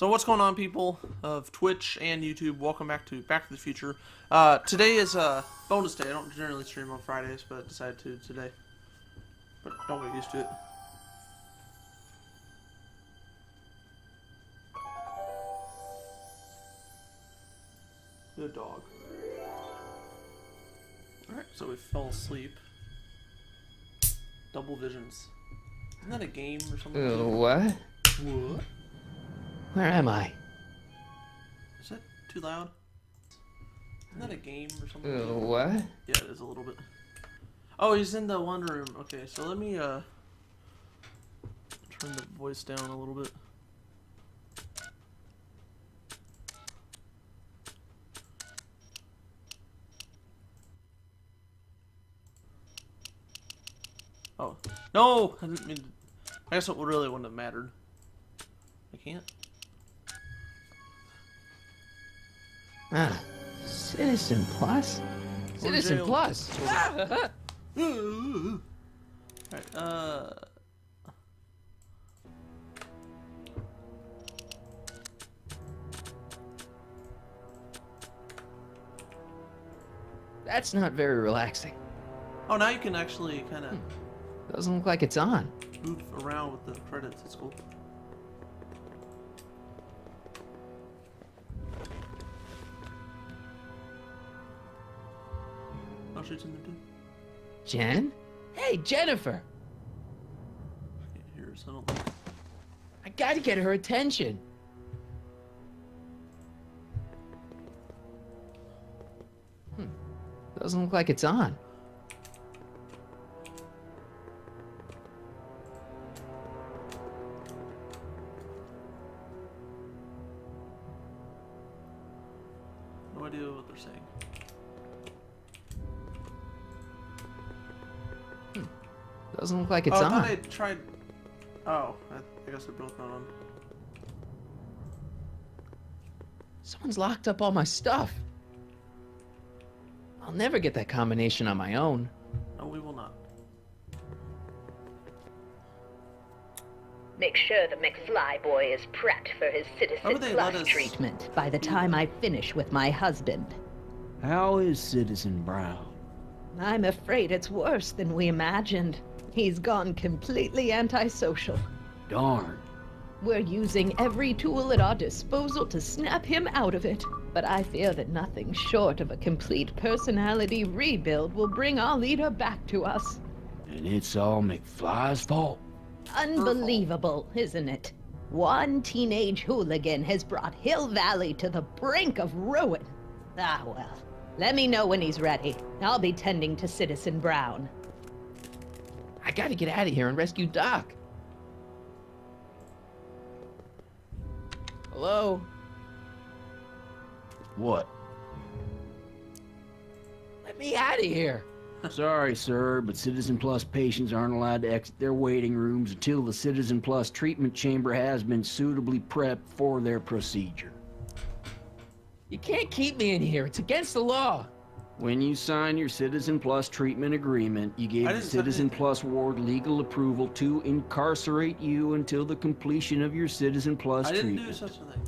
So what's going on, people of Twitch and YouTube? Welcome back to the Future. Today is a bonus day. I don't generally stream on Fridays, but I decided to today. But don't get used to it. Good dog. Alright, so we fell asleep. Double visions. Isn't that a game or something? What? What? Where am I? Is that too loud? Isn't that a game or something? What? Yeah, it is a little bit. Oh, he's in the one room. Okay, so let me turn the voice down a little bit. Oh, no! I didn't mean to... I guess it really wouldn't have mattered. I can't. Ah, Citizen Plus? Citizen jail. Plus! Alright, That's not very relaxing. Oh, now you can actually kind of Doesn't look like it's on. move around with the credits. It's cool. I'll shoot something too. Jen? Hey, Jennifer! I can't hear her, so I don't think... I gotta get her attention. Doesn't look like it's on. No idea what they're saying. Doesn't look like it's I on. thought I tried... Oh, I guess they're both not on. Someone's locked up all my stuff. I'll never get that combination on my own. No, we will not. Make sure the McFly boy is prepped for his Why Citizen would they let Plus us- treatment by the time I finish with my husband. How is Citizen Brown? I'm afraid it's worse than we imagined. He's gone completely antisocial. Darn. We're using every tool at our disposal to snap him out of it. But I fear that nothing short of a complete personality rebuild will bring our leader back to us. And it's all McFly's fault. Unbelievable, isn't it? One teenage hooligan has brought Hill Valley to the brink of ruin. Ah, well. Let me know when he's ready. I'll be tending to Citizen Brown. I gotta get out of here and rescue Doc. Hello? What? Let me out of here. Sorry, sir, but Citizen Plus patients aren't allowed to exit their waiting rooms until the Citizen Plus treatment chamber has been suitably prepped for their procedure. You can't keep me in here. It's against the law. When you sign your Citizen Plus treatment agreement, you gave I the didn't sign Citizen it. Plus ward legal approval to incarcerate you until the completion of your Citizen Plus I didn't treatment. do such a thing.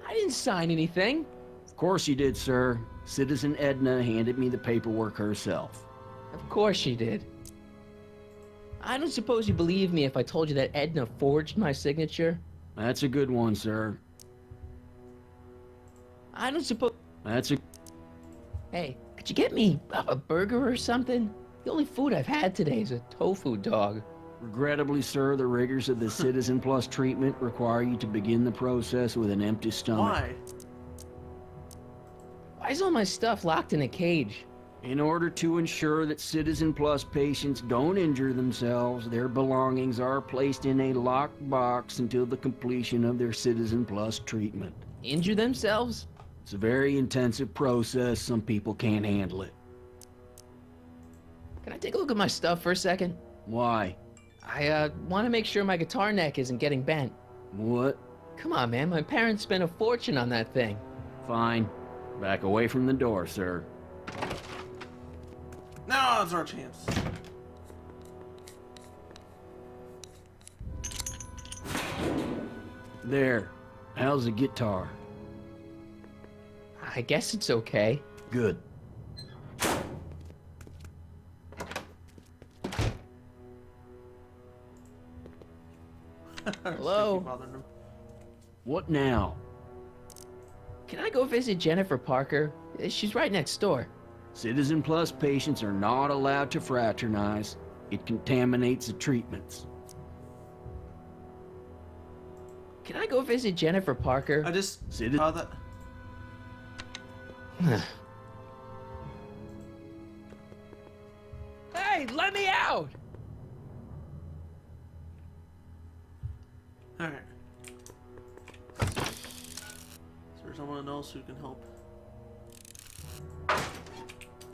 I didn't sign anything. Of course you did, sir. Citizen Edna handed me the paperwork herself. Of course she did. I don't suppose you believe me if I told you that Edna forged my signature. That's a good one, sir. I don't suppose... That's a... Hey, could you get me a burger or something? The only food I've had today is a tofu dog. Regrettably, sir, the rigors of the Citizen Plus treatment require you to begin the process with an empty stomach. Why? Why is all my stuff locked in a cage? In order to ensure that Citizen Plus patients don't injure themselves, their belongings are placed in a locked box until the completion of their Citizen Plus treatment. Injure themselves? It's a very intensive process. Some people can't handle it. Can I take a look at my stuff for a second? Why? I want to make sure my guitar neck isn't getting bent. What? Come on, man. My parents spent a fortune on that thing. Fine. Back away from the door, sir. Now it's our chance. There. How's the guitar? I guess it's okay. Good. Hello? Keep bothering him. What now? Can I go visit Jennifer Parker? She's right next door. Citizen Plus patients are not allowed to fraternize. It contaminates the treatments. Can I go visit Jennifer Parker? I just Citizen... saw that. Hey, let me out! Alright. Is there someone else who can help?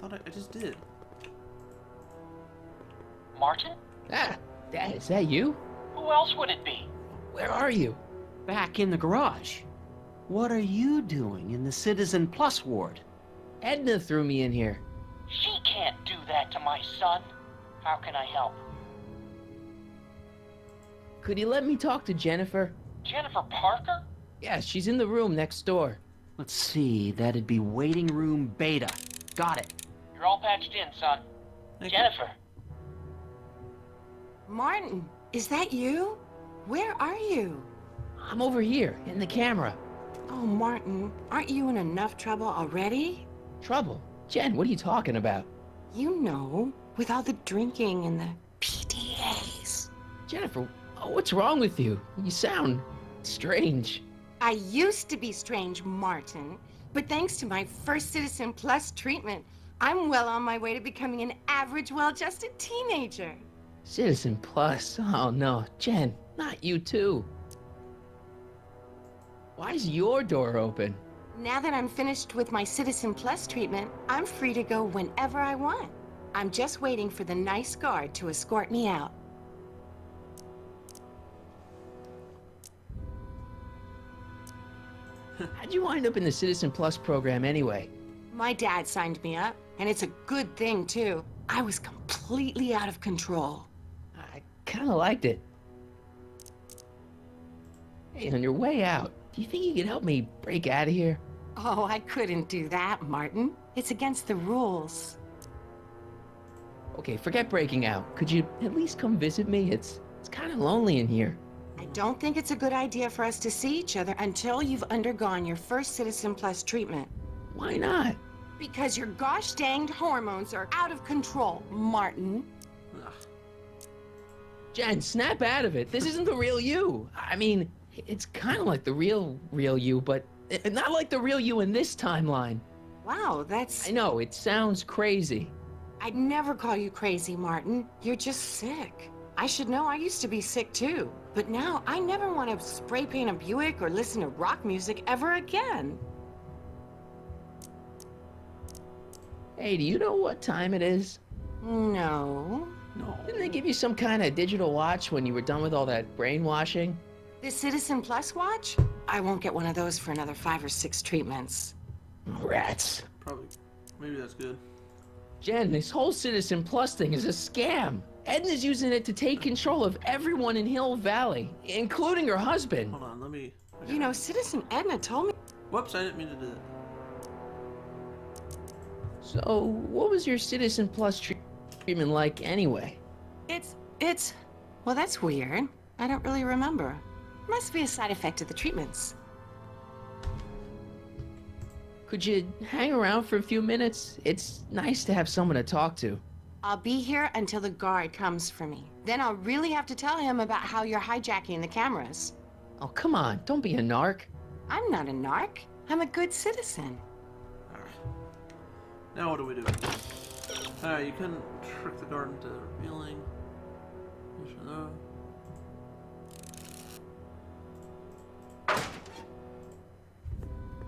I just did. Martin? Ah, Dad, is that you? Who else would it be? Where are you? Back in the garage. What are you doing in the Citizen Plus ward? Edna threw me in here. She can't do that to my son. How can I help? Could you let me talk to Jennifer? Jennifer Parker? Yeah, she's in the room next door. Let's see, that'd be waiting room beta. Got it. You're all patched in, son. Thank you. Jennifer. Martin, is that you? Where are you? I'm over here, in the camera. Oh, Martin, aren't you in enough trouble already? Trouble? Jen, what are you talking about? You know, with all the drinking and the PDAs. Jennifer, what's wrong with you? You sound strange. I used to be strange, Martin, but thanks to my first Citizen Plus treatment, I'm well on my way to becoming an average, well-adjusted teenager. Citizen Plus? Oh no, Jen, not you too. Why is your door open? Now that I'm finished with my Citizen Plus treatment, I'm free to go whenever I want. I'm just waiting for the nice guard to escort me out. How'd you wind up in the Citizen Plus program anyway? My dad signed me up, and it's a good thing, too. I was completely out of control. I kinda liked it. Hey, on your way out, do you think you could help me break out of here? Oh, I couldn't do that, Martin. It's against the rules. Okay, forget breaking out. Could you at least come visit me? It's kinda lonely in here. I don't think it's a good idea for us to see each other until you've undergone your first Citizen Plus treatment. Why not? Because your gosh danged hormones are out of control, Martin. Ugh. Jen, snap out of it. This isn't the real you. I mean, it's kind of like the real you, but not like the real you in this timeline. Wow, that's... I know, it sounds crazy. I'd never call you crazy, Martin. You're just sick. I should know, I used to be sick too. But now I never want to spray paint a Buick or listen to rock music ever again. Hey, do you know what time it is? No. No. Didn't they give you some kind of digital watch when you were done with all that brainwashing? The Citizen Plus watch? I won't get one of those for another 5 or 6 treatments. Rats. Probably. Maybe that's good. Jen, this whole Citizen Plus thing is a scam. Edna's using it to take control of everyone in Hill Valley, including her husband. Hold on, let me. You know, Citizen Edna told me... Whoops, I didn't mean to do that. So, what was your Citizen Plus treatment like anyway? It's... Well, that's weird. I don't really remember. Must be a side effect of the treatments. Could you hang around for a few minutes? It's nice to have someone to talk to. I'll be here until the guard comes for me. Then I'll really have to tell him about how you're hijacking the cameras. Oh, come on, don't be a narc. I'm not a narc. I'm a good citizen. Alright. Now what do we do? Alright, you can trick the guard into revealing.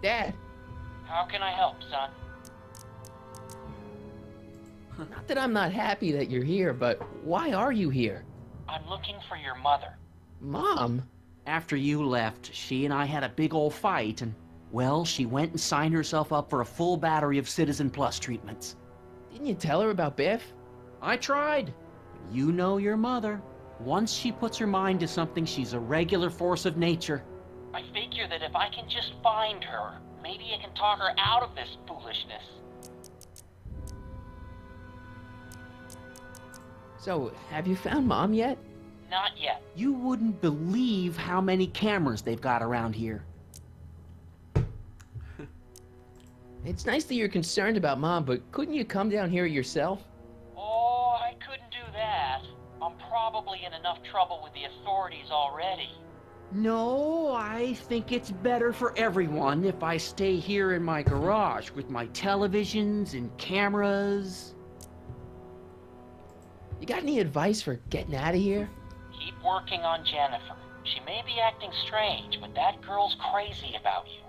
Dad, How can I help, son? not that I'm not happy that you're here, but why are you here? I'm looking for your mother. Mom? After you left, she and I had a big old fight, and, well, she went and signed herself up for a full battery of Citizen Plus treatments. Didn't you tell her about Biff? I tried. You know your mother. Once she puts her mind to something, she's a regular force of nature. I figure that if I can just find her, maybe I can talk her out of this foolishness. So, have you found Mom yet? Not yet. You wouldn't believe how many cameras they've got around here. It's nice that you're concerned about Mom, but couldn't you come down here yourself? Oh, I couldn't do that. I'm probably in enough trouble with the authorities already. No, I think it's better for everyone if I stay here in my garage with my televisions and cameras. You got any advice for getting out of here? Keep working on Jennifer. She may be acting strange, but that girl's crazy about you.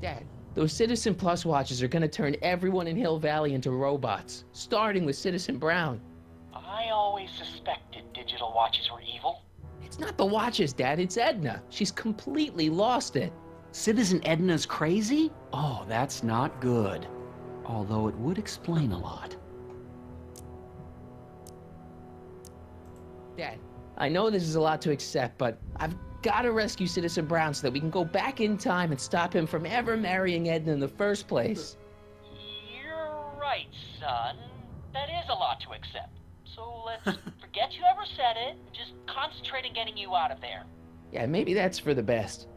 Dad, those Citizen Plus watches are gonna turn everyone in Hill Valley into robots, starting with Citizen Brown. I always suspected digital watches were evil. It's not the watches, Dad, it's Edna. She's completely lost it. Citizen Edna's crazy? Oh, that's not good. Although it would explain a lot. Dad, I know this is a lot to accept, but I've gotta rescue Citizen Brown so that we can go back in time and stop him from ever marrying Edna in the first place. You're right, son. That is a lot to accept. So let's forget you ever said it and just concentrate on getting you out of there. Yeah, maybe that's for the best.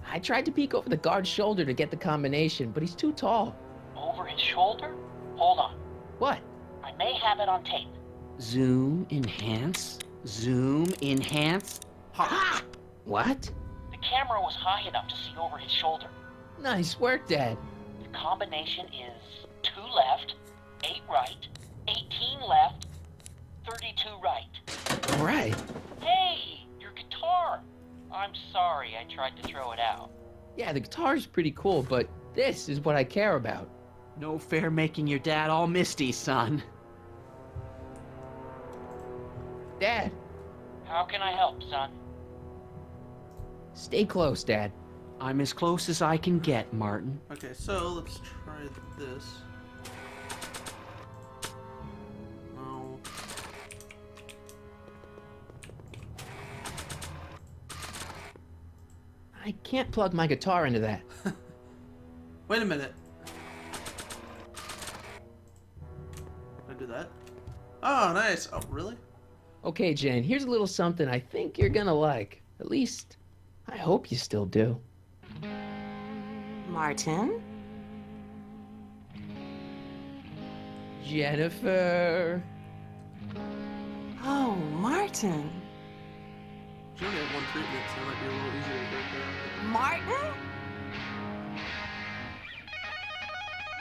I tried to peek over the guard's shoulder to get the combination, but he's too tall. Over his shoulder? Hold on. What? I may have it on tape. Zoom, enhance, zoom, enhance. Ha! What? The camera was high enough to see over his shoulder. Nice work, Dad. The combination is 2 left, 8 right, 18 left, 32 right. All right. Hey, your guitar! I'm sorry I tried to throw it out. Yeah, the guitar's pretty cool, but this is what I care about. No fair making your dad all misty, son. Dad, How can I help, son? stay close, Dad. I'm as close as I can get, Martin. Okay, so let's try this. No. I can't plug my guitar into that. Wait a minute. Did I do that? Oh, nice. Oh, really? Okay, Jen, here's a little something I think you're gonna like. At least, I hope you still do. Martin? Jennifer. Oh, Martin. She only had one treatment, so it might be a little easier to break down. Martin?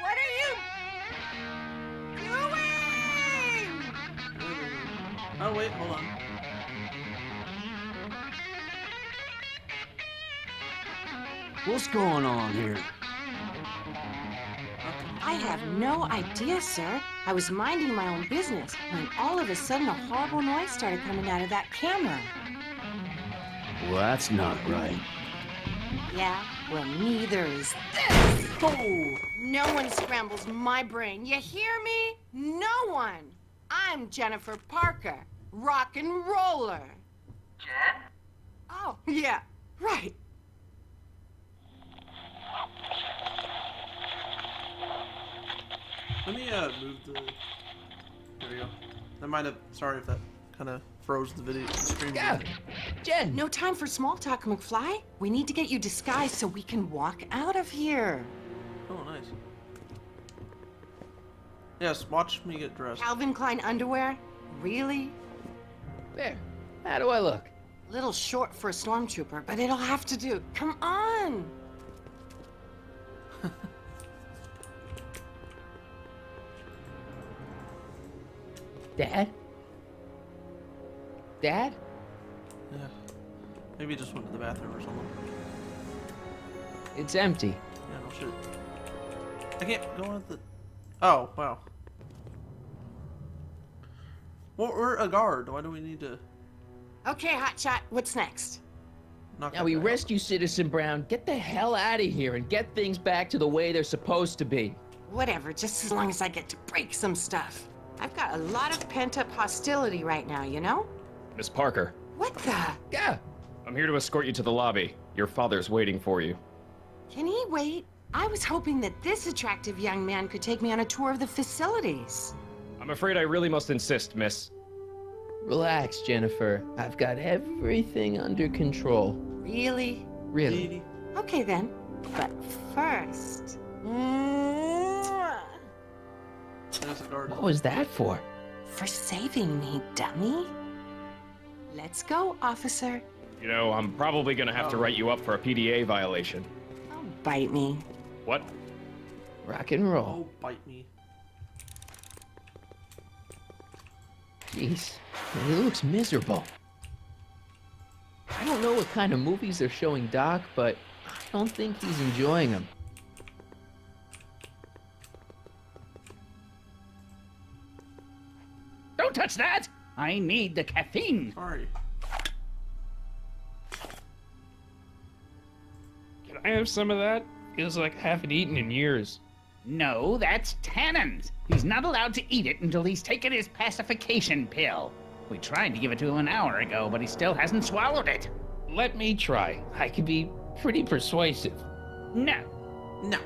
What are you doing? Oh, wait, hold on. What's going on here? I have no idea, sir. I was minding my own business when all of a sudden a horrible noise started coming out of that camera. Well, that's not right. Yeah, well, neither is this. Oh! No one scrambles my brain. You hear me? No one. I'm Jennifer Parker, rock and roller. Jen? Oh, yeah, right. Let me move the. There we go. That might have. Sorry if that kind of froze the video stream. Yeah, Jen. No time for small talk, McFly. We need to get you disguised so we can walk out of here. Oh, nice. Yes, watch me get dressed. Calvin Klein underwear? Really? There. How do I look? Little short for a stormtrooper, but it'll have to do. Come on! Dad? Dad? Yeah. Maybe he just went to the bathroom or something. It's empty. Yeah, no shit. I can't go with the. Oh, wow. Well, we're a guard. Why do we need to Okay, Hotshot, what's next? knock Now that we guy out? rescue Citizen Brown, get the hell out of here, and get things back to the way they're supposed to be. Whatever, just as long as I get to break some stuff. I've got a lot of pent-up hostility right now, you know? Miss Parker, What the? Yeah. I'm here to escort you to the lobby. Your father's waiting for you. Can he wait? I was hoping that this attractive young man could take me on a tour of the facilities. I'm afraid I really must insist, miss. Relax, Jennifer. I've got everything under control. Really? Really. Okay then. But first... There's a garden. What was that for? For saving me, dummy. Let's go, officer. You know, I'm probably gonna have to write you up for a PDA violation. Oh, bite me. What? Rock and roll. Oh, bite me. Jeez, he looks miserable. I don't know what kind of movies they're showing Doc, but I don't think he's enjoying them. Don't touch that! I need the caffeine. Sorry. Can I have some of that? Feels like I haven't eaten in years. No, that's Tannen's. He's not allowed to eat it until he's taken his pacification pill. We tried to give it to him an hour ago, but he still hasn't swallowed it. Let me try. I can be pretty persuasive. No. No.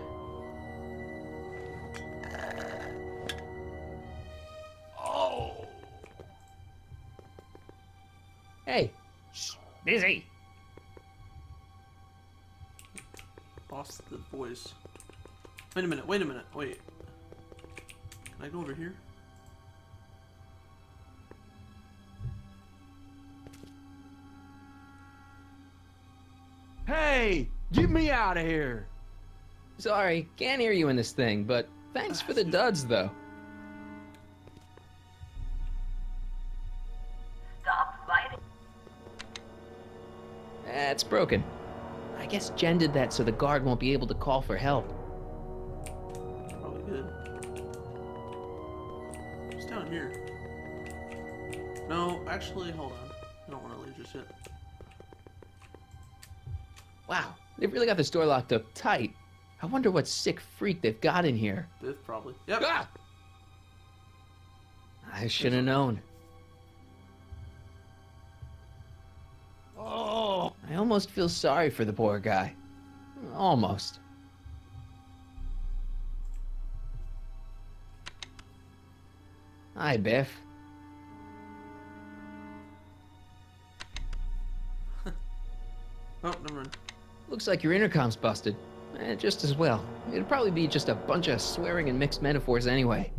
Hey, Busy. Lost the voice. Wait a minute, wait. Can I go over here? Hey, get me out of here. sorry, can't hear you in this thing, but thanks for the duds, though. Stop fighting. It's broken. I guess Jen did that so the guard won't be able to call for help. Probably good. It's down here. No, actually, hold on. I don't want to leave just yet. Wow, they've really got this door locked up tight. I wonder what sick freak they've got in here. Biff, probably. Yep. Ah! I should have known. Oh, I almost feel sorry for the poor guy. Almost. Hi, Biff. Oh, never mind. Looks like your intercom's busted. Just as well. It'd probably be just a bunch of swearing and mixed metaphors anyway.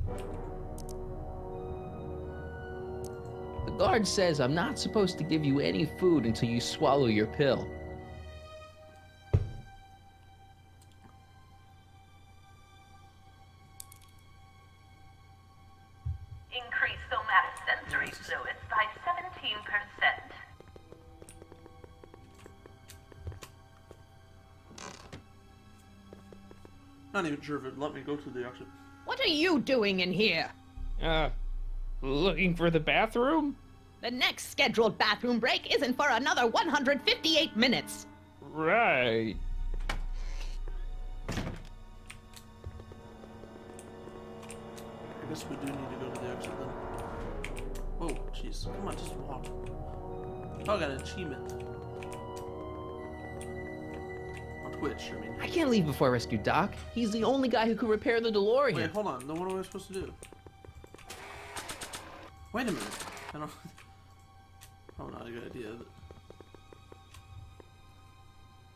The guard says I'm not supposed to give you any food until you swallow your pill. Increase somatosensory fluids by 17%. Not even sure if it'd let me go to the exit. What are you doing in here? Looking for the bathroom? The next scheduled bathroom break isn't for another 158 minutes. Right. I guess we do need to go to the exit then. Whoa, jeez. Come on, just walk. Oh, I got an achievement. On Twitch, I mean. I can't leave before I rescue Doc. He's the only guy who could repair the DeLorean. Wait, hold on. Then what am I supposed to do? Wait a minute. I don't... Probably not a good idea. But...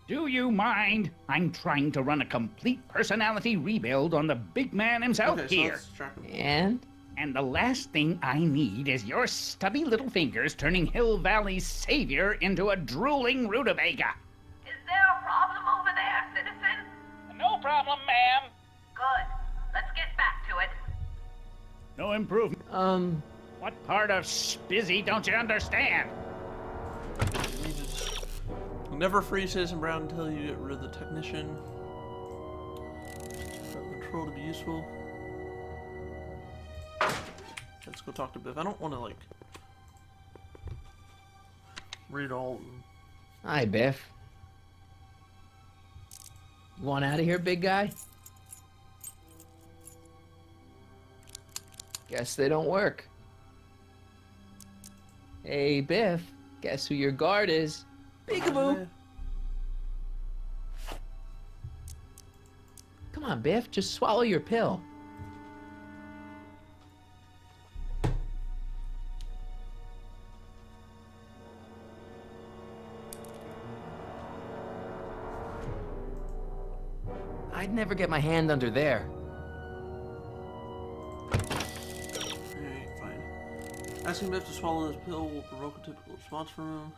Do you mind? I'm trying to run a complete personality rebuild on the big man himself Okay, so here. let's track him. And the last thing I need is your stubby little fingers turning Hill Valley's savior into a drooling rutabaga. Is there a problem over there, citizen? No problem, ma'am. Good. Let's get back to it. No improvement. What part of spizzy don't you understand? Never free Citizen Brown until you get rid of the technician. Control to be useful. Let's go talk to Biff. I don't want to, like, read all of them. Hi, Biff. You want out of here, big guy? Guess they don't work. Hey, Biff, guess who your guard is? Peekaboo! Come on, Biff, just swallow your pill. I'd never get my hand under there. Alright, fine. Asking Biff to swallow this pill will provoke a typical response from him.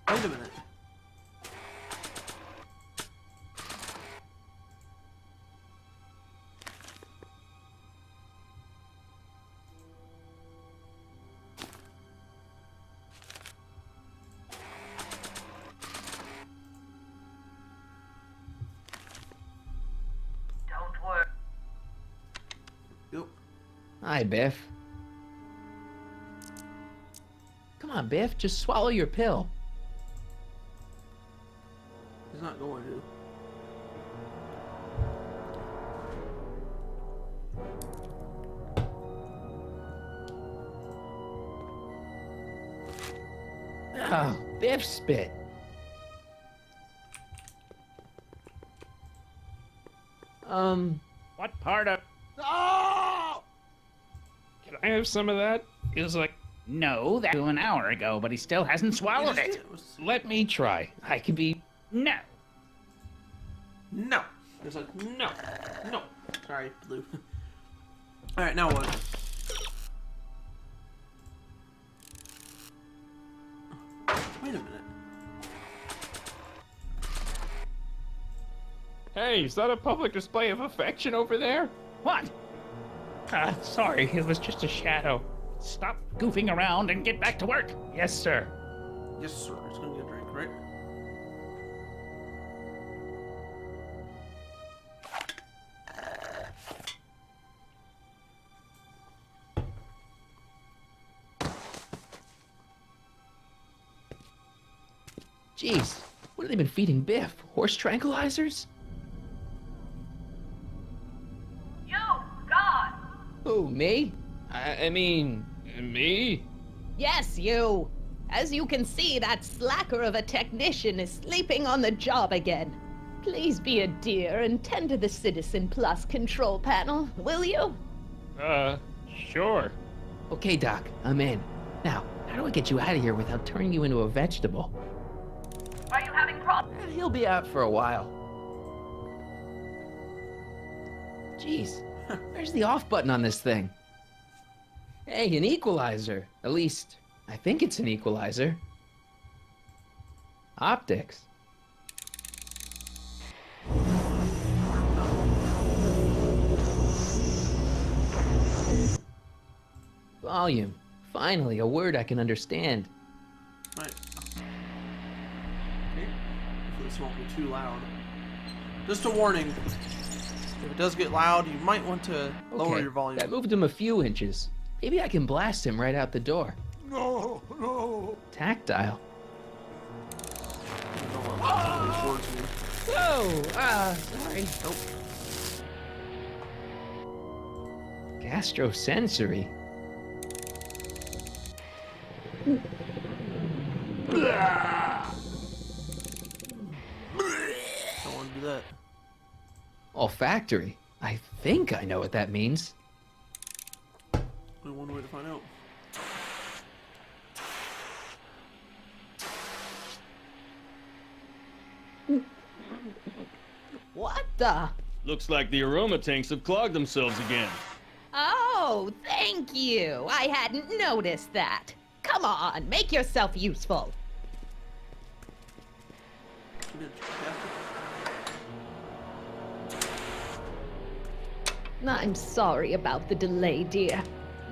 Wait a minute. Don't worry. Yep. Hi, Biff. Come on, Biff, just swallow your pill. He's not going to. Oh, Biff spit. What part of... Can I have some of that? Feels like... No, that an hour ago, but he still hasn't swallowed it. Let me try. I can be... No. No. It's like, no. No. Sorry, Blue. Alright, now what? Wait a minute. Hey, is that a public display of affection over there? What? Sorry, it was just a shadow. Stop goofing around and get back to work. Yes, sir. Yes, sir. It's gonna get a drink, right? Jeez, what have they been feeding Biff? Horse tranquilizers? You, God! Who, me? I mean, me? Yes, you. As you can see, that slacker of a technician is sleeping on the job again. Please be a dear and tend to the Citizen Plus control panel, will you? Sure. Okay, Doc, I'm in. Now, how do I get you out of here without turning you into a vegetable? Are you having problems? He'll be out for a while. Jeez, where's the off button on this thing? Hey, an equalizer. At least, I think it's an equalizer. Optics. Volume. Finally, a word I can understand. Right. Okay. Hopefully this won't be too loud. Just a warning. If it does get loud, you might want to lower your volume. That moved him a few inches. Maybe I can blast him right out the door. No, no. Tactile. Don't let it towards me. Whoa! Sorry. Nope. Gastrosensory. Don't want to do that. Olfactory. I think I know what that means. Only one way to find out. What the? Looks like the aroma tanks have clogged themselves again. Oh, thank you. I hadn't noticed that. Come on, make yourself useful. I'm sorry about the delay, dear.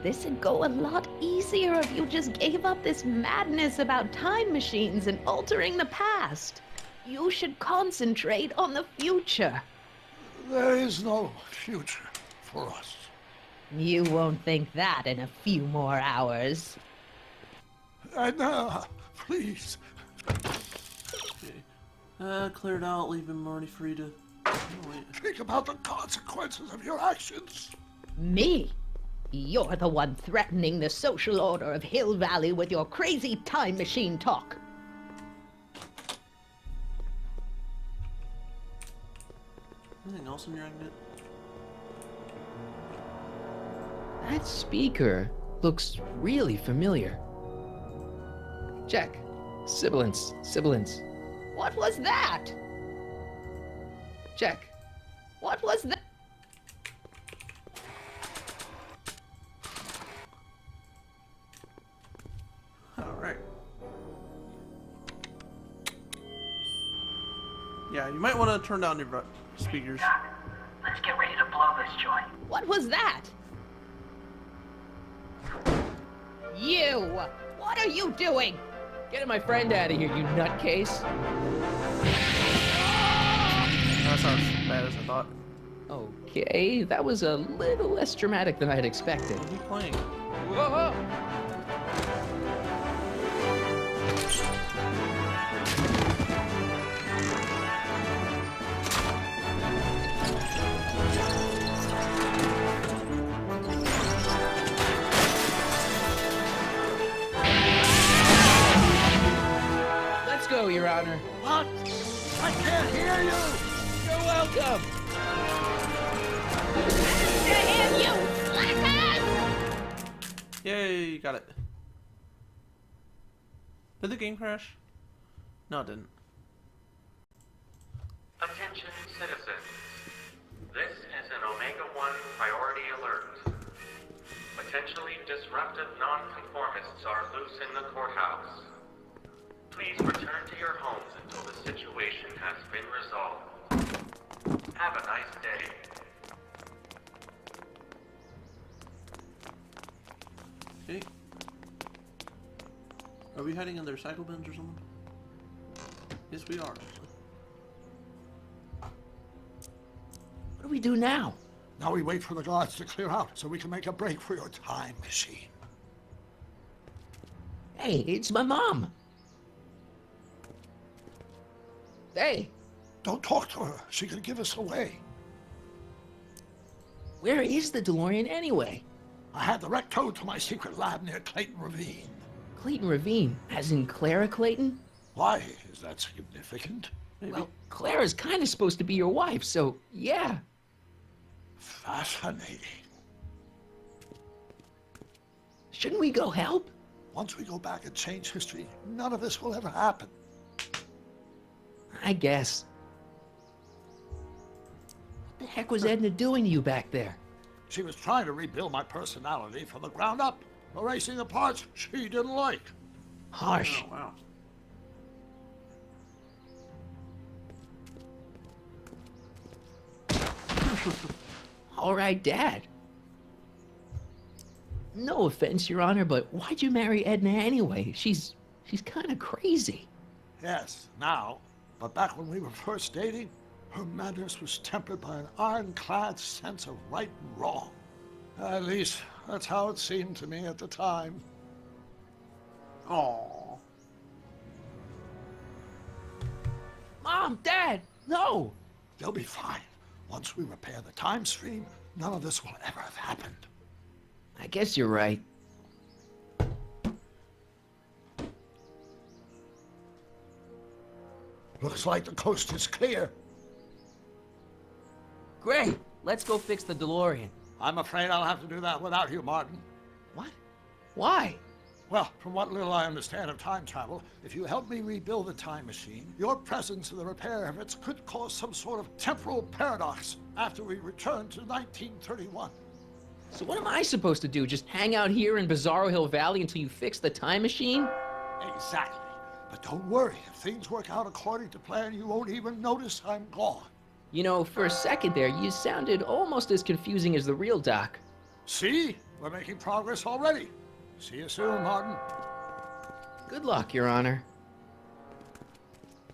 This'd go a lot easier if you just gave up this madness about time machines and altering the past. You should concentrate on the future. There is no future for us. You won't think that in a few more hours. Anna, please. Okay. Cleared out, leaving Marty free to... Oh, wait. Think about the consequences of your actions. Me? You're the one threatening the social order of Hill Valley with your crazy time machine talk. Anything else in your magnet? That speaker looks really familiar. Check. Sibilance. Sibilance. What was that? Check. What was that? Alright. Yeah, you might want to turn down your speakers. Doc, let's get ready to blow this joint. What was that? You! What are you doing? Get my friend out of here, you nutcase. That's not as bad as I thought. Okay, that was a little less dramatic than I had expected. What are you playing? Whoa! Let's go, Your Honor. What? I can't hear you! You're welcome. Damn you, slackers! Yay, got it. Did the game crash? No, it didn't. Attention citizens. This is an Omega-1 priority alert. Potentially disruptive nonconformists are loose in the courthouse. Please return to your homes until the situation has been resolved. Have a nice day. Okay. Are we hiding in their recycle bins or something? Yes, we are, actually. What do we do now? Now we wait for the guards to clear out so we can make a break for your time machine. Hey, it's my mom. Hey, Don't talk to her. She could give us away. where is the DeLorean anyway? I had the wreck towed to my secret lab near Clayton Ravine. Clayton Ravine, as in Clara Clayton? Why? Is that significant? Maybe. Well, Clara's kind of supposed to be your wife, so yeah. Fascinating. Shouldn't we go help? Once we go back and change history, none of this will ever happen. I guess. What the heck was Edna doing to you back there? She was trying to rebuild my personality from the ground up, erasing the parts she didn't like. Harsh. Oh, wow. All right, Dad. No offense, Your Honor, but why'd you marry Edna anyway? She's kind of crazy. Yes, now. But back when we were first dating, her madness was tempered by an ironclad sense of right and wrong. At least, that's how it seemed to me at the time. Aww. Mom, Dad, no! They'll be fine. Once we repair the time stream, none of this will ever have happened. I guess you're right. Looks like the coast is clear. Great, let's go fix the DeLorean. I'm afraid I'll have to do that without you, Martin. What? Why? Well, from what little I understand of time travel, if you help me rebuild the time machine, your presence in the repair of it could cause some sort of temporal paradox after we return to 1931. So what am I supposed to do? Just hang out here in Bizarro Hill Valley until you fix the time machine? Exactly. But don't worry, if things work out according to plan, you won't even notice I'm gone. You know, for a second there, you sounded almost as confusing as the real Doc. See? We're making progress already. See you soon, Martin. Good luck, Your Honor.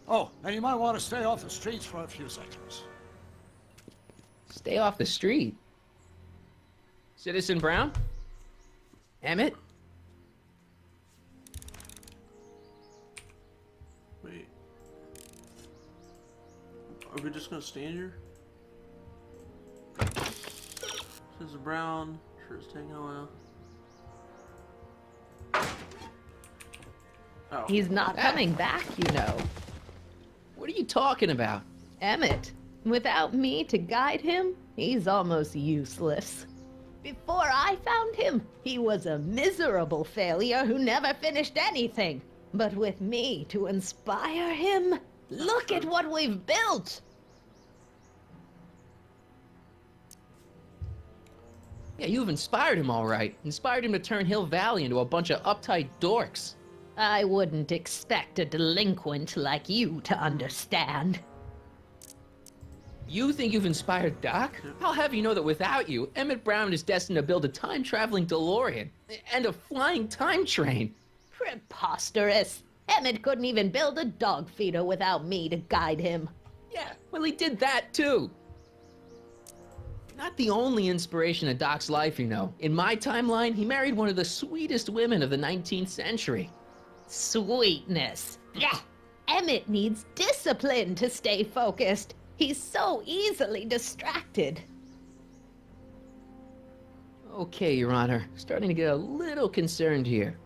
Oh, and you might want to stay off the streets for a few seconds. Stay off the street. Citizen Brown? Emmett? Wait. Are we just gonna stand here? Citizen Brown, sure it's taking a while. Oh. He's not coming back, you know. What are you talking about? Emmett, without me to guide him, he's almost useless. Before I found him, he was a miserable failure who never finished anything. But with me to inspire him, look at what we've built! Yeah, you've inspired him all right. Inspired him to turn Hill Valley into a bunch of uptight dorks. I wouldn't expect a delinquent like you to understand. You think you've inspired Doc? I'll have you know that without you, Emmett Brown is destined to build a time-traveling DeLorean and a flying time train. Preposterous. Emmett couldn't even build a dog feeder without me to guide him. Yeah, well, he did that too. Not the only inspiration of Doc's life, you know. In my timeline, he married one of the sweetest women of the 19th century. Sweetness. Yeah. Emmett needs discipline to stay focused. He's so easily distracted. Okay, Your Honor. Starting to get a little concerned here.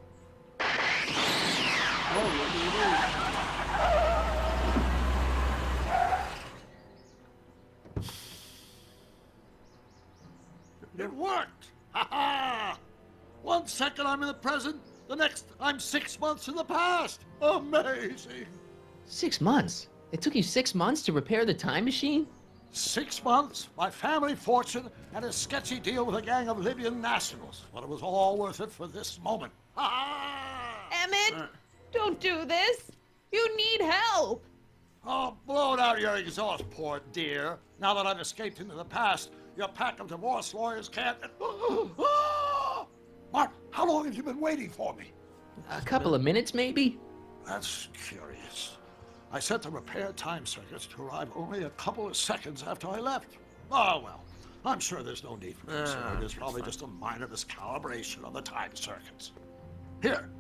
It worked! Ha ha! 1 second I'm in the present, the next I'm 6 months in the past. Amazing! 6 months? It took you 6 months to repair the time machine? 6 months, my family fortune, and a sketchy deal with a gang of Libyan nationals. But it was all worth it for this moment. Ha ha! Emmett, don't do this. You need help. Oh, blow out your exhaust, poor dear. Now that I've escaped into the past, your pack of divorce lawyers can't... Mark, how long have you been waiting for me? A couple of minutes, maybe? That's curious. I set the repair time circuits to arrive only a couple of seconds after I left. Oh, well, I'm sure there's no need for concern. It's probably just a minor miscalibration of the time circuits. Here.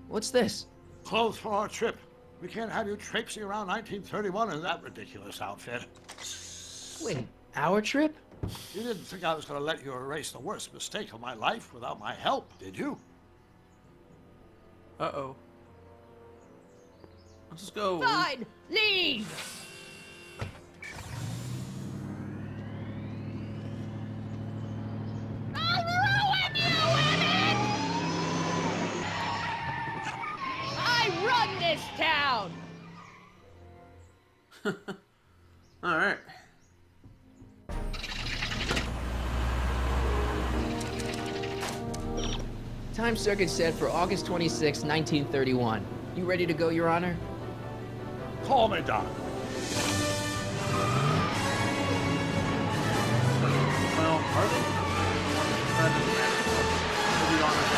What's this? Clothes for our trip. We can't have you traipsing around 1931 in that ridiculous outfit. Wait, our trip? You didn't think I was going to let you erase the worst mistake of my life without my help, did you? Uh-oh. Let's just go. Fine, leave. I'll ruin you, Emmett! I run this town! Alright. Time circuit set for August 26, 1931. You ready to go, Your Honor? Call me, Doc. Well, are they? That doesn't matter. We'll be honest.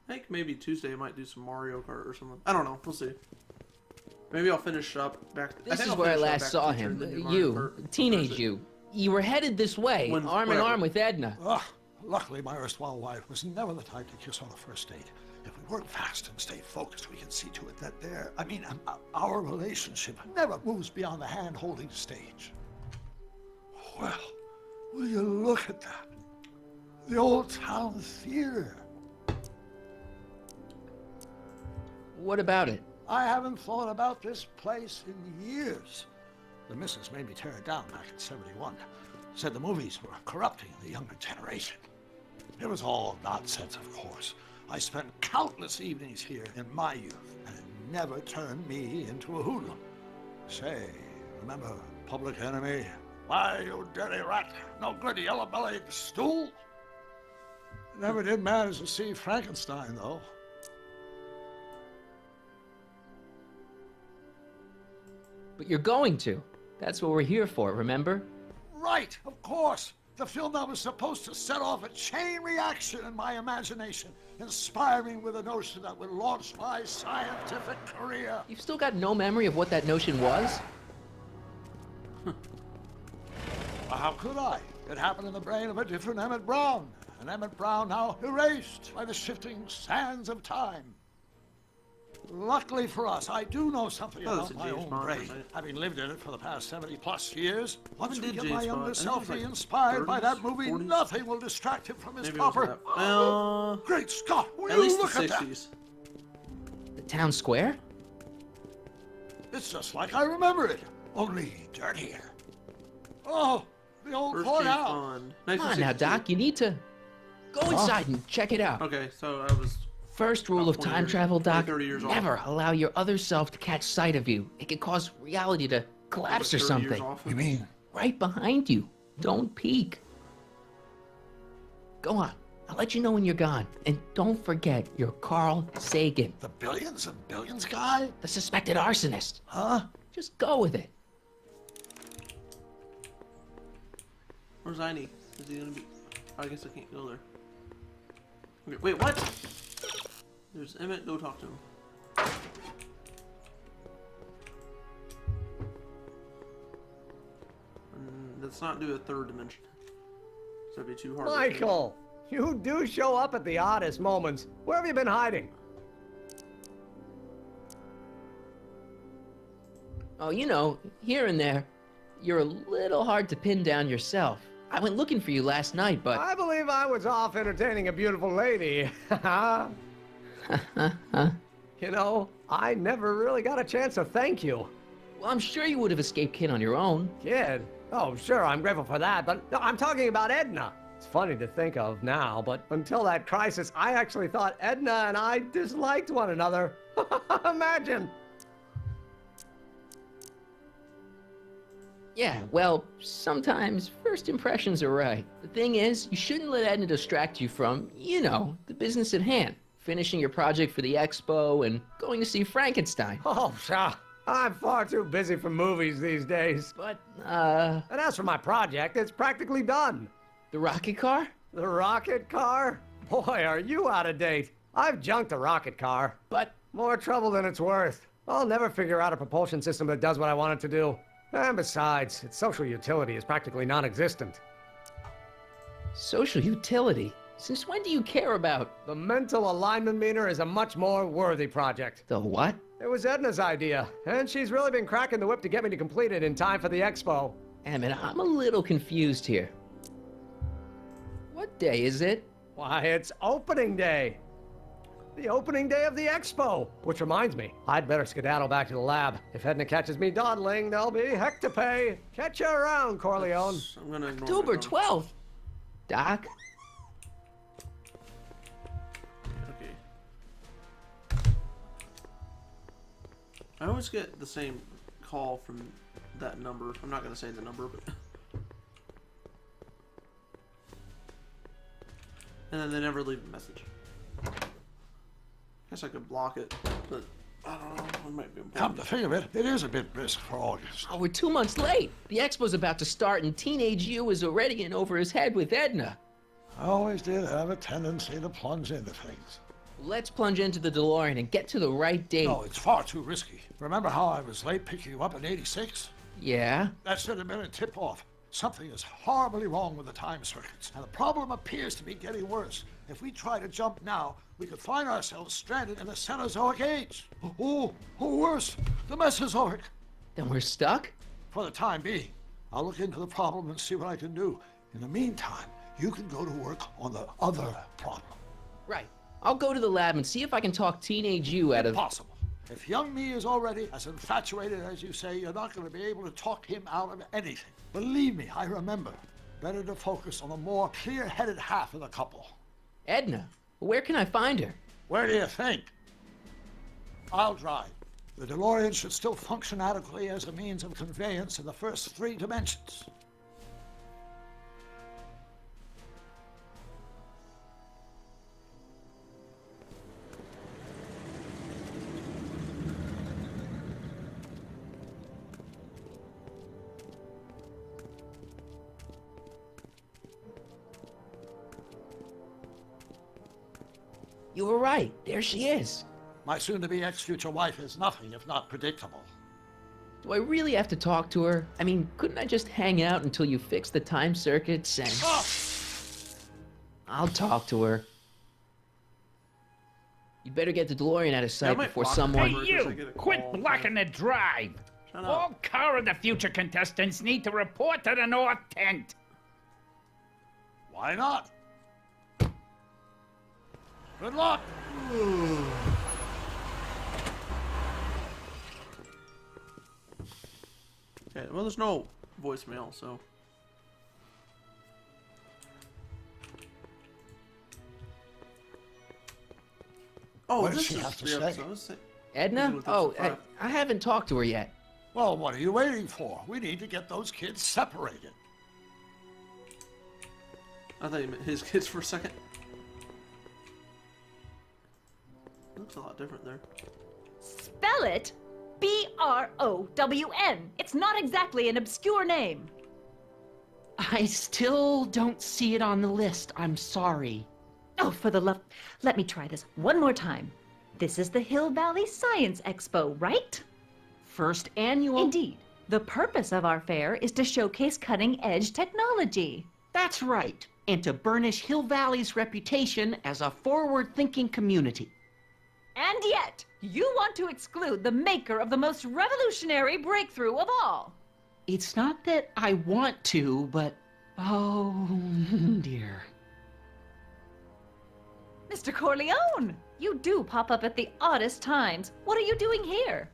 I think maybe Tuesday I might do some Mario Kart or something. I don't know. We'll see. Maybe I'll finish up back. This is where I last saw him. You, teenage you. You were headed this way, arm in arm with Edna. Luckily, my erstwhile wife was never the type to kiss on a first date. If we work fast and stay focused, we can see to it that our relationship never moves beyond the hand-holding stage. Well, will you look at that? The old town theater. What about it? I haven't thought about this place in years. The missus made me tear it down back in '71. Said the movies were corrupting the younger generation. It was all nonsense, of course. I spent countless evenings here in my youth, and it never turned me into a hoodlum. Say, remember Public Enemy? Why, you dirty rat, no good yellow-bellied stool? Never did manage to see Frankenstein, though. But you're going to. That's what we're here for, remember? Right, of course. The film that was supposed to set off a chain reaction in my imagination, inspiring with a notion that would launch my scientific career. You've still got no memory of what that notion was? Well, how could I? It happened in the brain of a different Emmett Brown. and Emmett Brown now erased by the shifting sands of time. Luckily for us, I do know something about my own brain, having lived in it for the past 70-plus years. Once we get my younger self re-inspired by that movie, nothing will distract him from his proper... Great Scott, will you look at that? The town square? It's just like I remember it, only dirtier. Oh, the old courthouse. Come on now, Doc, you need to go inside and check it out. Okay, so I was... First rule of time travel, Doc, never allow your other self to catch sight of you. It can cause reality to collapse or something. You mean? Right behind you. Don't peek. Go on. I'll let you know when you're gone. And don't forget, you're Carl Sagan. The billions and billions guy? The suspected arsonist. Huh? Just go with it. Where's Einie? Is he gonna be... I guess I can't go there. Okay, wait, what? There's Emmett, go talk to him. Let's not do a third dimension. That'd be too hard. Michael, you do show up at the oddest moments. Where have you been hiding? Oh, you know, here and there, you're a little hard to pin down yourself. I went looking for you last night, but... I believe I was off entertaining a beautiful lady. You know, I never really got a chance to thank you. Well, I'm sure you would have escaped Kid on your own. Kid? Oh, sure, I'm grateful for that, but no, I'm talking about Edna. It's funny to think of now, but until that crisis, I actually thought Edna and I disliked one another. Imagine! Yeah, well, sometimes first impressions are right. The thing is, you shouldn't let Edna distract you from, you know, the business at hand. Finishing your project for the expo and going to see Frankenstein. Oh, sure. I'm far too busy for movies these days. But, And as for my project, it's practically done. The rocket car? The rocket car? Boy, are you out of date. I've junked a rocket car. But... More trouble than it's worth. I'll never figure out a propulsion system that does what I want it to do. And besides, its social utility is practically non-existent. Social utility? Since when do you care about? The mental alignment meter is a much more worthy project. The what? It was Edna's idea, and she's really been cracking the whip to get me to complete it in time for the expo. Emmett, I'm a little confused here. What day is it? Why, it's opening day. The opening day of the expo. Which reminds me, I'd better skedaddle back to the lab. If Edna catches me dawdling, there'll be heck to pay. Catch you around, Corleone. I'm gonna ignore October 12th. Doc? I always get the same call from that number. I'm not going to say the number, but... And then they never leave a message. Guess I could block it, but I don't know. It might be important. Come to think of it, it is a bit brisk for August. Oh, we're 2 months late. The expo's about to start and teenage you is already in over his head with Edna. I always did have a tendency to plunge into things. Let's plunge into the DeLorean and get to the right date. No, it's far too risky. Remember how I was late picking you up in '86? Yeah? That should have been a tip-off. Something is horribly wrong with the time circuits, and the problem appears to be getting worse. If we try to jump now, we could find ourselves stranded in the Cenozoic age. Or worse, the Mesozoic. Then we're stuck? For the time being. I'll look into the problem and see what I can do. In the meantime, you can go to work on the other problem. Right. I'll go to the lab and see if I can talk teenage you out of... Impossible. If young me is already as infatuated as you say, you're not going to be able to talk him out of anything. Believe me, I remember. Better to focus on the more clear-headed half of the couple. Edna? Where can I find her? Where do you think? I'll drive. The DeLorean should still function adequately as a means of conveyance in the first 3 dimensions. You were right. There she is. My soon-to-be ex-future wife is nothing if not predictable. Do I really have to talk to her? I mean, couldn't I just hang out until you fix the time circuits and... I'll talk to her. You better get the DeLorean out of sight before someone... Hey, you! Quit blocking the drive! All Car of the Future contestants need to report to the North Tent. Why not? Good luck! Okay, well, there's no voicemail, so... Oh, What does this she is have to 3 say? episodes. Edna? Oh, I haven't talked to her yet. Well, what are you waiting for? We need to get those kids separated. I thought you meant his kids for a second. Looks a lot different there. Spell it B-R-O-W-N. It's not exactly an obscure name. I still don't see it on the list. I'm sorry. Oh, for the love... Let me try this one more time. This is the Hill Valley Science Expo, right? First annual? Indeed. The purpose of our fair is to showcase cutting-edge technology. That's right. And to burnish Hill Valley's reputation as a forward-thinking community. And yet, you want to exclude the maker of the most revolutionary breakthrough of all. It's not that I want to, but... oh, dear. Mr. Corleone, you do pop up at the oddest times. What are you doing here?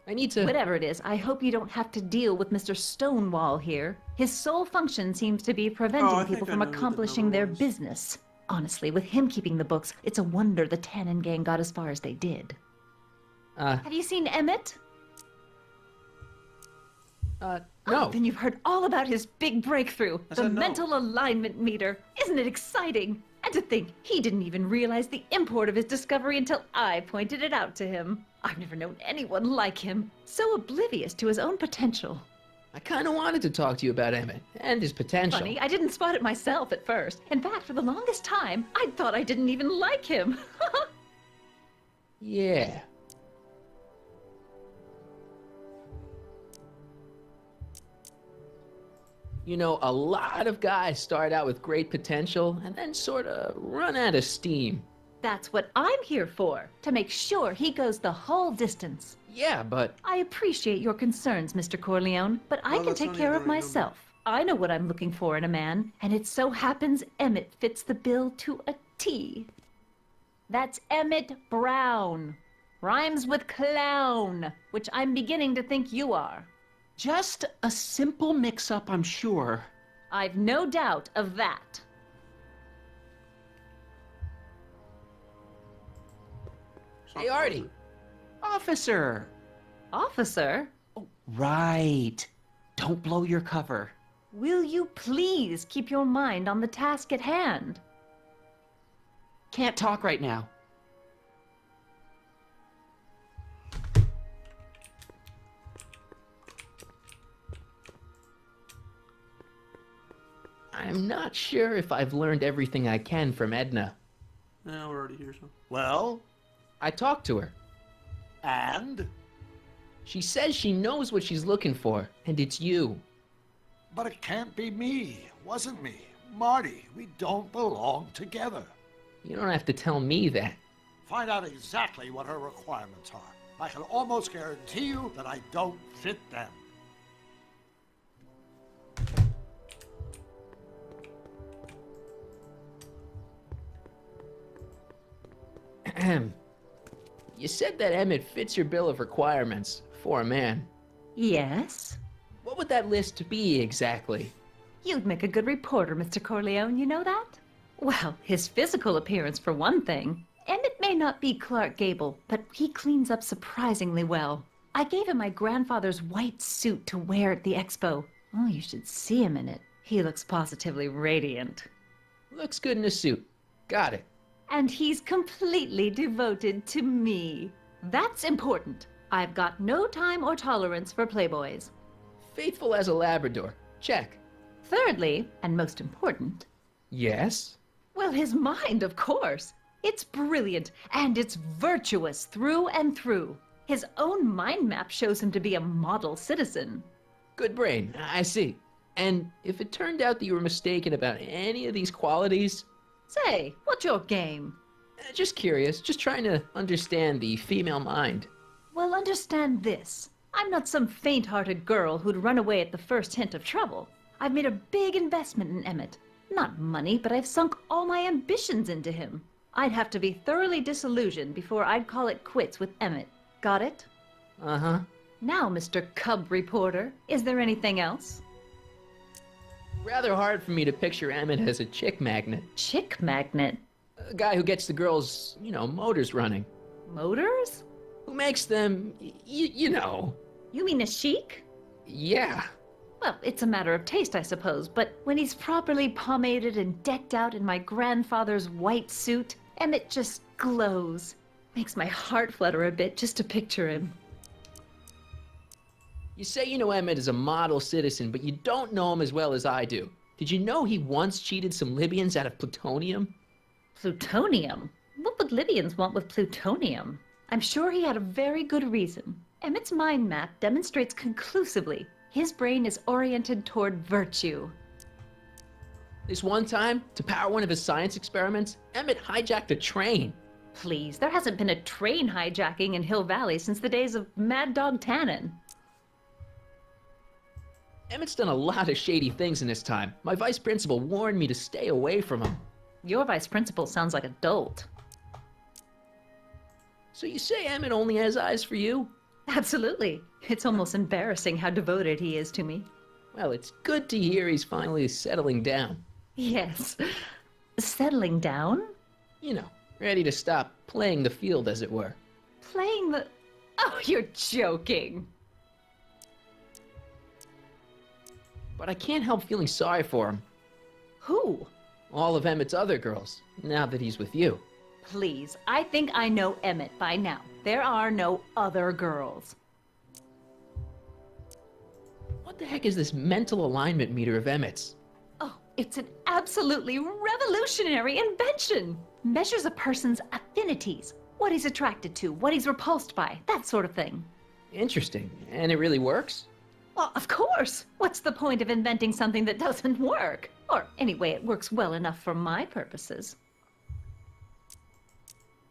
I need to... Whatever it is, I hope you don't have to deal with Mr. Stonewall here. His sole function seems to be preventing people from accomplishing their business. Honestly, with him keeping the books, it's a wonder the Tannen gang got as far as they did. Have you seen Emmett? No. Oh, then you've heard all about his big breakthrough, the mental alignment meter. Isn't it exciting? And to think, he didn't even realize the import of his discovery until I pointed it out to him. I've never known anyone like him, so oblivious to his own potential. I kind of wanted to talk to you about Emmett and his potential. Funny, I didn't spot it myself at first. In fact, for the longest time, I thought I didn't even like him. Yeah. You know, a lot of guys start out with great potential and then sort of run out of steam. That's what I'm here for, to make sure he goes the whole distance. Yeah, but... I appreciate your concerns, Mr. Corleone, but I can take care of myself. I know what I'm looking for in a man, and it so happens Emmett fits the bill to a T. That's Emmett Brown. Rhymes with clown, which I'm beginning to think you are. Just a simple mix-up, I'm sure. I've no doubt of that. Hey, Artie. Officer. Officer? Oh, right. Don't blow your cover. Will you please keep your mind on the task at hand? Can't talk right now. I'm not sure if I've learned everything I can from Edna. Yeah, we're already here, so... Well? I talked to her. And? She says she knows what she's looking for, and it's you. But it can't be me. It wasn't me. Marty, we don't belong together. You don't have to tell me that. Find out exactly what her requirements are. I can almost guarantee you that I don't fit them. You said that Emmett fits your bill of requirements for a man. Yes? What would that list be exactly? You'd make a good reporter, Mr. Corleone, you know that? Well, his physical appearance for one thing. Emmett may not be Clark Gable, but he cleans up surprisingly well. I gave him my grandfather's white suit to wear at the expo. Oh, you should see him in it. He looks positively radiant. Looks good in a suit. Got it. And he's completely devoted to me. That's important. I've got no time or tolerance for playboys. Faithful as a Labrador. Check. Thirdly, and most important... Yes? Well, his mind, of course. It's brilliant, and it's virtuous through and through. His own mind map shows him to be a model citizen. Good brain, I see. And if it turned out that you were mistaken about any of these qualities... Say, what's your game? Just curious, just trying to understand the female mind. Well, understand this. I'm not some faint-hearted girl who'd run away at the first hint of trouble. I've made a big investment in Emmett. Not money, but I've sunk all my ambitions into him. I'd have to be thoroughly disillusioned before I'd call it quits with Emmett. Got it? Uh-huh. Now, Mr. Cub Reporter, is there anything else? Rather hard for me to picture Emmett as a chick magnet. Chick magnet? A guy who gets the girls, motors running. Motors? Who makes them, you know. You mean a chic? Yeah. Well, it's a matter of taste, I suppose, but when he's properly pomaded and decked out in my grandfather's white suit, Emmett just glows. Makes my heart flutter a bit just to picture him. You say you know Emmett is a model citizen, but you don't know him as well as I do. Did you know he once cheated some Libyans out of plutonium? Plutonium? What would Libyans want with plutonium? I'm sure he had a very good reason. Emmett's mind map demonstrates conclusively his brain is oriented toward virtue. This one time, to power one of his science experiments, Emmett hijacked a train. Please, there hasn't been a train hijacking in Hill Valley since the days of Mad Dog Tannen. Emmett's done a lot of shady things in his time. My vice principal warned me to stay away from him. Your vice principal sounds like a dolt. So you say Emmett only has eyes for you? Absolutely. It's almost embarrassing how devoted he is to me. Well, it's good to hear he's finally settling down. Yes. Settling down? You know, ready to stop playing the field, as it were. Playing the... Oh, you're joking. But I can't help feeling sorry for him. Who? All of Emmett's other girls, now that he's with you. Please, I think I know Emmett by now. There are no other girls. What the heck is this mental alignment meter of Emmett's? Oh, it's an absolutely revolutionary invention. Measures a person's affinities, what he's attracted to, what he's repulsed by, that sort of thing. Interesting. And it really works? Well, of course. What's the point of inventing something that doesn't work? Or anyway, it works well enough for my purposes.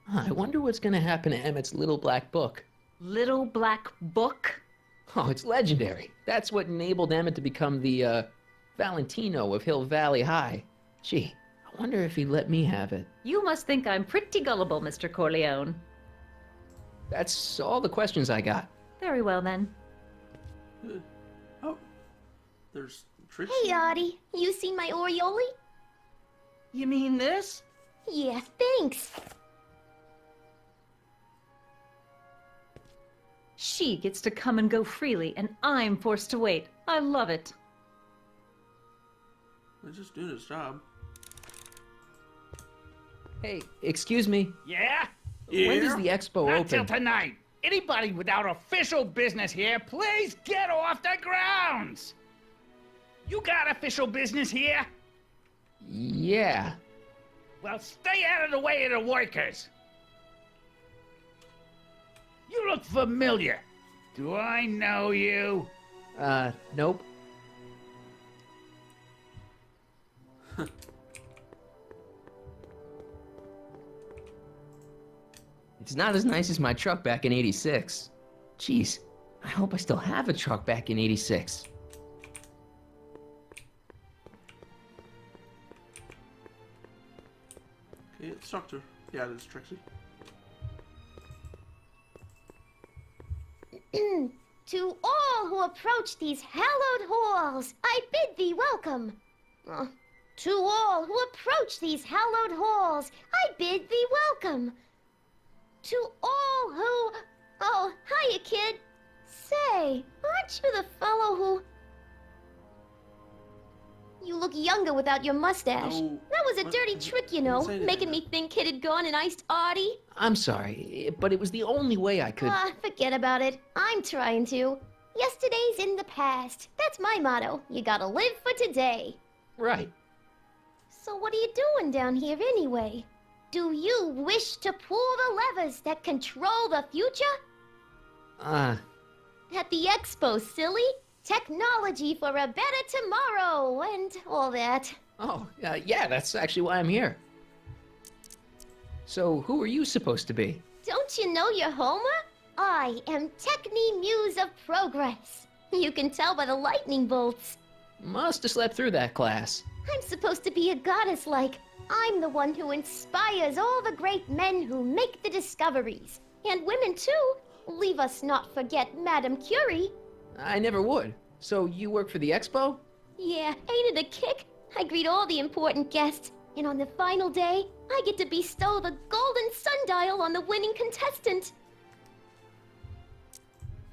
I wonder what's going to happen to Emmett's little black book. Little black book? Oh, it's legendary. That's what enabled Emmett to become the, Valentino of Hill Valley High. Gee, I wonder if he'd let me have it. You must think I'm pretty gullible, Mr. Corleone. That's all the questions I got. Very well, then. Oh, there's Trixie. Hey, Artie. You seen my Oriole? You mean this? Yeah, thanks. She gets to come and go freely, and I'm forced to wait. I love it. He's just doing his job. Hey, excuse me. Yeah? When does the expo Not open? till tonight. Anybody without official business here, please get off the grounds! You got official business here? Yeah. Well, stay out of the way of the workers. You look familiar. Do I know you? Nope. It's not as nice as my truck back in '86. Jeez, I hope I still have a truck back in '86. Okay, let's talk to her. Yeah, it is Trixie. To all who approach these hallowed halls, I bid thee welcome. To all who approach these hallowed halls, I bid thee welcome. To all who... Oh, hiya, kid. Say, aren't you the fellow who... You look younger without your mustache. No. That was a dirty trick, you know, say anything. making me think Kid had gone and iced Artie. I'm sorry, but it was the only way I could... Forget about it. I'm trying to. Yesterday's in the past. That's my motto. You gotta live for today. Right. So what are you doing down here anyway? Do you wish to pull the levers that control the future? Uh, At the expo, silly. technology for a better tomorrow, and all that. Oh, yeah, that's actually why I'm here. So, who are you supposed to be? Don't you know your Homer? I am Techni Muse of Progress. You can tell by the lightning bolts. Must have slept through that class. I'm supposed to be a goddess-like. I'm the one who inspires all the great men who make the discoveries. And women, too. Leave us not forget Madame Curie. I never would. So, you work for the expo? Yeah, ain't it a kick? I greet all the important guests. And on the final day, I get to bestow the golden sundial on the winning contestant.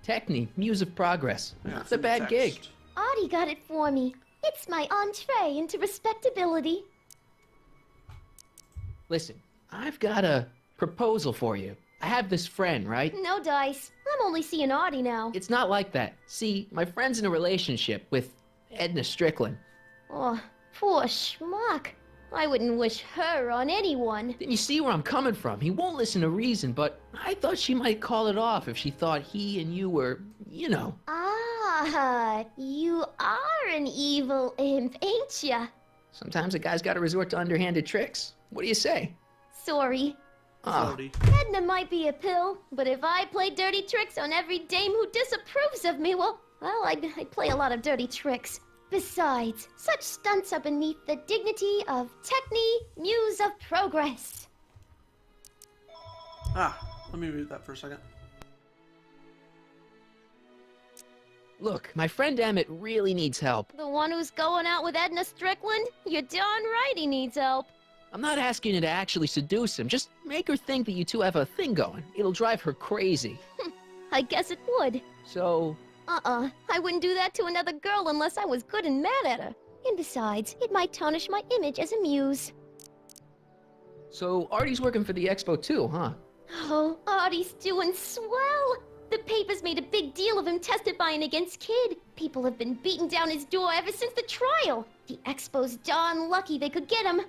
Techni, Muse of Progress. Yeah, That's a bad gig. Audie got it for me. It's my entree into respectability. Listen, I've got a proposal for you. I have this friend, right? No dice. I'm only seeing Audie now. It's not like that. See, my friend's in a relationship with Edna Strickland. Oh, poor schmuck. I wouldn't wish her on anyone. Then you see where I'm coming from. He won't listen to reason, but I thought she might call it off if she thought he and you were, you know. Ah, you are an evil imp, ain't ya? Sometimes a guy's got to resort to underhanded tricks. What do you say? Sorry. Oh. Edna might be a pill, but if I play dirty tricks on every dame who disapproves of me, well, I'd play a lot of dirty tricks. Besides, such stunts are beneath the dignity of Techni, Muse of Progress. Let me read that for a second. Look, my friend Emmett really needs help. The one who's going out with Edna Strickland? You're darn right he needs help. I'm not asking you to actually seduce him. Just make her think that you two have a thing going. It'll drive her crazy. I guess it would. So... I wouldn't do that to another girl unless I was good and mad at her. And besides, it might tarnish my image as a muse. So Artie's working for the expo too, huh? Oh, Artie's doing swell. The papers made a big deal of him testifying against Kid. People have been beating down his door ever since the trial. The expo's darn lucky they could get him.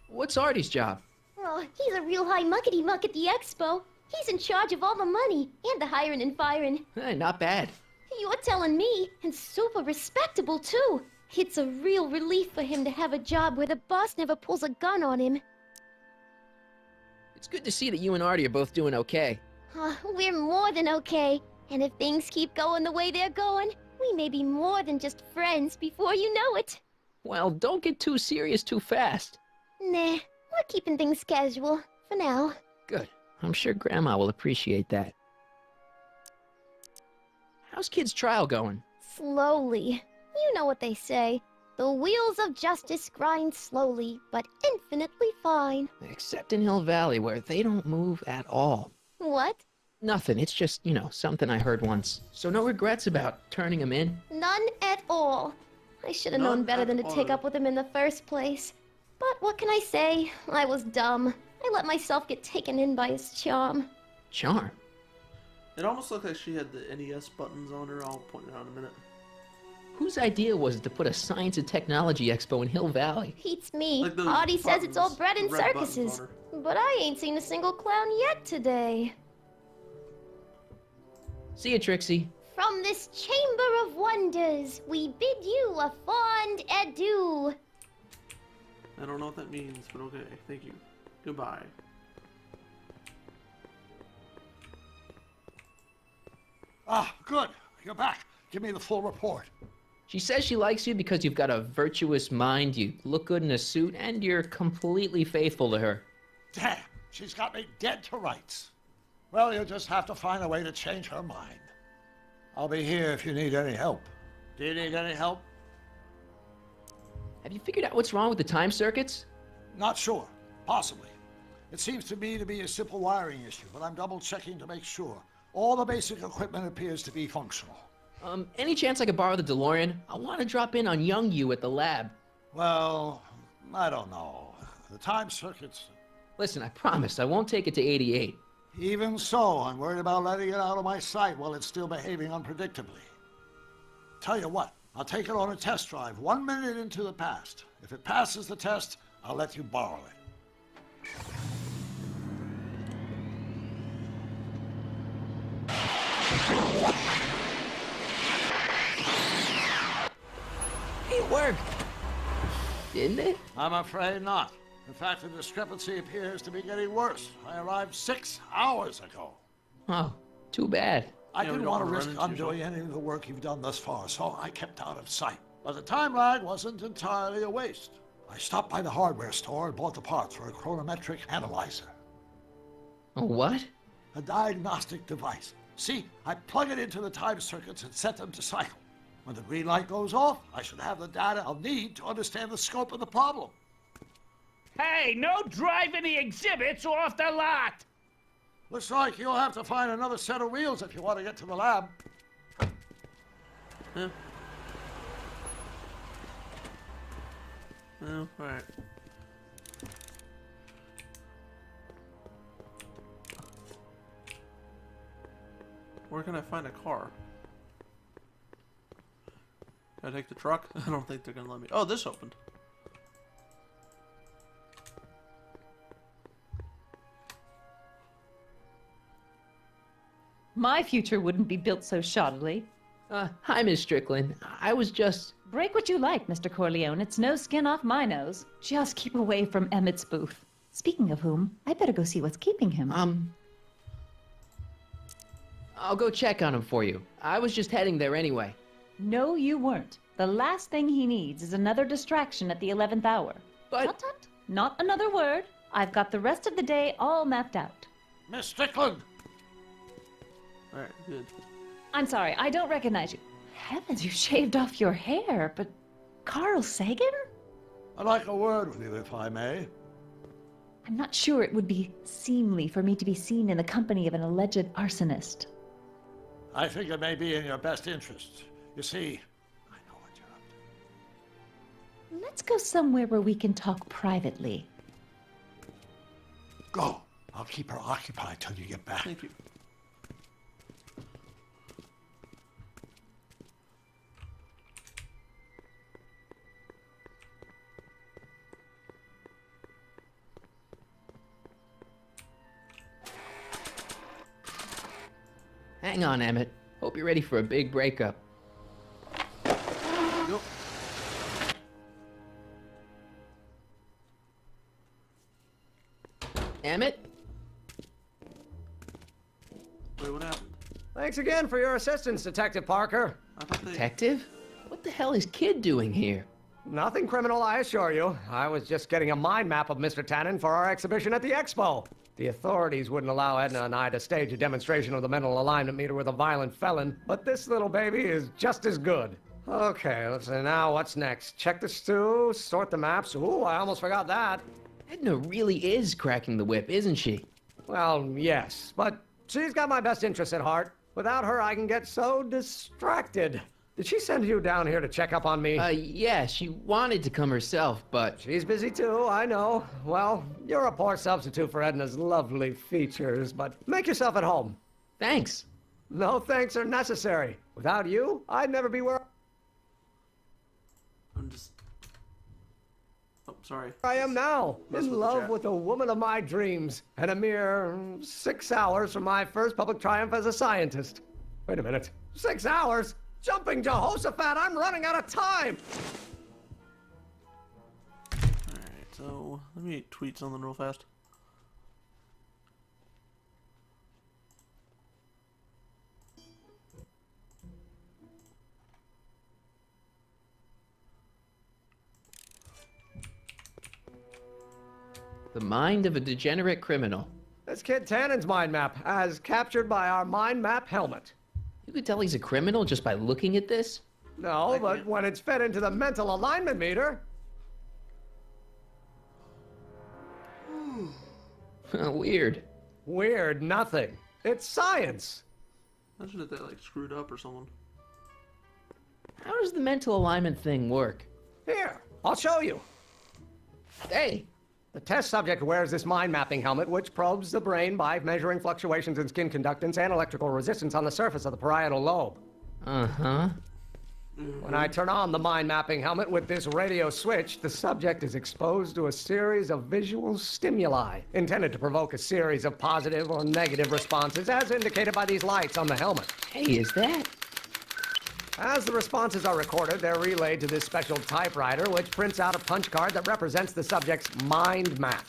What's Artie's job? Oh, he's a real high muckety-muck at the expo. He's in charge of all the money, and the hiring and firing. Hey, not bad. You're telling me, and super respectable, too. It's a real relief for him to have a job where the boss never pulls a gun on him. It's good to see that you and Artie are both doing okay. We're more than okay. And if things keep going the way they're going, we may be more than just friends before you know it. Well, don't get too serious too fast. Nah, we're keeping things casual, for now. Good. I'm sure Grandma will appreciate that. How's Kid's trial going? Slowly. You know what they say. The wheels of justice grind slowly, but infinitely fine. Except in Hill Valley, where they don't move at all. What? Nothing. It's just, you know, something I heard once. So no regrets about turning him in? None at all. I should have known better than to take up with him in the first place. But what can I say? I was dumb. I let myself get taken in by his charm. Charm? It almost looked like she had the NES buttons on her. I'll point it out in a minute. Whose idea was it to put a science and technology expo in Hill Valley? Beats me. Like those Audie says it's all bred in red buttons circuses. on her. But I ain't seen a single clown yet today. See you, Trixie. From this chamber of wonders, we bid you a fond adieu. I don't know what that means, but okay. Thank you. Goodbye. Ah, good. You're back. Give me the full report. She says she likes you because you've got a virtuous mind, you look good in a suit, and you're completely faithful to her. Damn, she's got me dead to rights. Well, you'll just have to find a way to change her mind. I'll be here if you need any help. Do you need any help? Have you figured out what's wrong with the time circuits? Not sure. Possibly. It seems to me to be a simple wiring issue, but I'm double-checking to make sure. All the basic equipment appears to be functional. Any chance I could borrow the DeLorean? I want to drop in on young you at the lab. Well, I don't know. The time circuits... Listen, I promise I won't take it to 88. Even so, I'm worried about letting it out of my sight while it's still behaving unpredictably. Tell you what, I'll take it on a test drive 1 minute into the past. If it passes the test, I'll let you borrow it. it work? Didn't it? I'm afraid not. In fact, the discrepancy appears to be getting worse. I arrived 6 hours ago. Oh, too bad. I didn't want to risk undoing any of the work you've done thus far, so I kept out of sight. But the time lag wasn't entirely a waste. I stopped by the hardware store and bought the parts for a chronometric analyzer. A what? A diagnostic device. See, I plug it into the time circuits and set them to cycle. When the green light goes off, I should have the data I'll need to understand the scope of the problem. Hey, no driving the exhibits off the lot! Looks like you'll have to find another set of wheels if you want to get to the lab. Yeah. Oh, alright. Where can I find a car? Can I take the truck? I don't think they're gonna let me. Oh, this opened. My future wouldn't be built so shoddily. Hi, Miss Strickland. I was just... Break what you like, Mr. Corleone. It's no skin off my nose. Just keep away from Emmett's booth. Speaking of whom, I better go see what's keeping him. I'll go check on him for you. I was just heading there anyway. No, you weren't. The last thing he needs is another distraction at the 11th hour. But... Tut, tut. Not another word. I've got the rest of the day all mapped out. Miss Strickland! Alright, good. I'm sorry, I don't recognize you. Heavens, you shaved off your hair, but... Carl Sagan? I'd like a word with you, if I may. I'm not sure it would be seemly for me to be seen in the company of an alleged arsonist. I think it may be in your best interest. You see, I know what you're up to. Let's go somewhere where we can talk privately. Go. I'll keep her occupied till you get back. Thank you. Hang on, Emmett. Hope you're ready for a big breakup. Yep. Emmett? Wait, what happened? Thanks again for your assistance, Detective Parker. Detective? What the hell is Kid doing here? Nothing criminal, I assure you. I was just getting a mind map of Mr. Tannen for our exhibition at the Expo. The authorities wouldn't allow Edna and I to stage a demonstration of the mental alignment meter with a violent felon, but this little baby is just as good. Okay, let's see now what's next. Check the stew, sort the maps. Ooh, I almost forgot that. Edna really is cracking the whip, isn't she? Well, yes, but she's got my best interests at heart. Without her, I can get so distracted. Did she send you down here to check up on me? Yeah, she wanted to come herself, but... She's busy too, I know. Well, you're a poor substitute for Edna's lovely features, but make yourself at home. Thanks. No thanks are necessary. Without you, I'd never be where... I'm just... Oh, sorry. I am now, Mess in with the love chat. with the woman of my dreams, and a mere 6 hours from my first public triumph as a scientist. Wait a minute. 6 hours? Jumping Jehoshaphat, I'm running out of time! Alright, so let me tweet something real fast. The mind of a degenerate criminal. This kid Tannen's mind map, as captured by our mind map helmet. You could tell he's a criminal just by looking at this? No, but when it's fed into the mental alignment meter... Weird. Weird nothing. It's science. Imagine if they like screwed up or something. How does the mental alignment thing work? Here, I'll show you. Hey! The test subject wears this mind mapping helmet, which probes the brain by measuring fluctuations in skin conductance and electrical resistance on the surface of the parietal lobe. Uh-huh. When I turn on the mind mapping helmet with this radio switch, the subject is exposed to a series of visual stimuli intended to provoke a series of positive or negative responses, as indicated by these lights on the helmet. Hey, is that... As the responses are recorded, they're relayed to this special typewriter, which prints out a punch card that represents the subject's mind map.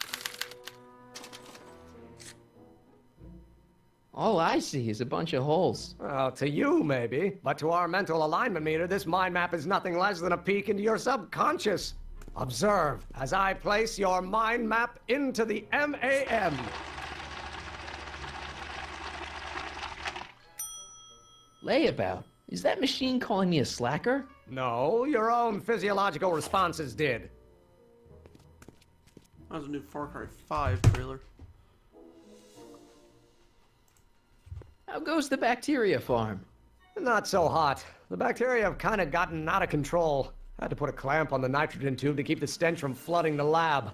All I see is a bunch of holes. Well, to you, maybe. But to our mental alignment meter, this mind map is nothing less than a peek into your subconscious. Observe as I place your mind map into the MAM. Layabout? Is that machine calling me a slacker? No, your own physiological responses did. That was a new Far Cry 5 trailer. How goes the bacteria farm? Not so hot. The bacteria have kind of gotten out of control. I had to put a clamp on the nitrogen tube to keep the stench from flooding the lab.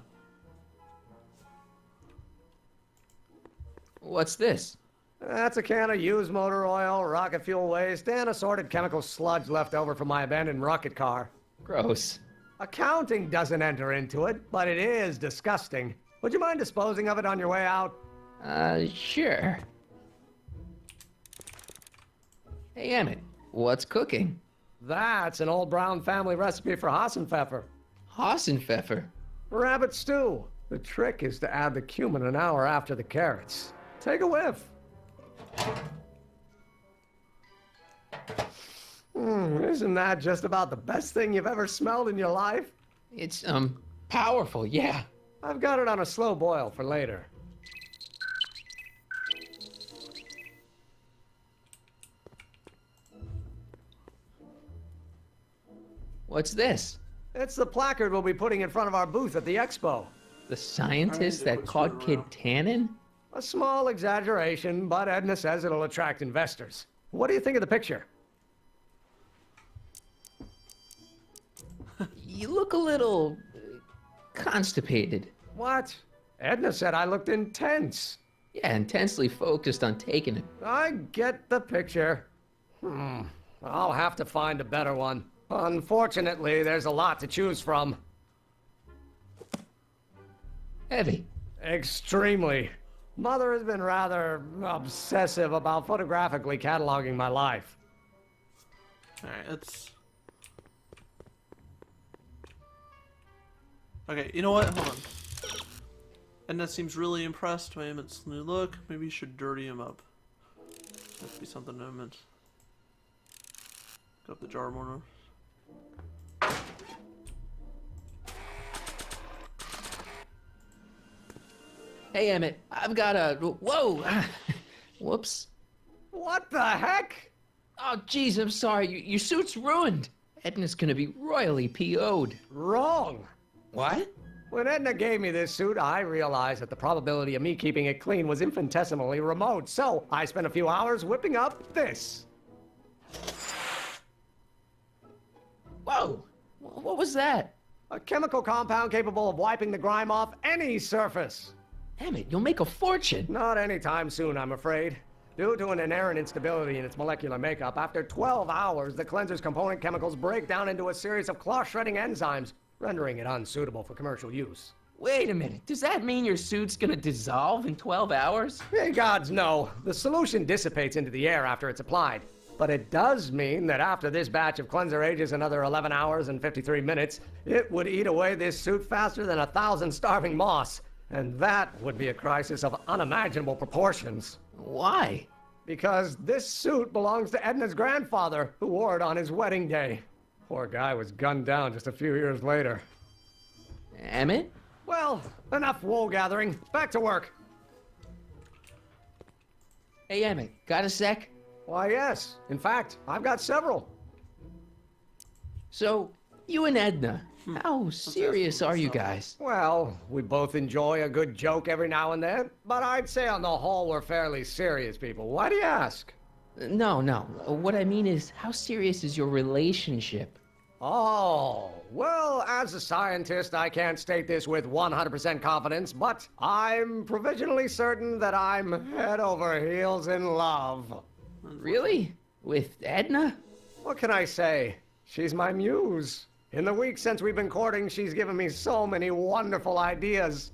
What's this? That's a can of used motor oil, rocket fuel waste, and assorted chemical sludge left over from my abandoned rocket car. Gross. Accounting doesn't enter into it, but it is disgusting. Would you mind disposing of it on your way out? Sure. Hey, Emmett, what's cooking? That's an old Brown family recipe for Hassenpfeffer. Hassenpfeffer? Rabbit stew. The trick is to add the cumin an hour after the carrots. Take a whiff. Isn't that just about the best thing you've ever smelled in your life? It's, powerful, yeah. I've got it on a slow boil for later. What's this? It's the placard we'll be putting in front of our booth at the expo. The scientist that caught Kid Tannen? A small exaggeration, but Edna says it'll attract investors. What do you think of the picture? You look a little constipated. What? Edna said I looked intense. Yeah, intensely focused on taking it. I get the picture. I'll have to find a better one. Unfortunately, there's a lot to choose from. Heavy. Extremely. Mother has been rather obsessive about photographically cataloging my life. Alright, let's... Okay, you know what? Hold on. Edna seems really impressed by Emmett's new look. Maybe you should dirty him up. That'd be something to Emmett. Go up the jar more now. Hey, Emmett, I've got a... Whoa! Whoops. What the heck? Oh, jeez, I'm sorry. Your suit's ruined. Edna's gonna be royally PO'd. Wrong. What? When Edna gave me this suit, I realized that the probability of me keeping it clean was infinitesimally remote, so I spent a few hours whipping up this. Whoa! What was that? A chemical compound capable of wiping the grime off any surface. Emmett, you'll make a fortune. Not anytime soon, I'm afraid. Due to an inherent instability in its molecular makeup, after 12 hours, the cleanser's component chemicals break down into a series of cloth-shredding enzymes, rendering it unsuitable for commercial use. Wait a minute. Does that mean your suit's gonna dissolve in 12 hours? Hey, gods, no. The solution dissipates into the air after it's applied. But it does mean that after this batch of cleanser ages another 11 hours and 53 minutes, it would eat away this suit faster than 1,000 starving moths. And that would be a crisis of unimaginable proportions. Why? Because this suit belongs to Edna's grandfather, who wore it on his wedding day. Poor guy was gunned down just a few years later. Emmett? Well, enough wool gathering. Back to work. Hey, Emmett, got a sec? Why, yes. In fact, I've got several. So, you and Edna, how serious are you guys? Well, we both enjoy a good joke every now and then, but I'd say on the whole we're fairly serious people. Why do you ask? No. What I mean is, how serious is your relationship? Oh, well, as a scientist, I can't state this with 100% confidence, but I'm provisionally certain that I'm head over heels in love. Really? With Edna? What can I say? She's my muse. In the week since we've been courting, she's given me so many wonderful ideas.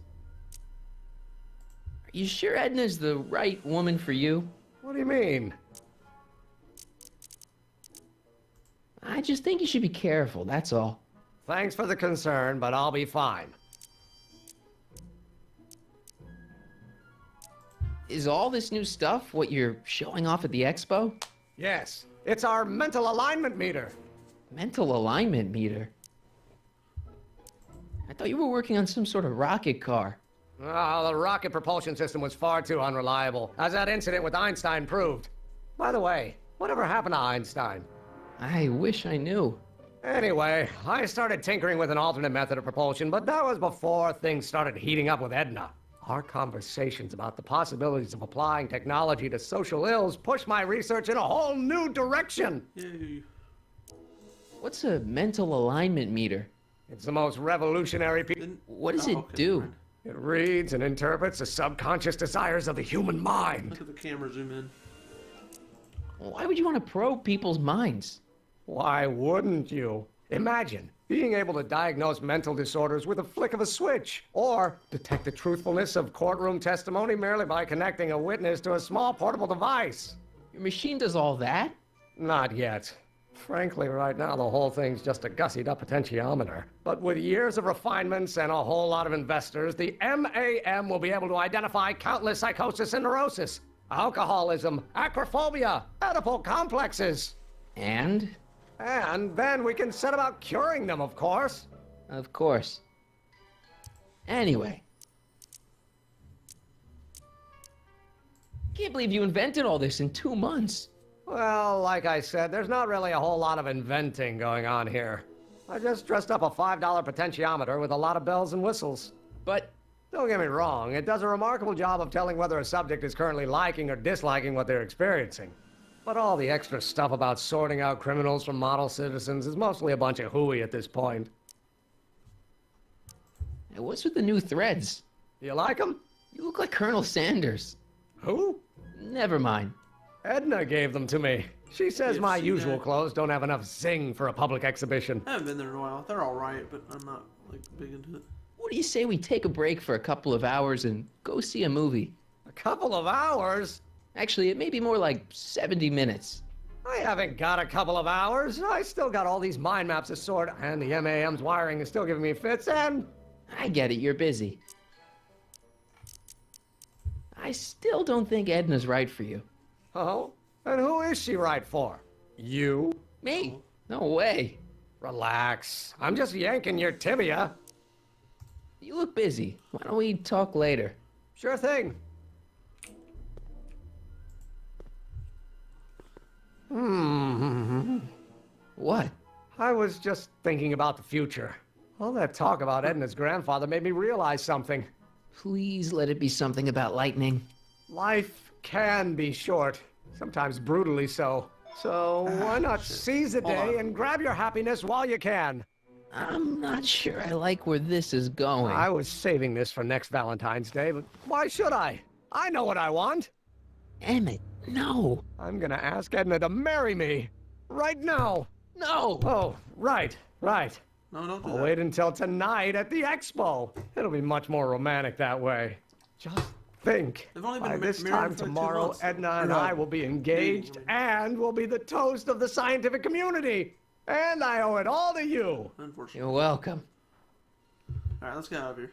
Are you sure Edna's the right woman for you? What do you mean? I just think you should be careful, that's all. Thanks for the concern, but I'll be fine. Is all this new stuff what you're showing off at the expo? Yes, it's our mental alignment meter. Mental alignment meter? I thought you were working on some sort of rocket car. Oh, the rocket propulsion system was far too unreliable, as that incident with Einstein proved. By the way, whatever happened to Einstein? I wish I knew. Anyway, I started tinkering with an alternate method of propulsion, but that was before things started heating up with Edna. Our conversations about the possibilities of applying technology to social ills pushed my research in a whole new direction. Yay. What's a mental alignment meter? It's the most revolutionary What does it do? It reads and interprets the subconscious desires of the human mind. Look at the camera zoom in. Why would you want to probe people's minds? Why wouldn't you? Imagine being able to diagnose mental disorders with a flick of a switch, or detect the truthfulness of courtroom testimony merely by connecting a witness to a small portable device. Your machine does all that? Not yet. Frankly, right now the whole thing's just a gussied up potentiometer. But with years of refinements and a whole lot of investors, the MAM will be able to identify countless psychosis and neurosis, alcoholism, acrophobia, Oedipal complexes. And then we can set about curing them, of course. Of course. Anyway. Can't believe you invented all this in 2 months. Well, like I said, there's not really a whole lot of inventing going on here. I just dressed up a $5 potentiometer with a lot of bells and whistles. But don't get me wrong, it does a remarkable job of telling whether a subject is currently liking or disliking what they're experiencing. But all the extra stuff about sorting out criminals from model citizens is mostly a bunch of hooey at this point. Hey, what's with the new threads? You like them? You look like Colonel Sanders. Who? Never mind. Edna gave them to me. She says my usual clothes don't have enough zing for a public exhibition. I haven't been there in a while. They're all right, but I'm not like big into it. What do you say we take a break for a couple of hours and go see a movie? A couple of hours? Actually, it may be more like 70 minutes. I haven't got a couple of hours. I still got all these mind maps to sort, and the MAM's wiring is still giving me fits, and... I get it, you're busy. I still don't think Edna's right for you. Oh? And who is she right for? You? Me? No way. Relax. I'm just yanking your tibia. You look busy. Why don't we talk later? Sure thing. What? I was just thinking about the future. All that talk about Edna's grandfather made me realize something. Please let it be something about lightning. Life can be short, sometimes brutally so. So why not seize the day and grab your happiness while you can? I'm not sure I like where this is going. I was saving this for next Valentine's Day, but why should I? I know what I want. Emmett, no. I'm gonna ask Edna to marry me. Right now. No. Oh, right. No, don't do I'll that. wait until tonight at the expo. It'll be much more romantic that way. Just think. They've only been By this married time for like 2 tomorrow, months. Edna and I will be engaged and will be the toast of the scientific community. And I owe it all to you. Unfortunately. You're welcome. Alright, let's get out of here.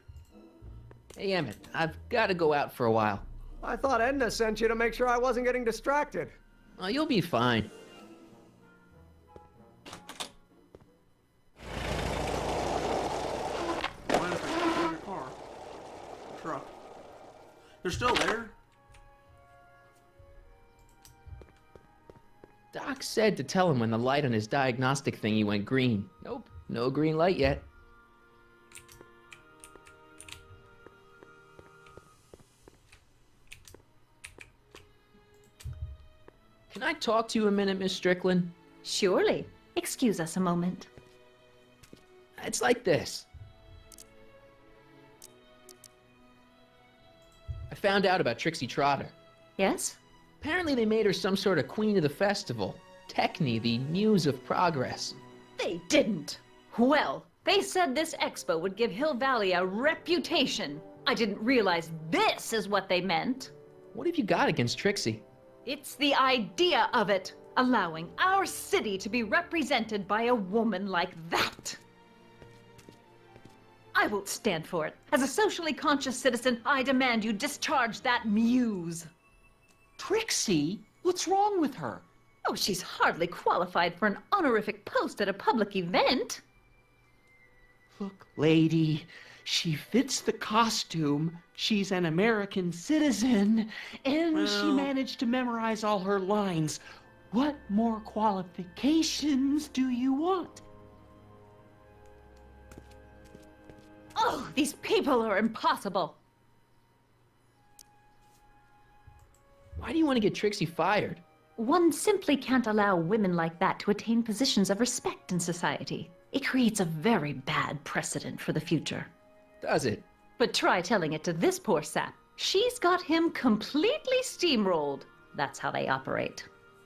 Hey, Emmett, I've got to go out for a while. I thought Edna sent you to make sure I wasn't getting distracted. Oh, you'll be fine. Mind if I get in your car? Truck. They're still there? Doc said to tell him when the light on his diagnostic thingy went green. Nope, no green light yet. Can I talk to you a minute, Miss Strickland? Surely. Excuse us a moment. It's like this. I found out about Trixie Trotter. Yes? Apparently they made her some sort of queen of the festival. Techne, the muse of progress. They didn't. Well, they said this expo would give Hill Valley a reputation. I didn't realize this is what they meant. What have you got against Trixie? It's the idea of it. allowing our city to be represented by a woman like that. I won't stand for it. As a socially conscious citizen, I demand you discharge that muse. Trixie? What's wrong with her? Oh, she's hardly qualified for an honorific post at a public event. Look, lady, she fits the costume. She's an American citizen, and she managed to memorize all her lines. What more qualifications do you want? Oh, these people are impossible. Why do you want to get Trixie fired? One simply can't allow women like that to attain positions of respect in society. It creates a very bad precedent for the future. Does it? But try telling it to this poor sap. She's got him completely steamrolled. That's how they operate.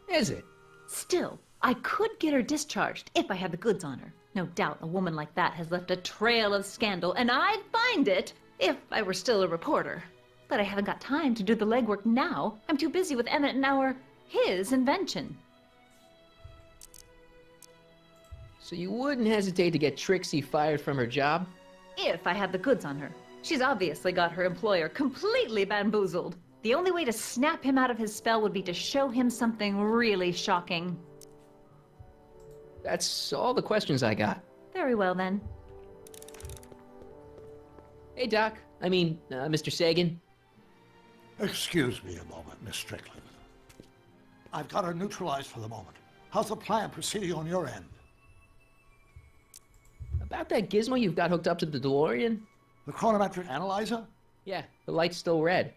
Is it? Still, I could get her discharged if I had the goods on her. No doubt a woman like that has left a trail of scandal, and I'd find it if I were still a reporter. But I haven't got time to do the legwork now. I'm too busy with Emmett and his invention. So you wouldn't hesitate to get Trixie fired from her job? If I had the goods on her. She's obviously got her employer completely bamboozled. The only way to snap him out of his spell would be to show him something really shocking. That's all the questions I got. Very well, then. Hey, Doc. Mr. Sagan. Excuse me a moment, Miss Strickland. I've got her neutralized for the moment. How's the plan proceeding on your end? About that gizmo you've got hooked up to the DeLorean? The chronometric analyzer? Yeah, the light's still red.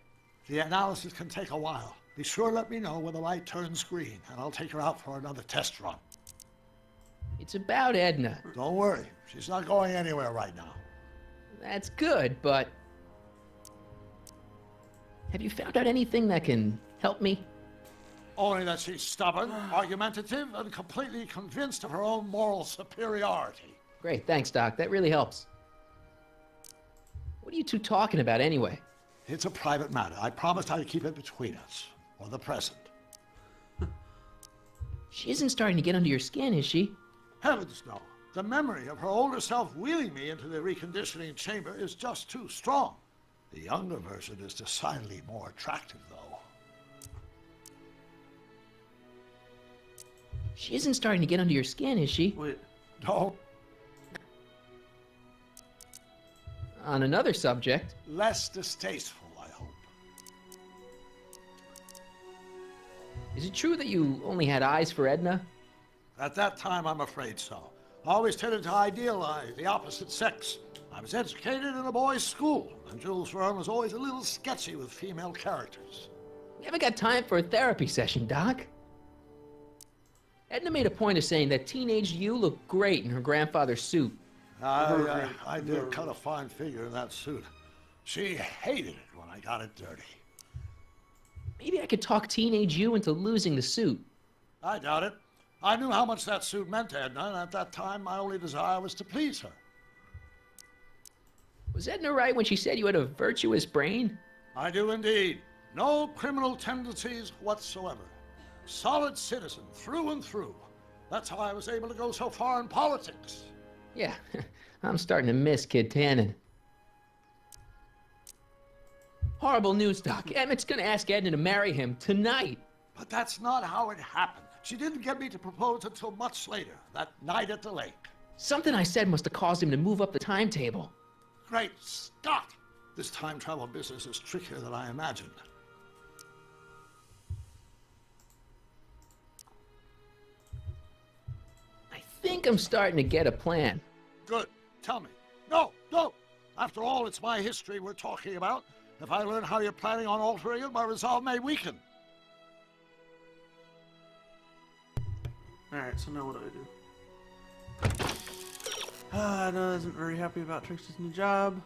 The analysis can take a while. Be sure to let me know when the light turns green, and I'll take her out for another test run. It's about Edna. Don't worry. She's not going anywhere right now. That's good, but... Have you found out anything that can help me? Only that she's stubborn, argumentative, and completely convinced of her own moral superiority. Great, thanks, Doc. That really helps. What are you two talking about anyway? It's a private matter. I promised I'd keep it between us, for the present. She isn't starting to get under your skin, is she? Heavens, no. The memory of her older self wheeling me into the reconditioning chamber is just too strong. The younger version is decidedly more attractive, though. She isn't starting to get under your skin, is she? Wait. No. On another subject. Less distasteful, I hope. Is it true that you only had eyes for Edna? At that time, I'm afraid so. I always tended to idealize the opposite sex. I was educated in a boys' school, and Jules Verne was always a little sketchy with female characters. We haven't got time for a therapy session, Doc. Edna made a point of saying that teenage you looked great in her grandfather's suit. I did cut a fine figure in that suit. She hated it when I got it dirty. Maybe I could talk teenage you into losing the suit. I doubt it. I knew how much that suit meant to Edna, and at that time, my only desire was to please her. Was Edna right when she said you had a virtuous brain? I do indeed. No criminal tendencies whatsoever. Solid citizen, through and through. That's how I was able to go so far in politics. Yeah, I'm starting to miss Kid Tannen. Horrible news, Doc. Emmett's gonna ask Edna to marry him tonight. But that's not how it happened. She didn't get me to propose until much later, that night at the lake. Something I said must have caused him to move up the timetable. Great Scott! This time travel business is trickier than I imagined. I think I'm starting to get a plan. Good. Tell me. No, don't! After all, it's my history we're talking about. If I learn how you're planning on altering it, my resolve may weaken. Alright, so now what do I do? Edna isn't very happy about Trixie's new job.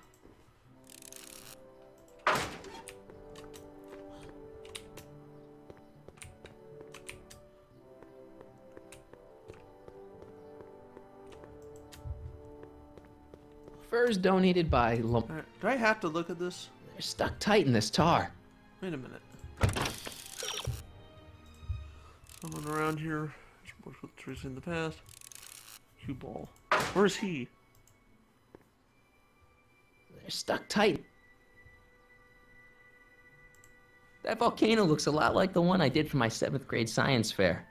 Furs donated by Do I have to look at this? They're stuck tight in this tar. Wait a minute. Someone around here has worked with Trixie in the past. Cue ball. Where's he? They're stuck tight. That volcano looks a lot like the one I did for my 7th grade science fair.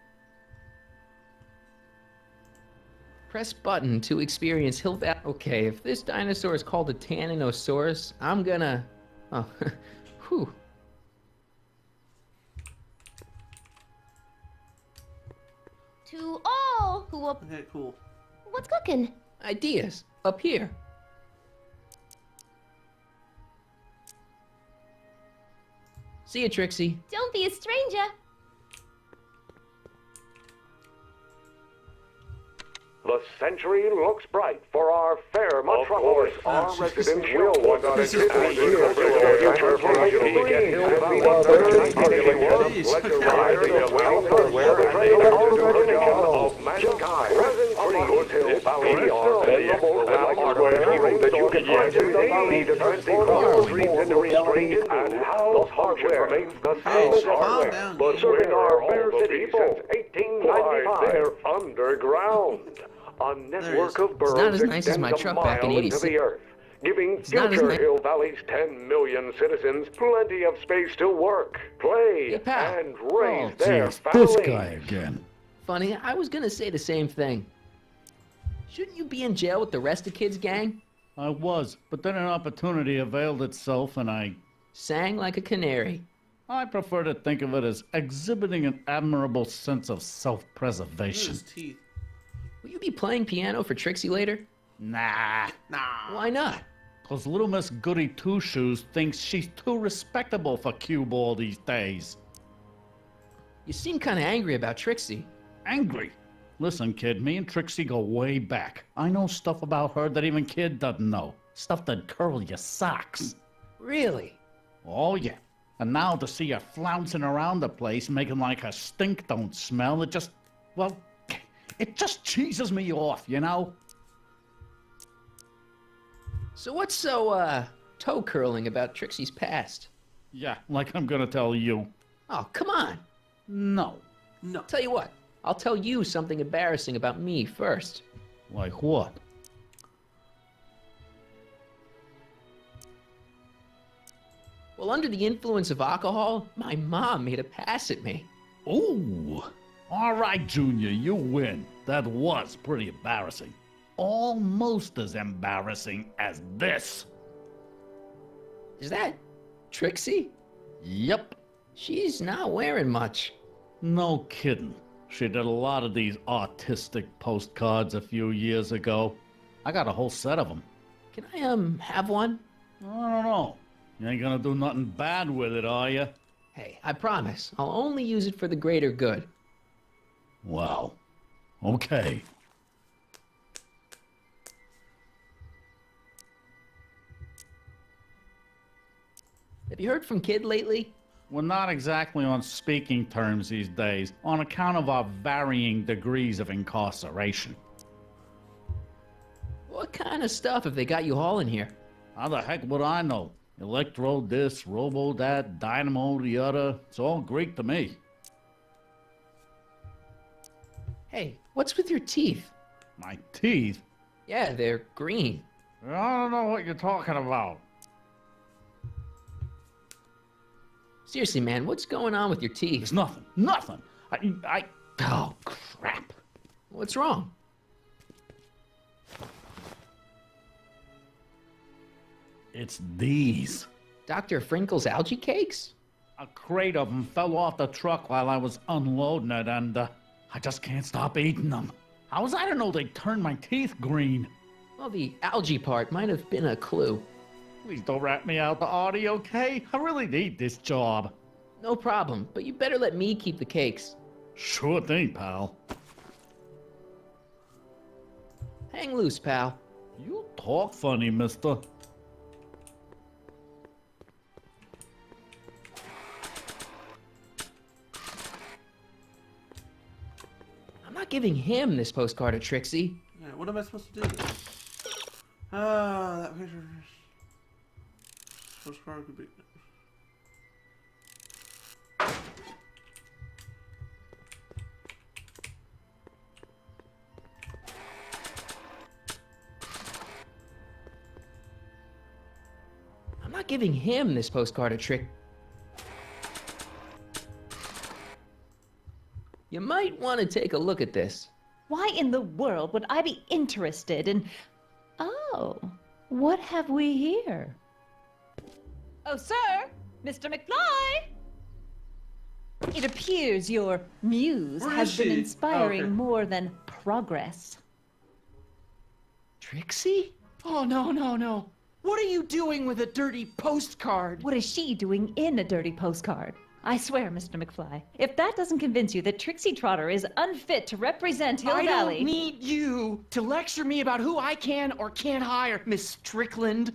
Press button to experience Hill Valley. Okay, if this dinosaur is called a Tanninosaurus, I'm gonna... Oh, whew. To all who will... Okay, cool. What's cooking? Ideas, up here. See you, Trixie. Don't be a stranger. The century looks bright for our fair metropolis. Our residents will want to visit the future for us to get Hill Valley of mankind. Present Hill Valley are hearing that you can find in the valley to transform streets into restraint and house hardware remains the same hardware, but serving our fair city since 1895. They're underground. A network of boroughs extends a mile into the earth, giving future Hill Valley's 10 million citizens plenty of space to work, play, and raise their families. This guy again. Funny, I was gonna say the same thing. Shouldn't you be in jail with the rest of kids' gang? I was, but then an opportunity availed itself and I... Sang like a canary. I prefer to think of it as exhibiting an admirable sense of self-preservation. His teeth. Will you be playing piano for Trixie later? Nah. Why not? 'Cause little Miss Goody Two-Shoes thinks she's too respectable for cue ball these days. You seem kind of angry about Trixie. Angry? Listen, kid, me and Trixie go way back. I know stuff about her that even kid doesn't know. Stuff that'd curl your socks. Really? Oh, yeah. And now to see her flouncing around the place, making like her stink don't smell, it just, well, it just cheeses me off, you know? So what's so, toe curling about Trixie's past? Yeah, like I'm gonna tell you. Oh, come on. No. No. Tell you what, I'll tell you something embarrassing about me first. Like what? Well, under the influence of alcohol, my mom made a pass at me. Ooh. All right, Junior, you win. That was pretty embarrassing. Almost as embarrassing as this. Is that Trixie? Yep. She's not wearing much. No kidding. She did a lot of these artistic postcards a few years ago. I got a whole set of them. Can I, have one? I don't know. You ain't gonna do nothing bad with it, are you? Hey, I promise. I'll only use it for the greater good. Well, okay. Have you heard from Kid lately? We're not exactly on speaking terms these days, on account of our varying degrees of incarceration. What kind of stuff have they got you hauling here? How the heck would I know? Electro this, robo that, dynamo the other. It's all Greek to me. Hey, what's with your teeth? My teeth? Yeah, they're green. I don't know what you're talking about. Seriously, man, what's going on with your teeth? It's nothing. Nothing. Oh, crap. What's wrong? It's these. Dr. Frinkle's algae cakes? A crate of them fell off the truck while I was unloading it, and I just can't stop eating them. How was I to know they'd turn my teeth green? Well, the algae part might have been a clue. Please don't rat me out, Artie, okay? I really need this job. No problem, but you better let me keep the cakes. Sure thing, pal. Hang loose, pal. You talk funny, mister. I'm not giving him this postcard of Trixie. Yeah, what am I supposed to do? That picture. Postcard could be. giving him this postcard a trick. You might want to take a look at this. Why in the world would I be interested in... Oh, what have we here? Oh, sir! Mr. McFly! It appears your muse Where has is been she? inspiring Oh, okay. more than progress. Trixie? Oh, no, no, no. What are you doing with a dirty postcard? What is she doing in a dirty postcard? I swear, Mr. McFly, if that doesn't convince you that Trixie Trotter is unfit to represent Hill I Valley... don't need you to lecture me about who I can or can't hire, Miss Strickland.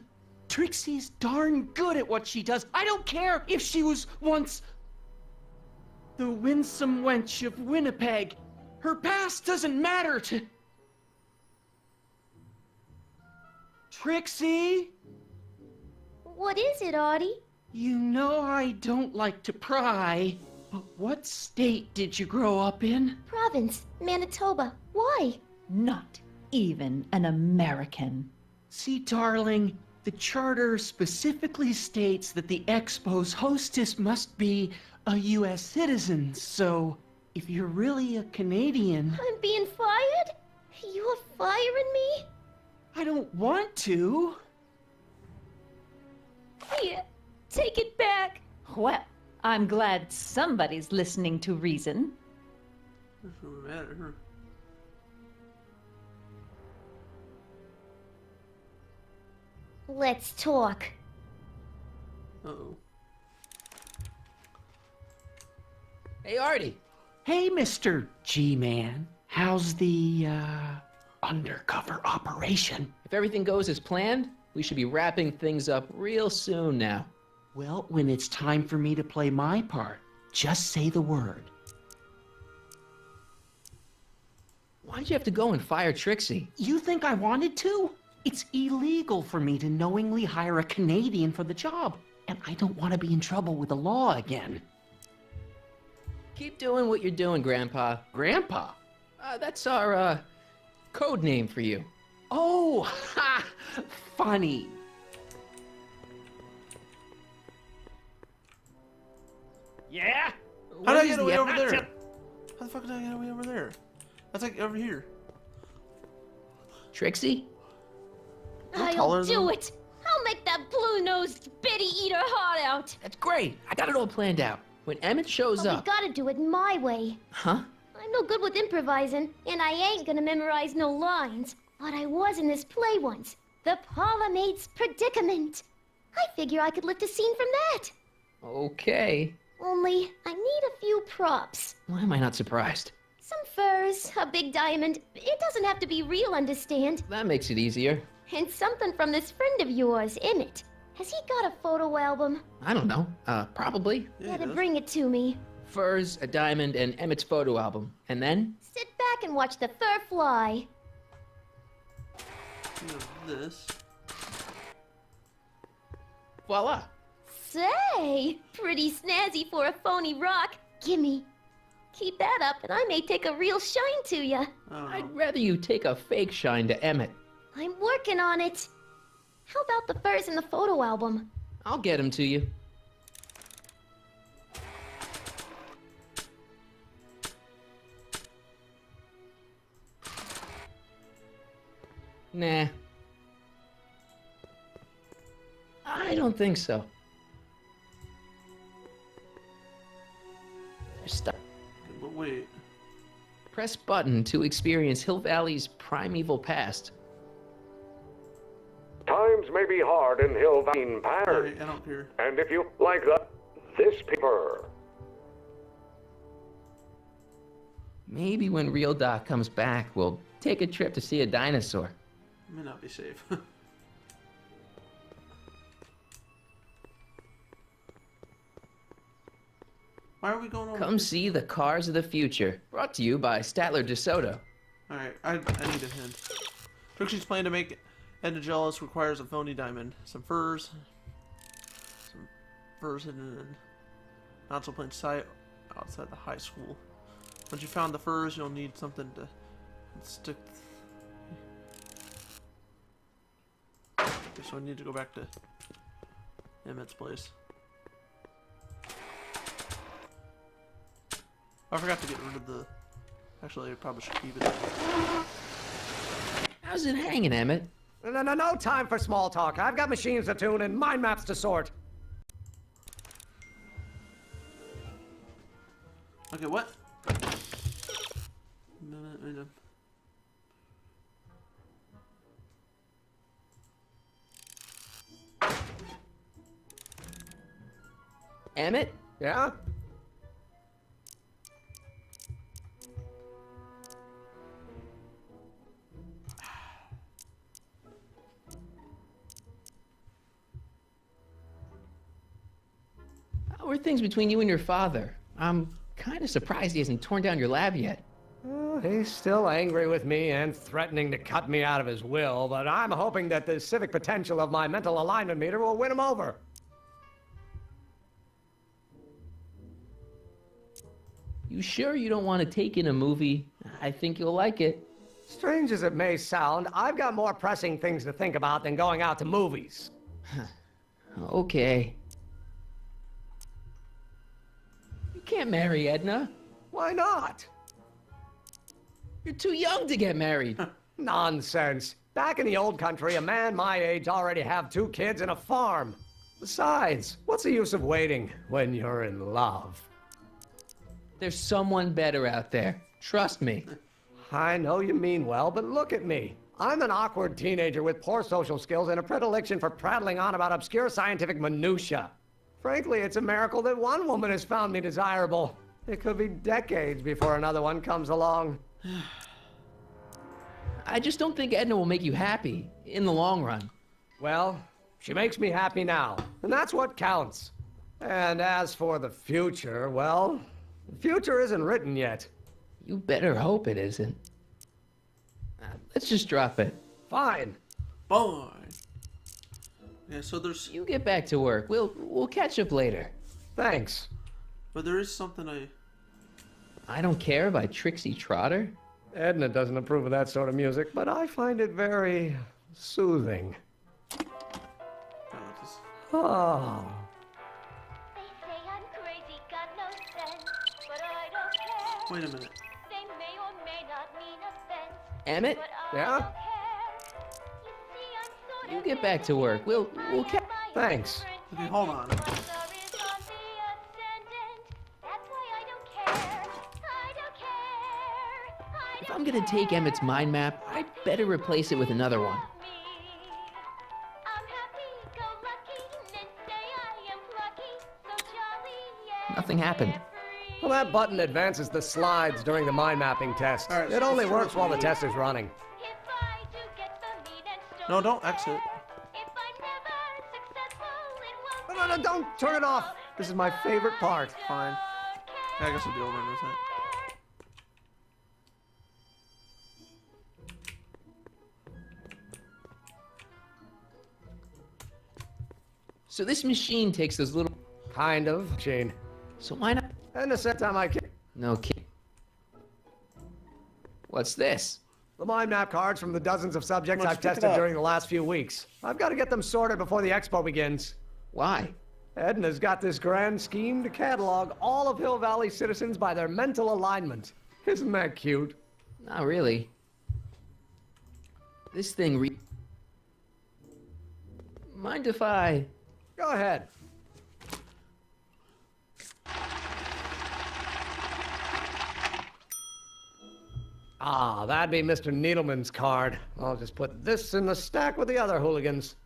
Trixie's darn good at what she does. I don't care if she was once the winsome wench of Winnipeg. Her past doesn't matter to... Trixie? What is it, Artie? You know I don't like to pry, but what state did you grow up in? Province, Manitoba. Why? Not even an American. See, darling, the charter specifically states that the Expo's hostess must be a U.S. citizen, so if you're really a Canadian... I'm being fired? You're firing me? I don't want to. Here, take it back. Well, I'm glad somebody's listening to reason. What's the matter? Let's talk. Uh-oh. Hey, Artie. Hey, Mr. G-Man. How's the, undercover operation? If everything goes as planned, we should be wrapping things up real soon now. Well, when it's time for me to play my part, just say the word. Why'd you have to go and fire Trixie? You think I wanted to? It's illegal for me to knowingly hire a Canadian for the job, and I don't want to be in trouble with the law again. Keep doing what you're doing, Grandpa. Grandpa? That's our, code name for you. Oh, ha! Funny. Yeah? How did I What is get the away over evidence? there? How the fuck did I get away over there? That's like over here. Trixie? I'll do it! I'll make that blue-nosed bitty eat her heart out! That's great. I got it all planned out. When Emmett shows But up... we gotta do it my way. Huh? I'm no good with improvising, and I ain't gonna memorize no lines. But I was in this play once. The Parlourmaid's Predicament. I figure I could lift a scene from that. Okay. Only, I need a few props. Why am I not surprised? Some furs, a big diamond. It doesn't have to be real, understand? That makes it easier. And something from this friend of yours, Emmett. Has he got a photo album? I don't know. Probably. Gotta bring it to me. Furs, a diamond, and Emmett's photo album. And then? Sit back and watch the fur fly. This. Voila. Say, pretty snazzy for a phony rock. Gimme. Keep that up and I may take a real shine to ya. I'd rather you take a fake shine to Emmett. I'm working on it. How about the furs in the photo album? I'll get him to you. Nah. I don't think so. There's stuff. But wait. Press button to experience Hill Valley's primeval past. Times may be hard in Hill Valley patterns. I don't care. And if you like this paper. Maybe when Real Doc comes back, we'll take a trip to see a dinosaur. May not be safe. Why are we going on? Come see the cars of the future. Brought to you by Statler DeSoto. Alright, I need a hint. Trixie's plan to make Edna jealous requires a phony diamond. Some furs hidden in not so plain sight outside the high school. Once you found the furs, you'll need something to stick. Okay, so I need to go back to Emmett's place. I forgot to get rid of the... Actually, I probably should keep it. How's it hanging, Emmett? No time for small talk. I've got machines to tune and mind maps to sort. Okay, what? Emmett? Yeah? How are things between you and your father? I'm kind of surprised he hasn't torn down your lab yet. He's still angry with me and threatening to cut me out of his will, but I'm hoping that the civic potential of my mental alignment meter will win him over. You sure you don't want to take in a movie? I think you'll like it. Strange as it may sound, I've got more pressing things to think about than going out to movies. Okay. You can't marry Edna. Why not? You're too young to get married. Nonsense. Back in the old country, a man my age already have 2 kids and a farm. Besides, what's the use of waiting when you're in love? There's someone better out there. Trust me. I know you mean well, but look at me. I'm an awkward teenager with poor social skills and a predilection for prattling on about obscure scientific minutiae. Frankly, it's a miracle that one woman has found me desirable. It could be decades before another one comes along. I just don't think Edna will make you happy in the long run. Well, she makes me happy now, and that's what counts. And as for the future, well, the future isn't written yet. You better hope it isn't. Let's just drop it. Fine. Fine. Yeah, so there's... You get back to work. We'll catch up later. Thanks. But there is something I Don't Care by Trixie Trotter? Edna doesn't approve of that sort of music, but I find it very soothing. Oh. Wait a minute. Emmett? Yeah? You get back to work. We'll catch... Thanks. Okay, hold on. If I'm gonna take Emmett's mind map, I better replace it with another one. Nothing happened. Well, that button advances the slides during the mind mapping test. All right, it only works while the test is running. No, don't exit. No, don't turn it off. This is my favorite part. Fine. Yeah, I guess it'll be over in a second. So this machine takes those little... Kind of, Gene. So why not... And the second time I can... No kidding. What's this? The mind map cards from the dozens of subjects Let's I've pick it tested up. during the last few weeks. I've got to get them sorted before the expo begins. Why? Edna's got this grand scheme to catalog all of Hill Valley citizens by their mental alignment. Isn't that cute? Not really. This thing Mind if I... Go ahead. Ah, that'd be Mr. Needleman's card. I'll just put this in the stack with the other hooligans.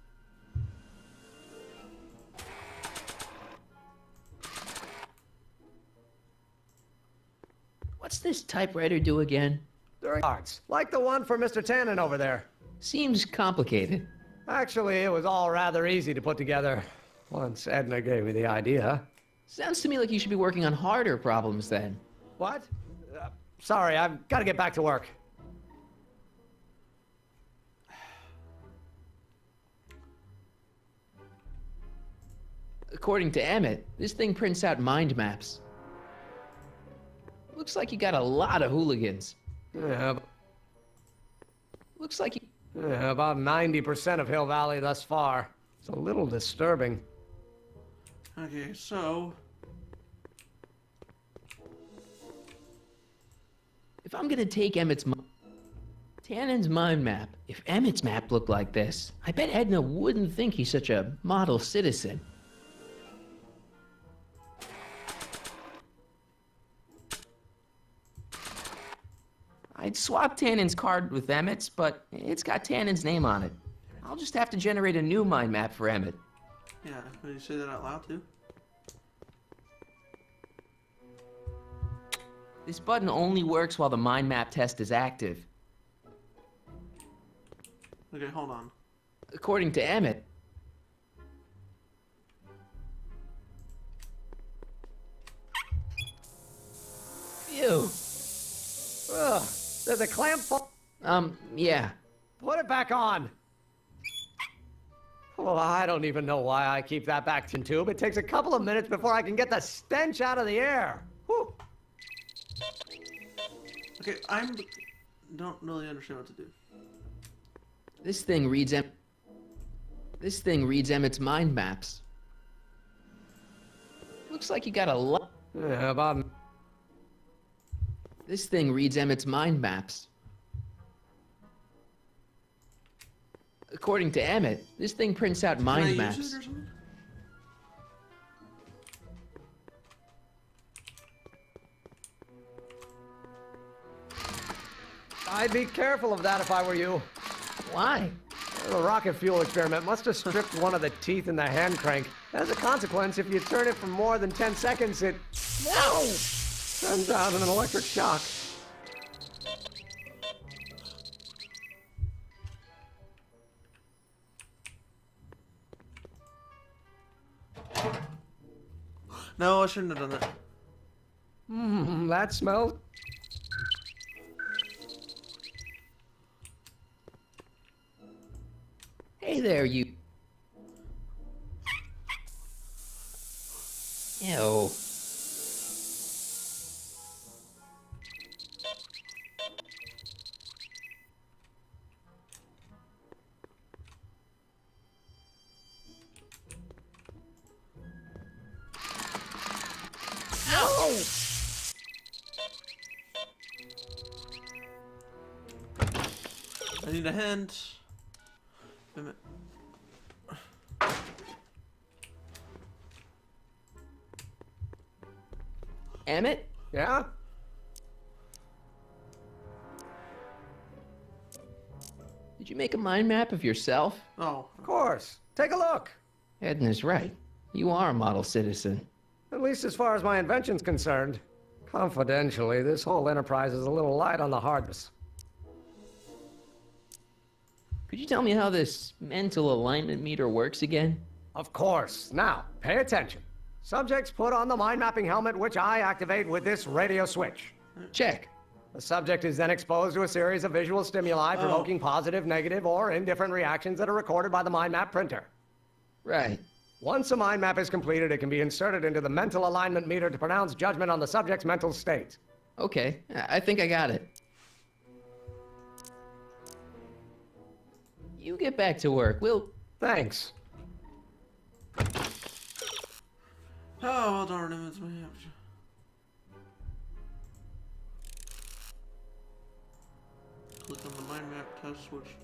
What's this typewriter do again? Cards, like the one for Mr. Tannen over there. Seems complicated. Actually, it was all rather easy to put together once Edna gave me the idea. Sounds to me like you should be working on harder problems then. What? Sorry, I've got to get back to work. According to Emmett, this thing prints out mind maps. Looks like you got a lot of hooligans. Yeah. Looks like you... Yeah, about 90% of Hill Valley thus far. It's a little disturbing. Okay, so If I'm gonna take Tannen's mind map, if Emmett's map looked like this, I bet Edna wouldn't think he's such a model citizen. I'd swap Tannen's card with Emmett's, but it's got Tannen's name on it. I'll just have to generate a new mind map for Emmett. yeah, can you say that out loud too? This button only works while the mind map test is active. Okay, hold on. According to Emmett. Ew. Ugh, there's a clamp. Yeah. Put it back on. Well, I don't even know why I keep that vacuum tube. It takes a couple of minutes before I can get the stench out of the air. Whew. Okay, don't really understand what to do. This thing reads Emmett's mind maps. Looks like you got a lot. Yeah, about. This thing reads Emmett's mind maps. According to Emmett, this thing prints out mind Can I maps. use it or something? I'd be careful of that if I were you. Why? The rocket fuel experiment must have stripped one of the teeth in the hand crank. As a consequence, if you turn it for more than 10 seconds, it sends out an electric shock. No, I shouldn't have done that. That smells. Hey there, you. Ew. I need a hint. Wait a minute. Emmett? Yeah? Did you make a mind map of yourself? Oh. Of course. Take a look. Edna's right. You are a model citizen. At least as far as my invention's concerned. Confidentially, this whole enterprise is a little light on the hardness. Could you tell me how this mental alignment meter works again? Of course. Now, pay attention. Subjects put on the mind mapping helmet, which I activate with this radio switch. Check. The subject is then exposed to a series of visual stimuli provoking positive, negative, or indifferent reactions that are recorded by the mind map printer. Right. Once a mind map is completed, it can be inserted into the mental alignment meter to pronounce judgment on the subject's mental state. Okay, I think I got it. You get back to work. Thanks. Oh, well, darn it. It's my Click on the mind map test switch.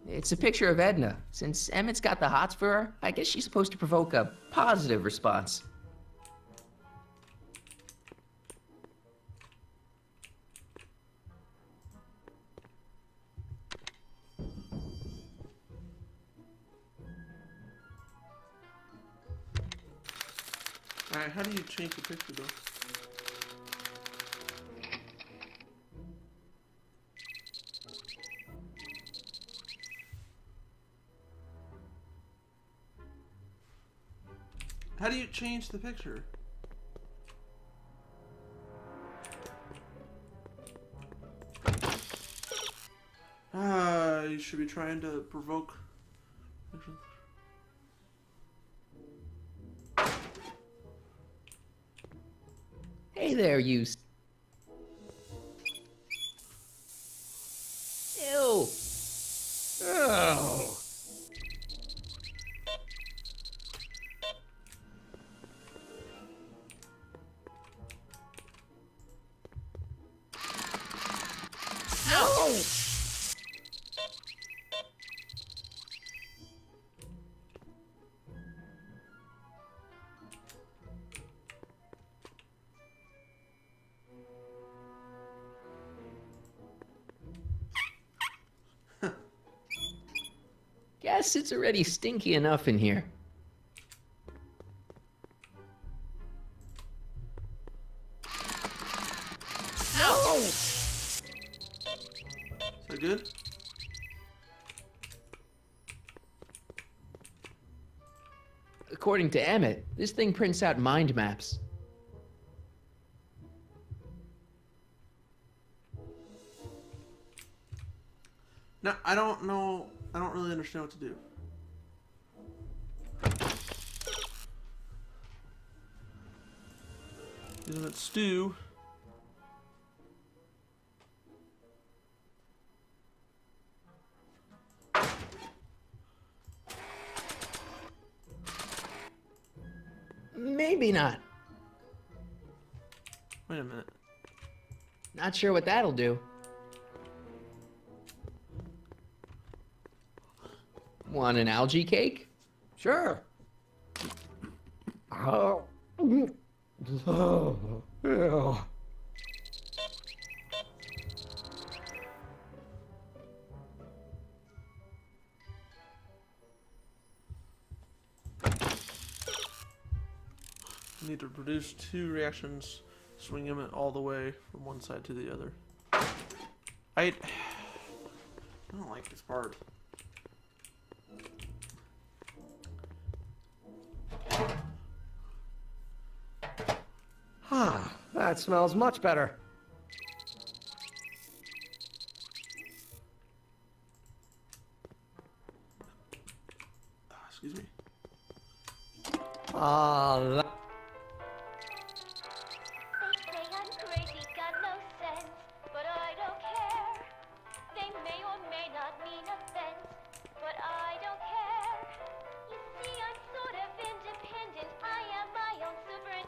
It's a picture of Edna. Since Emmett's got the hots for her, I guess she's supposed to provoke a positive response. Alright, how do you change the picture though? How do you change the picture? You should be trying to provoke. Hey there, you. Ew. Oh. No! Guess it's already stinky enough in here. No! Is that good? According to Emmett, this thing prints out mind maps. No, I don't know. I don't really understand what to do. Isn't it stew? Maybe not. Wait a minute. Not sure what that'll do. Want an algae cake? Sure. Oh. Oh. Ew. I need to produce 2 reactions, swing them all the way from one side to the other. I don't like this part. Ah, that smells much better. Excuse me. Ah, that...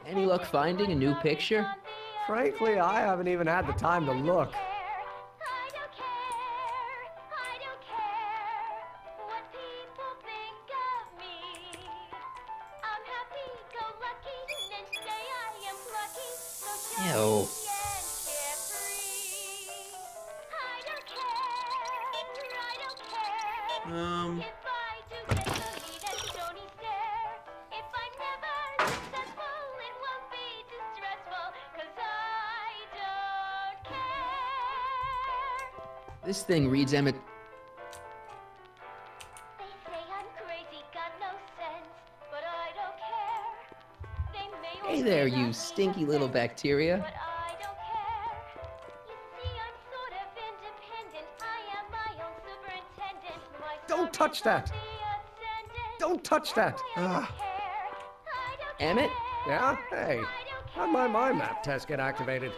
Any luck finding a new picture? Frankly, I haven't even had the time to look. Ew. This thing reads Emmett. Hey there, you stinky little bacteria. Don't touch that! Don't touch that! Emmett? Yeah? Hey, how'd my mind map test get activated?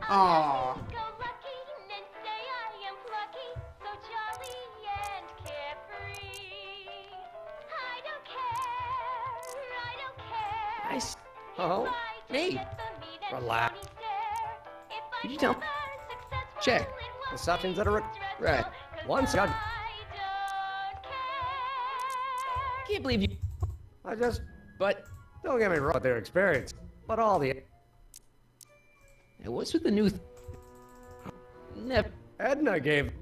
Aww. Nice. Oh? Hey, Relax. could you tell? Check. Assumptions that are Right. Once I Can't believe you. just... But Don't get me wrong with their experience, but all the... now what's with the new? Never. Edna gave...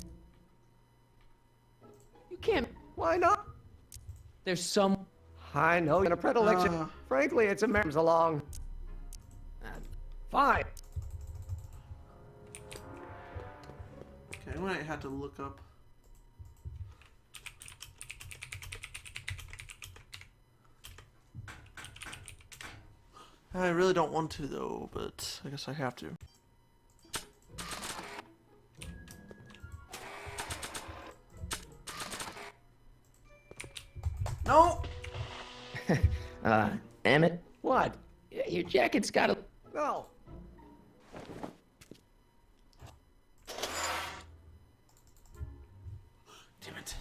You can't. Why not? There's some. I know you're a predilection. Frankly, it's a memes along. Fine. Okay, I might have to look up. I really don't want to though, but I guess I have to. No! Emmett? What? Your jacket's got a... No. Damn it.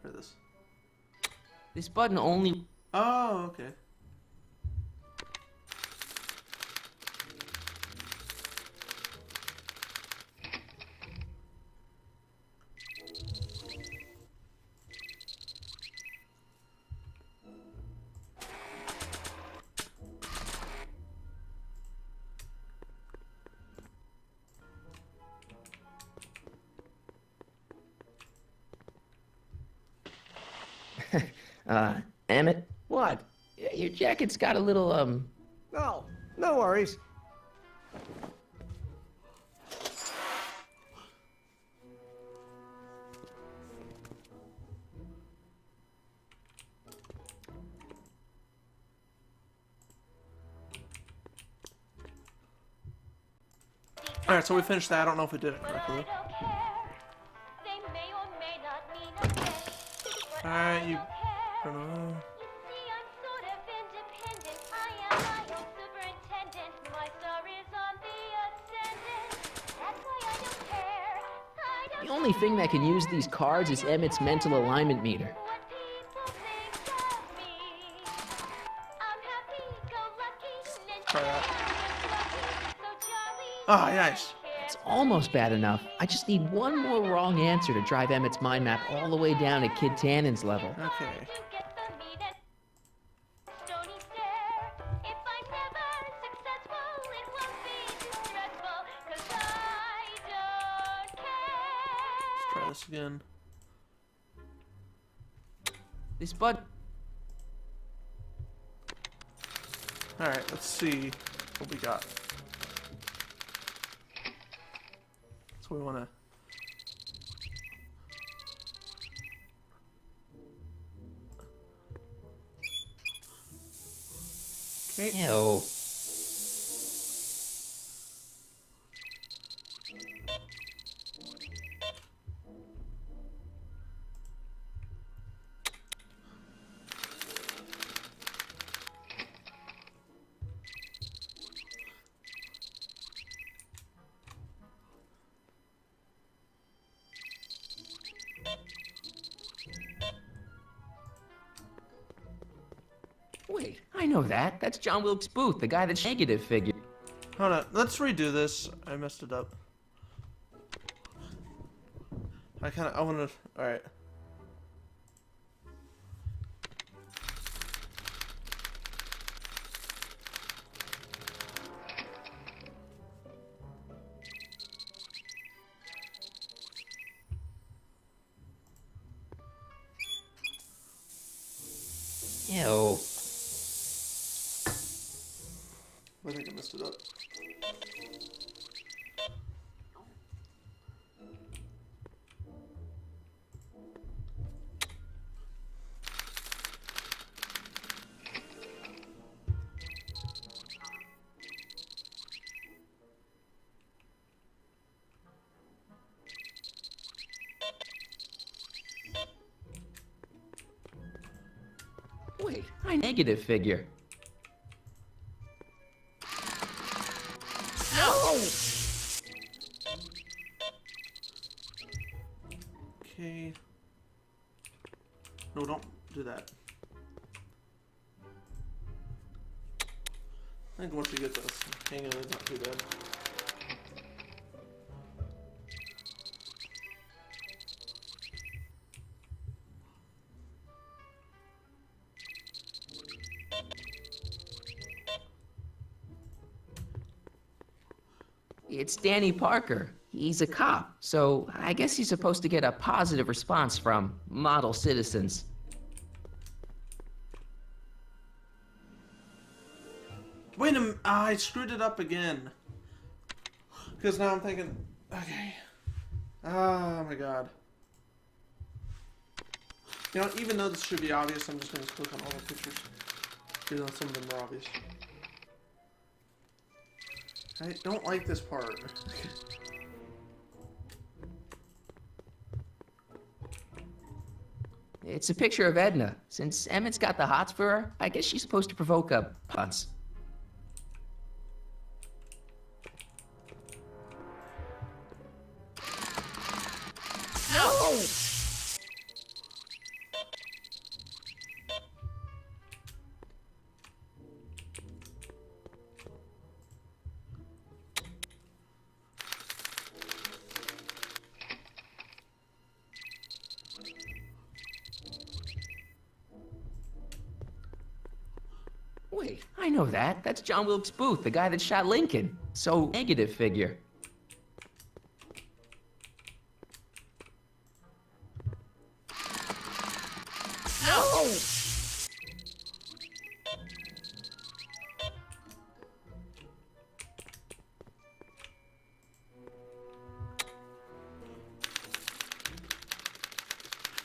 Try this. This button only... Oh, okay. Emmett? What? Your jacket's got a little, No. No worries. Alright, so we finished that. I don't know if we did it correctly. Alright, you... I don't know. The only thing that can use these cards is Emmett's mental alignment meter. Try that. Ah, nice. It's almost bad enough. I just need one more wrong answer to drive Emmett's mind map all the way down to Kid Tannen's level. Okay. Try this again. This button... Alright, let's see what we got. So we wanna... Okay. Ew. Wait, I know that. That's John Wilkes Booth, the guy that's negative figure. Hold on, let's redo this. I messed it up. I wanna... Alright. Ew. I think I messed it up. Wait, I negative figure. No! Okay. No, don't do that. I think once we get this hang on, it's not too bad. It's Danny Parker. He's a cop, so I guess he's supposed to get a positive response from model citizens. Wait a minute, I screwed it up again. Because now I'm thinking, okay. Oh my god. You know, even though this should be obvious, I'm just going to click on all the pictures. Even though some of them are obvious. I don't like this part. It's a picture of Edna. Since Emmett's got the hots for her, I guess she's supposed to provoke a punch. No! Wait, I know that. That's John Wilkes Booth, the guy that shot Lincoln. So, negative figure. No!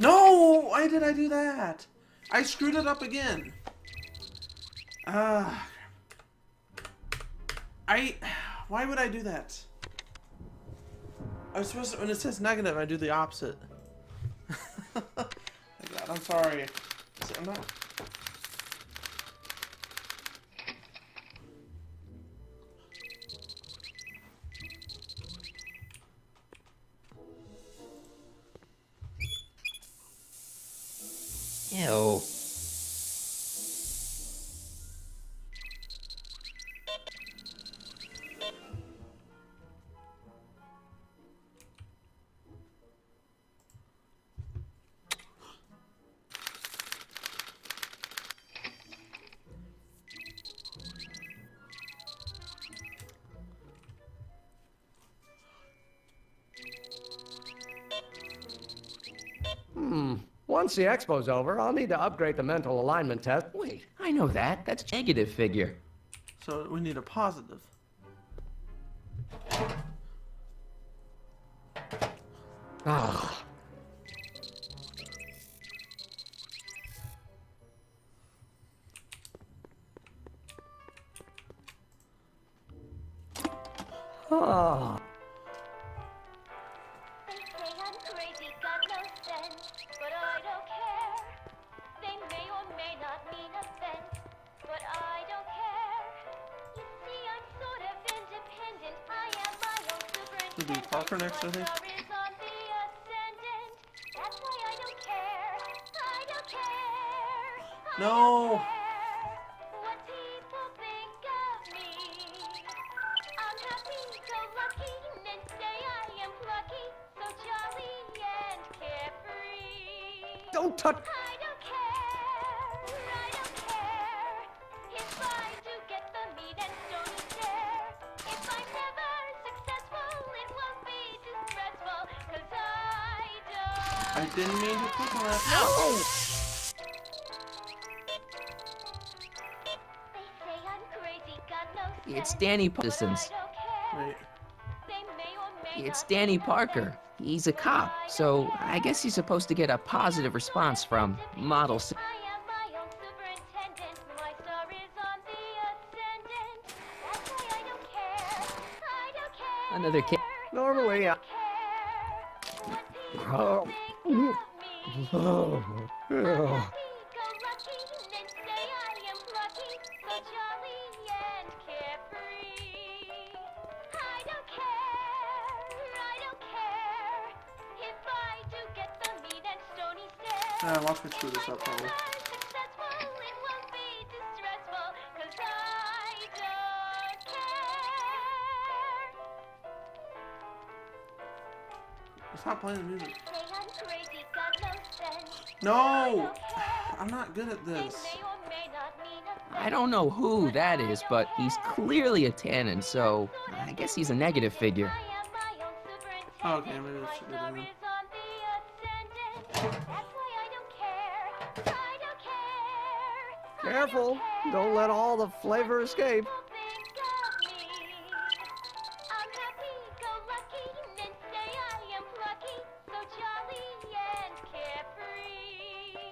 No! Why did I do that? I screwed it up again. Why would I do that? I was supposed to, when it says negative, I do the opposite. God, I'm sorry. See, I'm not. Ew. Once the expo's over, I'll need to upgrade the mental alignment test. Wait, I know that. That's negative figure. So we need a positive. Ah. Ah. It'll be Parker next, I think. No! Don't touch. I didn't mean to click on that. No! It's Danny Parsons. Wait. It's Danny Parker. He's a cop, so I guess he's supposed to get a positive response from Model 6. Another kid. Normally, Oh. Oh. Watch me screw this up, probably. Stop playing the music. No! I'm not good at this. I don't know who that is, but he's clearly a Tannen, so I guess he's a negative figure. Oh, okay, maybe that should be the one. Careful. Don't let all the flavor escape.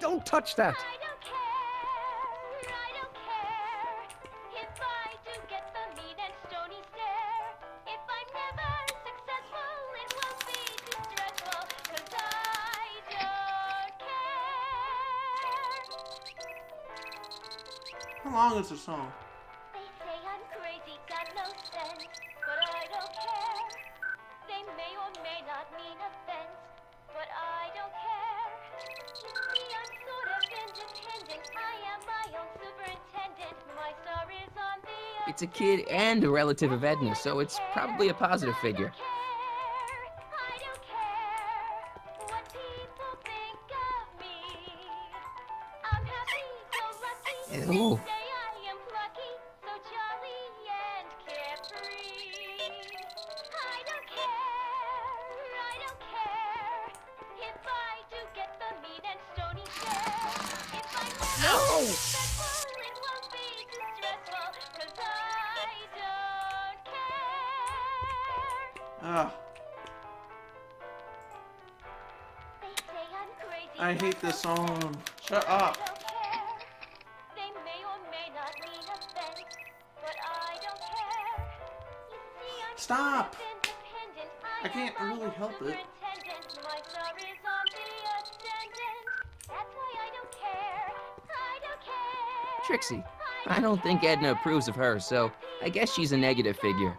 Don't touch that. How long is the song? They say I'm crazy, got no sense, but I don't care. They may or may not mean offense, but I don't care. You see, I'm sort of independent. I am my own superintendent. My star is on the It's a kid and a relative of Edna, so it's probably a positive figure. I don't care what people think of me. I'm happy, so lucky. Ew. They say I am plucky, so jolly and carefree. I don't care if I do get the mean and stony stare. If I'm never successful, it won't be too stressful, 'cause I don't care. Ah, They say I'm crazy. I hate this song. Shut up. They may or may not mean offense, but I don't care. You see, I'm Stop. independent. I can't really help it. Superintendent. My star is on the ascendant. That's why I don't care. I don't care. Trixie, I don't think Edna approves of her, so I guess she's a negative figure.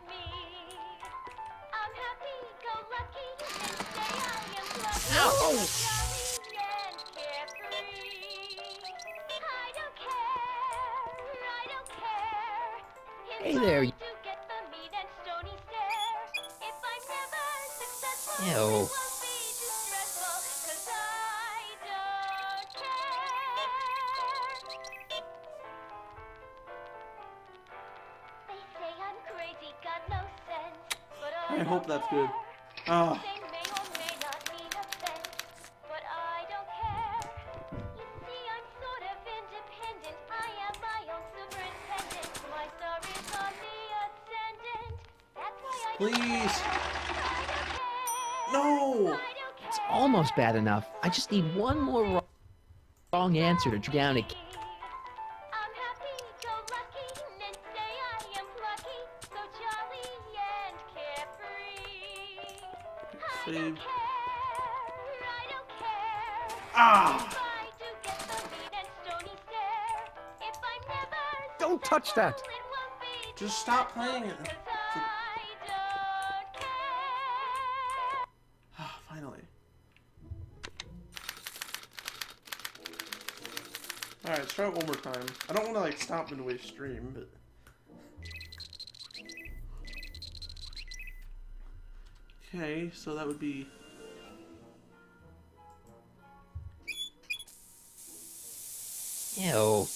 I'm happy, go lucky. They say I am plucky. No. Jolly and carefree. I don't care. Hey there. To get the mean and stony stare. If I'm never successful, Ew. it won't be too stressful, 'cause I don't care. They say I'm crazy, got no sense, but I hope that's good. Ah, they may or may not mean offense, but I don't care. You see, I'm sort of independent. I am my own superintendent. My star is on the ascendant. That's why I don't please. care. No. It's almost bad enough. I just need one more wrong answer to draw down a... I'm happy, go lucky, and say I am plucky, so jolly and carefree. I don't Save. care. Ah. If I do get the mean and stony stare, if I'm never Don't touch that. successful, it won't be Just stop playing it. 'cause I don't care. Ah, finally. Alright, let's try it one more time. I don't want to like stop midway stream, but okay, so that would be Ew.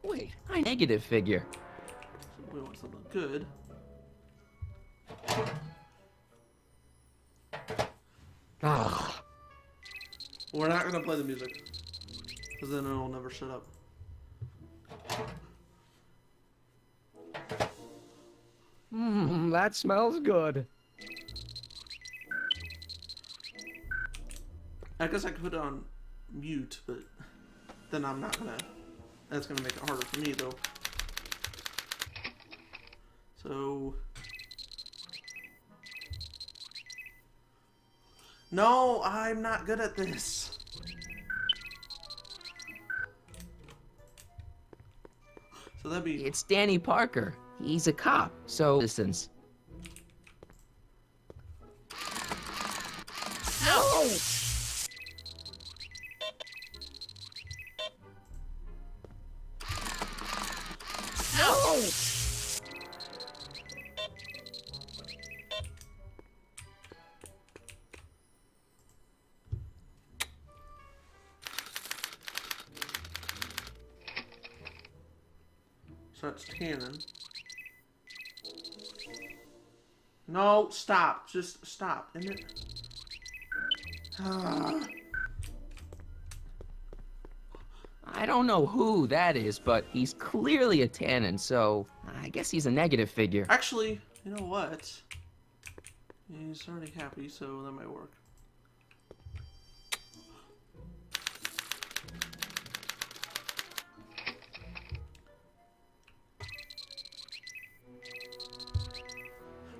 Wait, I negative figure. we want something good. Ah. We're not gonna play the music, because then it'll never shut up. That smells good. I guess I could put it on mute, but then I'm not gonna. That's gonna make it harder for me, though. So. No, I'm not good at this. So that'd be. It's Danny Parker. He's a cop, so citizens. No! No! So that's tannin. No, stop. Just stop. Isn't it? I don't know who that is, but he's clearly a tannin, so I guess he's a negative figure. Actually, You know what? He's already happy, so that might work.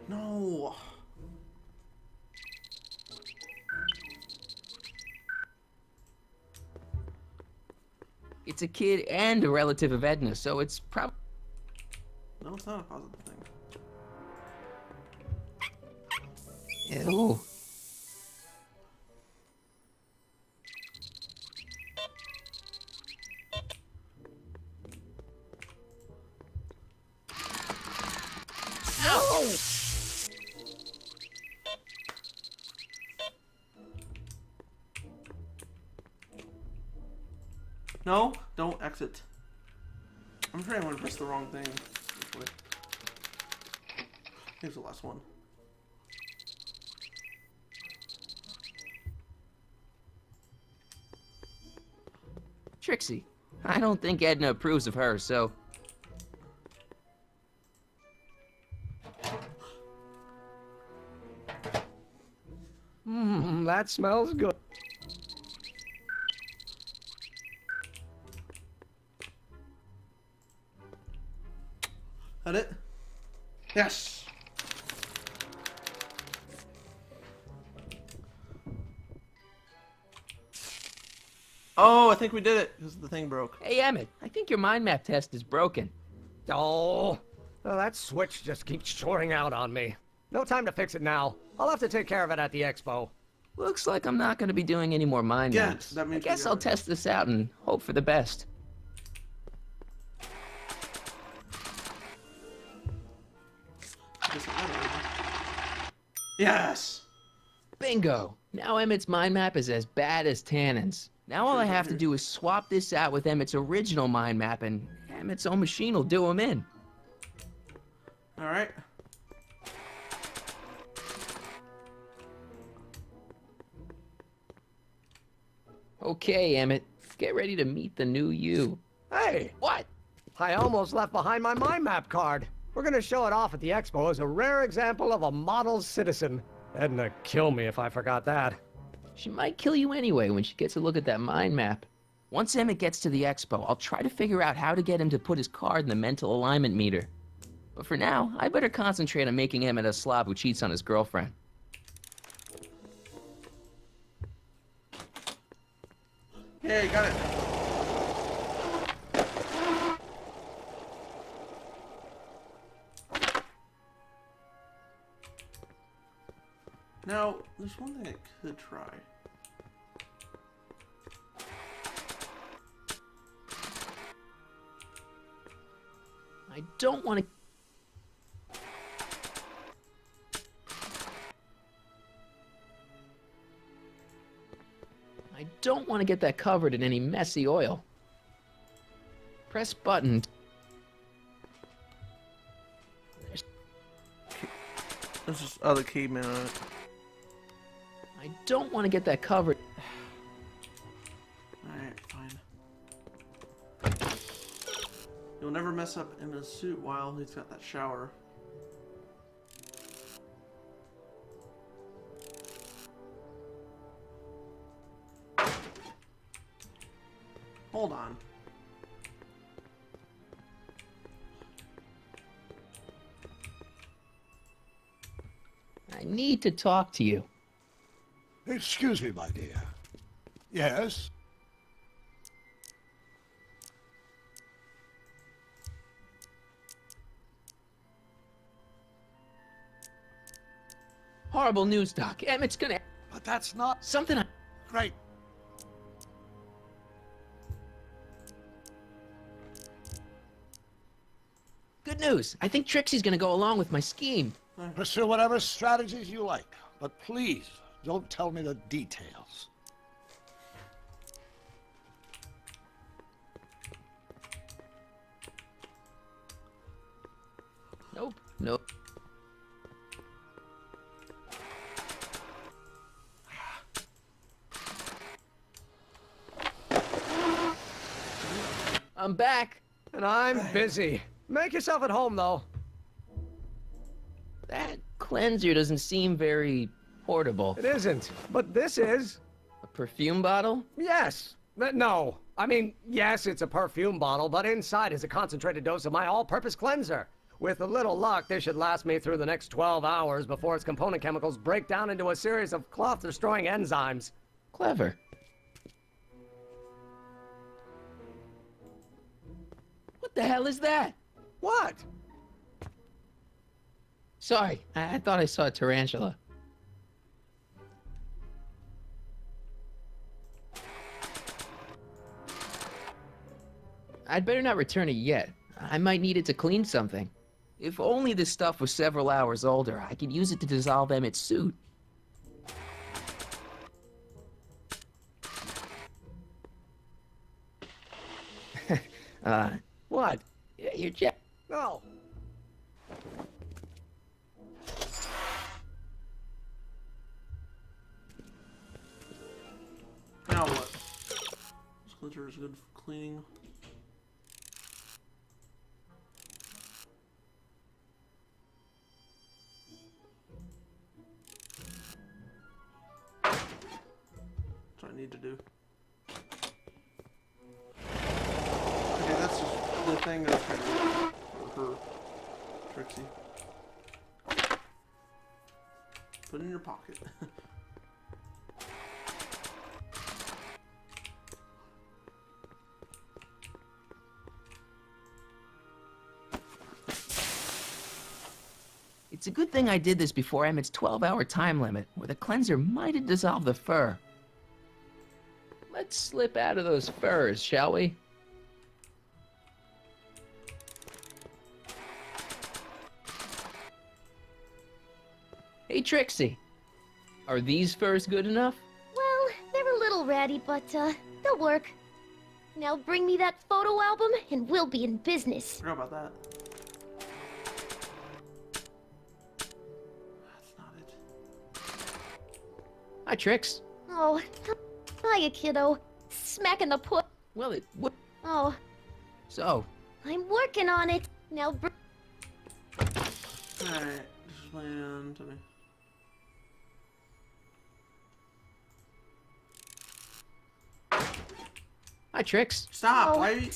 No. It's a kid and a relative of Edna, so it's probably... No, it's not a positive thing. Ew. No! No, don't exit. I'm afraid I'm gonna press the wrong thing. Here's the last one. Trixie. I don't think Edna approves of her, so... That smells good. That it? Yes! Oh, I think we did it, because the thing broke. Hey, Emmett, I think your mind map test is broken. Oh, that switch just keeps shorting out on me. No time to fix it now. I'll have to take care of it at the expo. Looks like I'm not going to be doing any more mind maps. That means I guess I'll test this out and hope for the best. Yes! Bingo! Now Emmett's mind map is as bad as Tannen's. Now all I have to do is swap this out with Emmett's original mind map, and Emmett's own machine will do him in. Alright. Okay, Emmett. Get ready to meet the new you. Hey! What? I almost left behind my mind map card. We're gonna show it off at the expo as a rare example of a model citizen. Edna'd kill me if I forgot that. She might kill you anyway when she gets a look at that mind map. Once Emmett gets to the expo, I'll try to figure out how to get him to put his card in the mental alignment meter. But for now, I better concentrate on making Emmett a slob who cheats on his girlfriend. Yeah, you got it. Now, there's one thing I could try. I don't want to... I don't want to get that covered in any messy oil. Press button. There's just other cavemen on it. I don't want to get that covered. Alright, fine. You'll never mess up in his suit while he's got that shower. Hold on. I need to talk to you. Excuse me, my dear. Yes? Horrible news, Doc. Emmett's gonna... But that's not... Something I... Great. Good news. I think Trixie's gonna go along with my scheme. Pursue whatever strategies you like, but please don't tell me the details. Nope. Nope. I'm back. And I'm busy. Make yourself at home, though. That cleanser doesn't seem very portable. It isn't, but this is. A perfume bottle? Yes. No. I mean, yes, it's a perfume bottle, but inside is a concentrated dose of my all-purpose cleanser. With a little luck, this should last me through the next 12 hours before its component chemicals break down into a series of cloth-destroying enzymes. Clever. What the hell is that? What? Sorry, I thought I saw a tarantula. I'd better not return it yet. I might need it to clean something. If only this stuff was several hours older, I could use it to dissolve Emmett's suit. What? Your jet. No. Now what? This cleanser is good for cleaning. That's what I need to do. Okay, that's just the thing that's kind of for her, Trixie. Put it in your pocket. It's a good thing I did this before Emmett's 12-hour time limit, or the cleanser might have dissolved the fur. Let's slip out of those furs, shall we? Hey, Trixie. Are these furs good enough? Well, they're a little ratty, but they'll work. Now bring me that photo album and we'll be in business. Forgot about that. That's not it. Hi, Trix. Oh, hiya, kiddo. Smacking the put. Well, it would. Oh, So, I'm working on it. Now Alright, just land to me. hi, Trix. Stop! Oh, Why are you...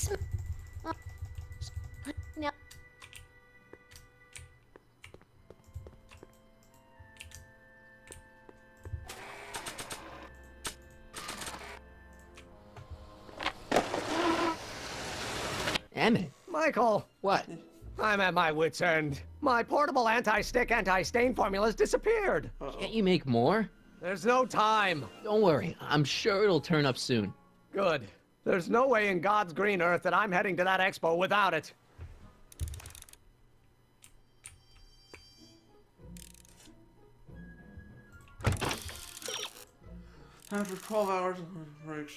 now. Emmett. Michael. What? I'm at my wit's end. My portable anti-stick, anti-stain formula's disappeared. Can't you make more? There's no time. Don't worry. I'm sure it'll turn up soon. Good. There's no way in God's green earth that I'm heading to that expo without it. After 12 hours of breaks.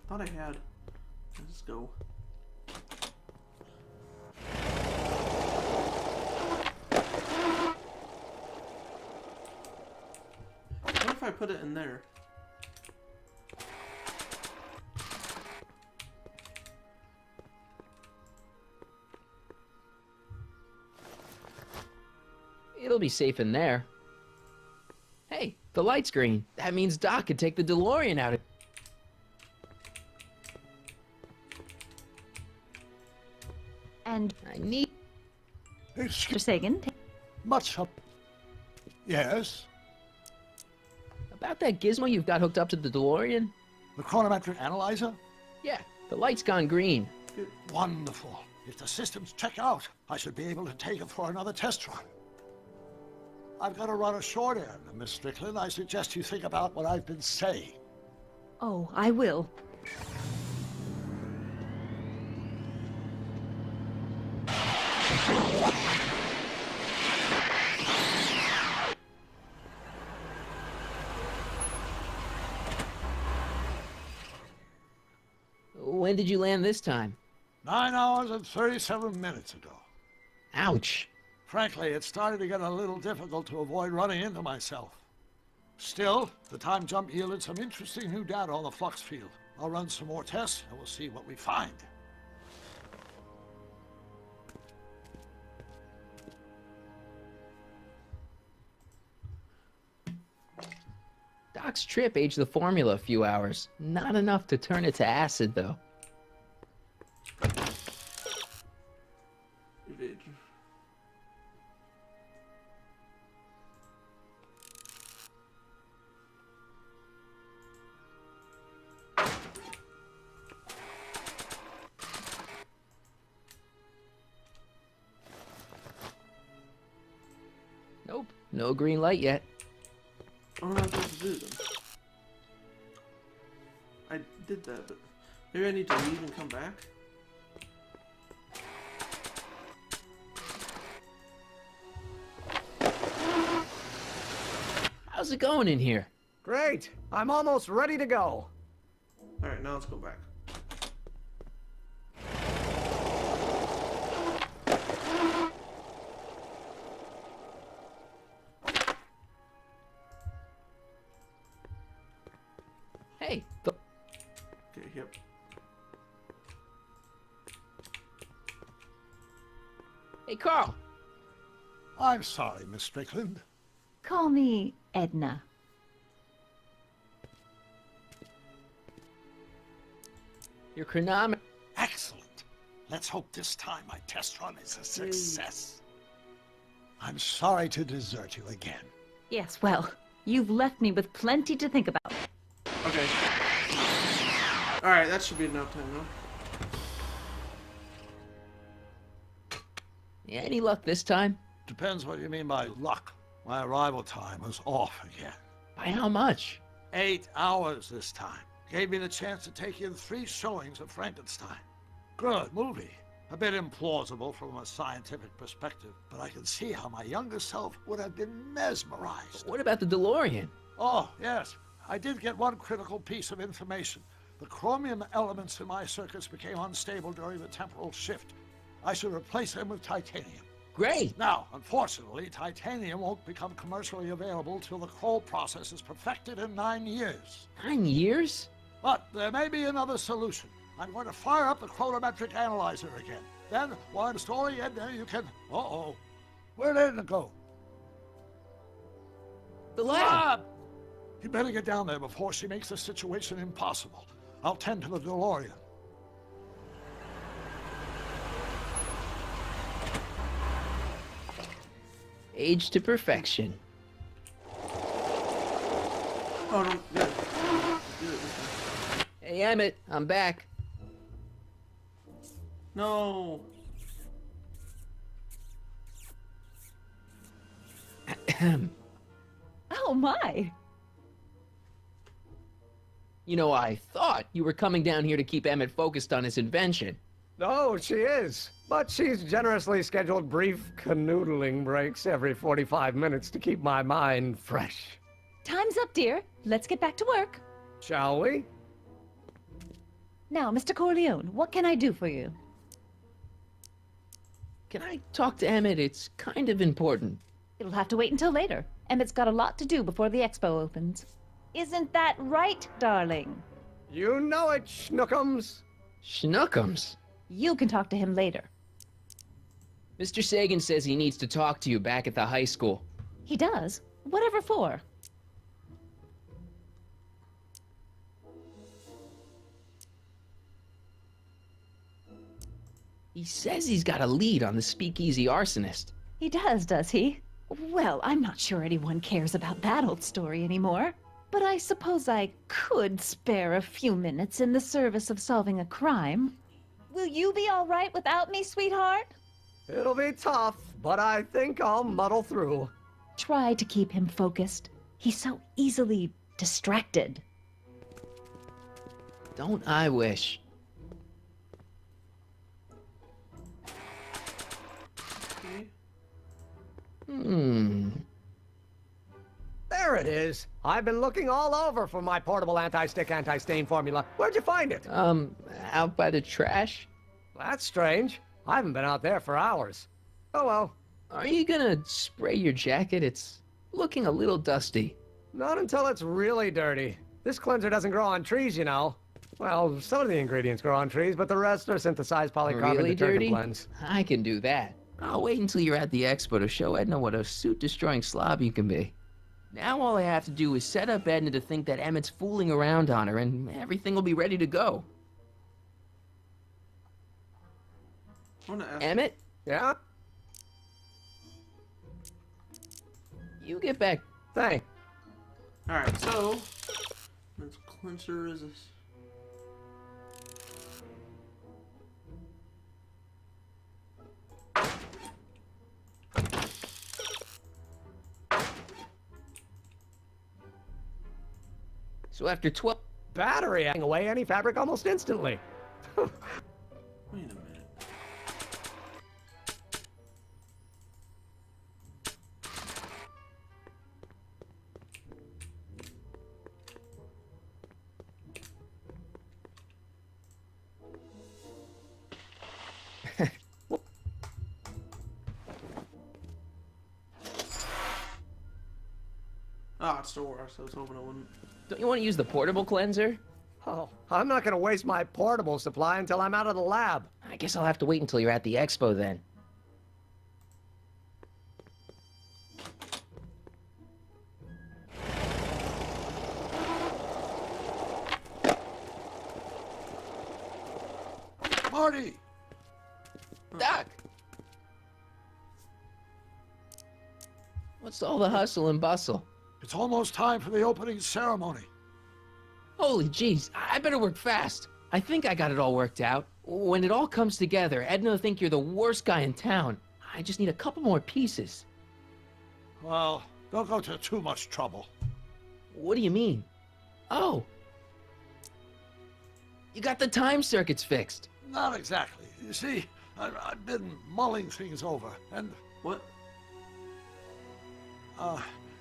Thought I had. Let's go. What if I put it in there? It'll be safe in there. Hey, the light's green. That means Doc could take the DeLorean out of... And I need... Mr. Sagan, Much up. Yes? About that gizmo you've got hooked up to the DeLorean? The chronometric analyzer? Yeah, the light's gone green. Wonderful. If the systems check out, I should be able to take it for another test run. I've got to run a short end, Miss Strickland. I suggest you think about what I've been saying. oh, I will. When did you land this time? 9 hours and 37 minutes ago. Ouch. Frankly, it started to get a little difficult to avoid running into myself. Still, the time jump yielded some interesting new data on the flux field. I'll run some more tests, and we'll see what we find. Doc's trip aged the formula a few hours. Not enough to turn it to acid, though. Evade. Nope, no green light yet. I don't know what I'm supposed to do then. I did that, but maybe I need to leave and come back? How's it going in here? Great. I'm almost ready to go. Alright, now let's go back. Hey. Okay, yep. Hey, Carl. I'm sorry, Miss Strickland. Call me Edna. Your chronometer. Excellent. Let's hope this time my test run is a success. I'm sorry to desert you again. Yes, well, you've left me with plenty to think about. Okay. Alright, that should be enough time, though. Yeah, any luck this time? Depends what you mean by luck. My arrival time was off again. By how much? 8 hours this time. Gave me the chance to take in 3 showings of Frankenstein. Good movie. A bit implausible from a scientific perspective, but I can see how my younger self would have been mesmerized. What about the DeLorean? Oh, yes. I did get one critical piece of information. The chromium elements in my circuits became unstable during the temporal shift. I should replace them with titanium. Great. Now, unfortunately, titanium won't become commercially available till the Kroll process is perfected in 9 years. 9 years? But there may be another solution. I'm going to fire up the chronometric analyzer again. Then, while I'm storing in there, you can... Uh-oh. Where did it go? The lab! You better get down there before she makes the situation impossible. I'll tend to the DeLorean. Age to perfection. Oh, no. Yeah. Do it this time. Hey, Emmett, I'm back. No. Oh my! You know, I thought you were coming down here to keep Emmett focused on his invention. No, she is. But she's generously scheduled brief canoodling breaks every 45 minutes to keep my mind fresh. Time's up, dear. Let's get back to work. Shall we? Now, Mr. Corleone, what can I do for you? Can I talk to Emmett? It's kind of important. It'll have to wait until later. Emmett's got a lot to do before the expo opens. Isn't that right, darling? You know it, Schnookums. Schnookums? You can talk to him later. Mr. Sagan says he needs to talk to you back at the high school. He does? Whatever for? He says he's got a lead on the speakeasy arsonist. He does he? Well, I'm not sure anyone cares about that old story anymore. But I suppose I could spare a few minutes in the service of solving a crime. Will you be all right without me, sweetheart? It'll be tough, but I think I'll muddle through. Try to keep him focused. He's so easily distracted. Don't I wish? There it is. I've been looking all over for my portable anti-stick, anti-stain formula. Where'd you find it? Out by the trash. That's strange. I haven't been out there for hours. Oh well. Are you gonna spray your jacket? It's looking a little dusty. Not until it's really dirty. This cleanser doesn't grow on trees, you know. Well, some of the ingredients grow on trees, but the rest are synthesized polycarbonate Really detergent dirty? blends. I can do that. I'll wait until you're at the expo to show Edna what a suit-destroying slob you can be. Now all I have to do is set up Edna to think that Emmett's fooling around on her, and everything will be ready to go. Emmett? Yeah? You get back. Thanks. Alright, so this cleanser is this. So after 12... Battery hang away any fabric almost instantly. Wait a minute. Ah, it still works. I was hoping it wouldn't. Don't you want to use the portable cleanser? Oh, I'm not gonna waste my portable supply until I'm out of the lab. I guess I'll have to wait until you're at the expo then. Marty! Doc! What's all the hustle and bustle? It's almost time for the opening ceremony. Holy jeez, I better work fast. I think I got it all worked out. When it all comes together, Edna will think you're the worst guy in town. I just need a couple more pieces. Well, don't go to too much trouble. What do you mean? Oh. You got the time circuits fixed. Not exactly. You see, I've been mulling things over, and... What?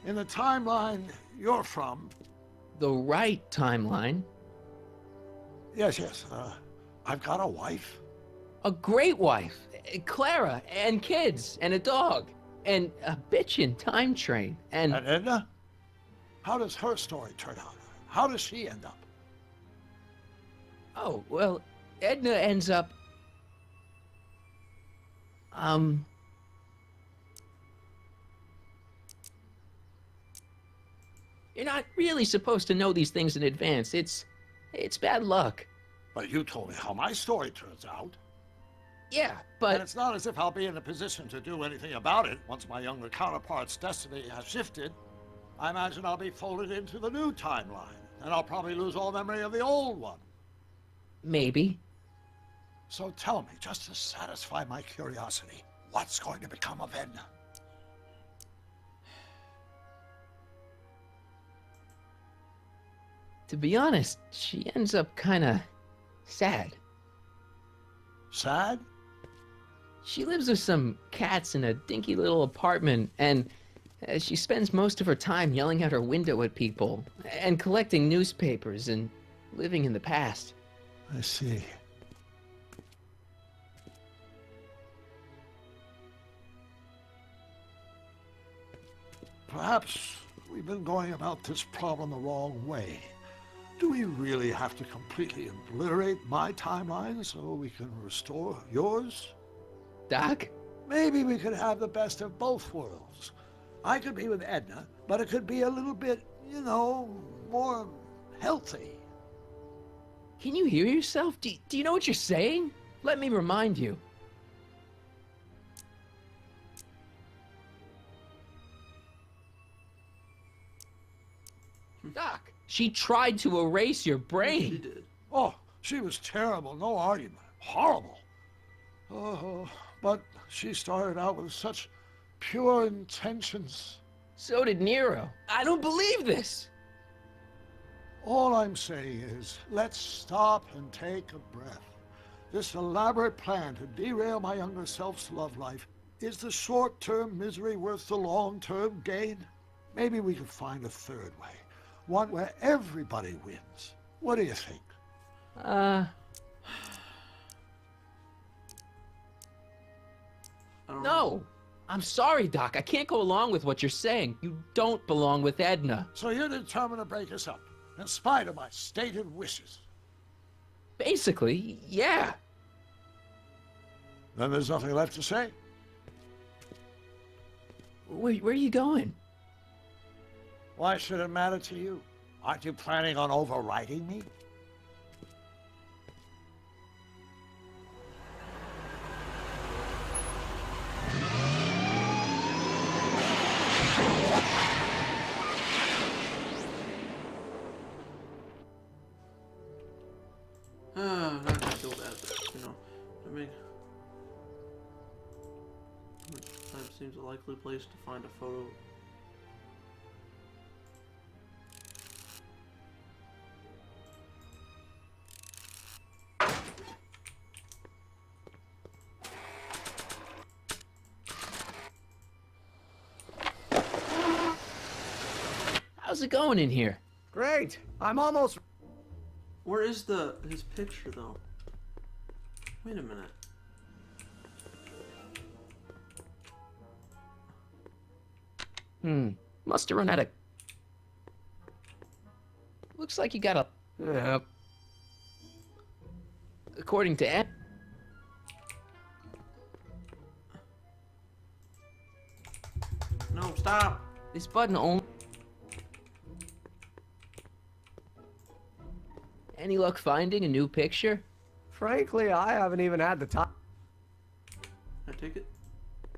In the timeline you're from... The right timeline? Yes. I've got a wife. A great wife. Clara, and kids, and a dog, and a bitchin' time train, and... And Edna? How does her story turn out? How does she end up? Oh, well, Edna ends up... You're not really supposed to know these things in advance. It's bad luck. But you told me how my story turns out. Yeah, but... And it's not as if I'll be in a position to do anything about it once my younger counterpart's destiny has shifted. I imagine I'll be folded into the new timeline, and I'll probably lose all memory of the old one. Maybe. So tell me, just to satisfy my curiosity, what's going to become of Edna? To be honest, she ends up kinda sad. Sad? She lives with some cats in a dinky little apartment, and she spends most of her time yelling out her window at people, and collecting newspapers, and living in the past. I see. Perhaps we've been going about this problem the wrong way. Do we really have to completely obliterate my timeline so we can restore yours? Doc? Maybe we could have the best of both worlds. I could be with Edna, but it could be a little bit, you know, more healthy. Can you hear yourself? Do you know what you're saying? Let me remind you. Doc, she tried to erase your brain. She did. Oh, she was terrible, no argument. Horrible. But she started out with such pure intentions. So did Nero. I don't believe this. All I'm saying is, let's stop and take a breath. This elaborate plan to derail my younger self's love life, is the short-term misery worth the long-term gain? Maybe we could find a third way. One where everybody wins. What do you think? No. I'm sorry, Doc. I can't go along with what you're saying. You don't belong with Edna. So you're determined to break us up, in spite of my stated wishes. Basically, yeah. Then there's nothing left to say. Where are you going? Why should it matter to you? Aren't you planning on overriding me? Not gonna feel bad, but, you know, I mean, time seems a likely place to find a photo. How's it going in here? Great. I'm almost... Where is his picture, though? Wait a minute. Must have run out of... Looks like you got a... Yep. According to Ed... No, stop! This button only... Any luck finding a new picture? Frankly, I haven't even had the time. I take it?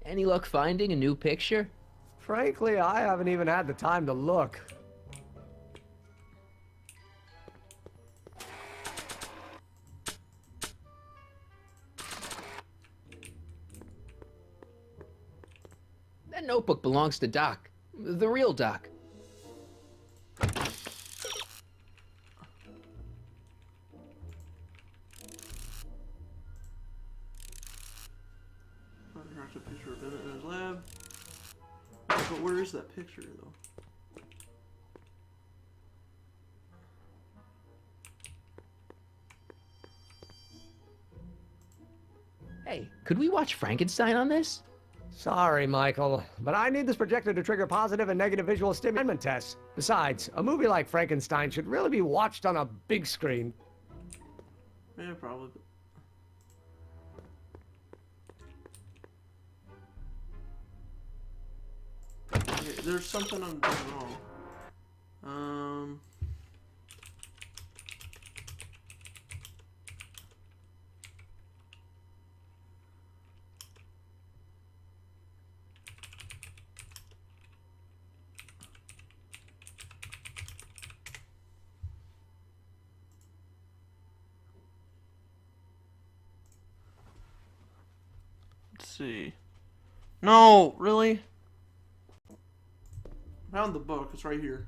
Any luck finding a new picture? Frankly, I haven't even had the time to look. That notebook belongs to Doc. The real Doc. A picture of Emmett in his lab. But where is that picture, though? Hey, could we watch Frankenstein on this? Sorry, Michael, but I need this projector to trigger positive and negative visual stimulation tests. Besides, a movie like Frankenstein should really be watched on a big screen. Yeah, probably. Okay, there's something I'm doing wrong. Let's see. No, really? Found the book. It's right here.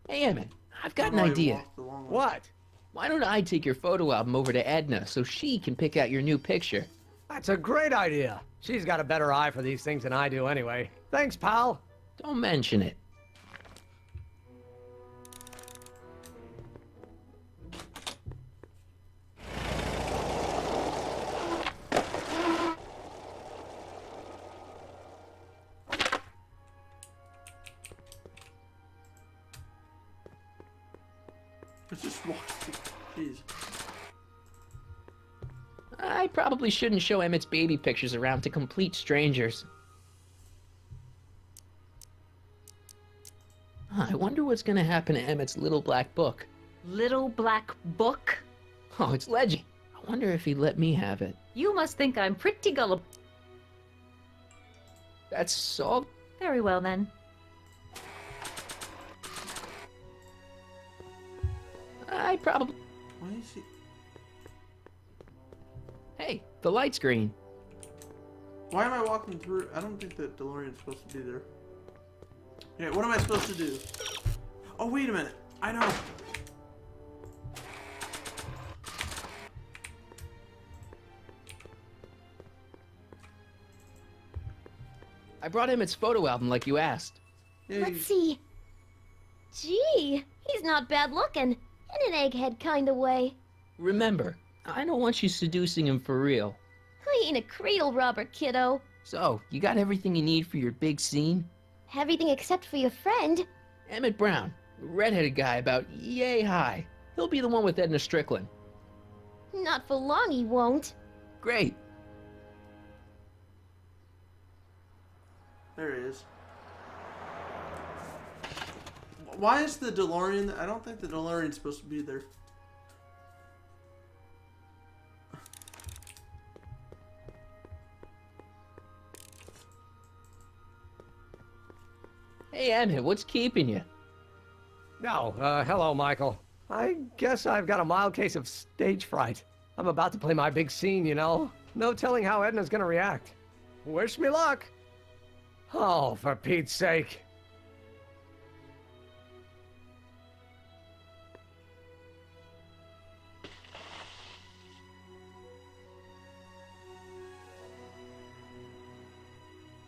Hey, Emmett, I've got an idea. What? Why don't I take your photo album over to Edna so she can pick out your new picture? That's a great idea. She's got a better eye for these things than I do anyway. Thanks, pal. Don't mention it. Let's just walk. Jeez. I probably shouldn't show Emmett's baby pictures around to complete strangers. I wonder what's gonna happen to Emmett's little black book. Little black book? Oh, it's legend. I wonder if he'd let me have it. You must think I'm pretty gullible. That's so... Very well, then. I probably... Why is he... Hey, the light's green. Why am I walking through? I don't think that DeLorean's supposed to be there. Okay, what am I supposed to do? Oh, wait a minute. I know. I brought Emmett's photo album like you asked. Let's see. Gee, he's not bad looking. In an egghead kind of way. Remember, I don't want you seducing him for real. I ain't a cradle robber, kiddo. So, you got everything you need for your big scene? Everything except for your friend. Emmett Brown, redheaded guy about yay high. He'll be the one with Edna Strickland. Not for long, he won't. Great. There he is. Why is the DeLorean? I don't think the DeLorean's supposed to be there. Hey, Emmett, what's keeping you? No, hello, Michael. I guess I've got a mild case of stage fright. I'm about to play my big scene, you know. No telling how Edna's gonna react. Wish me luck. Oh, for Pete's sake.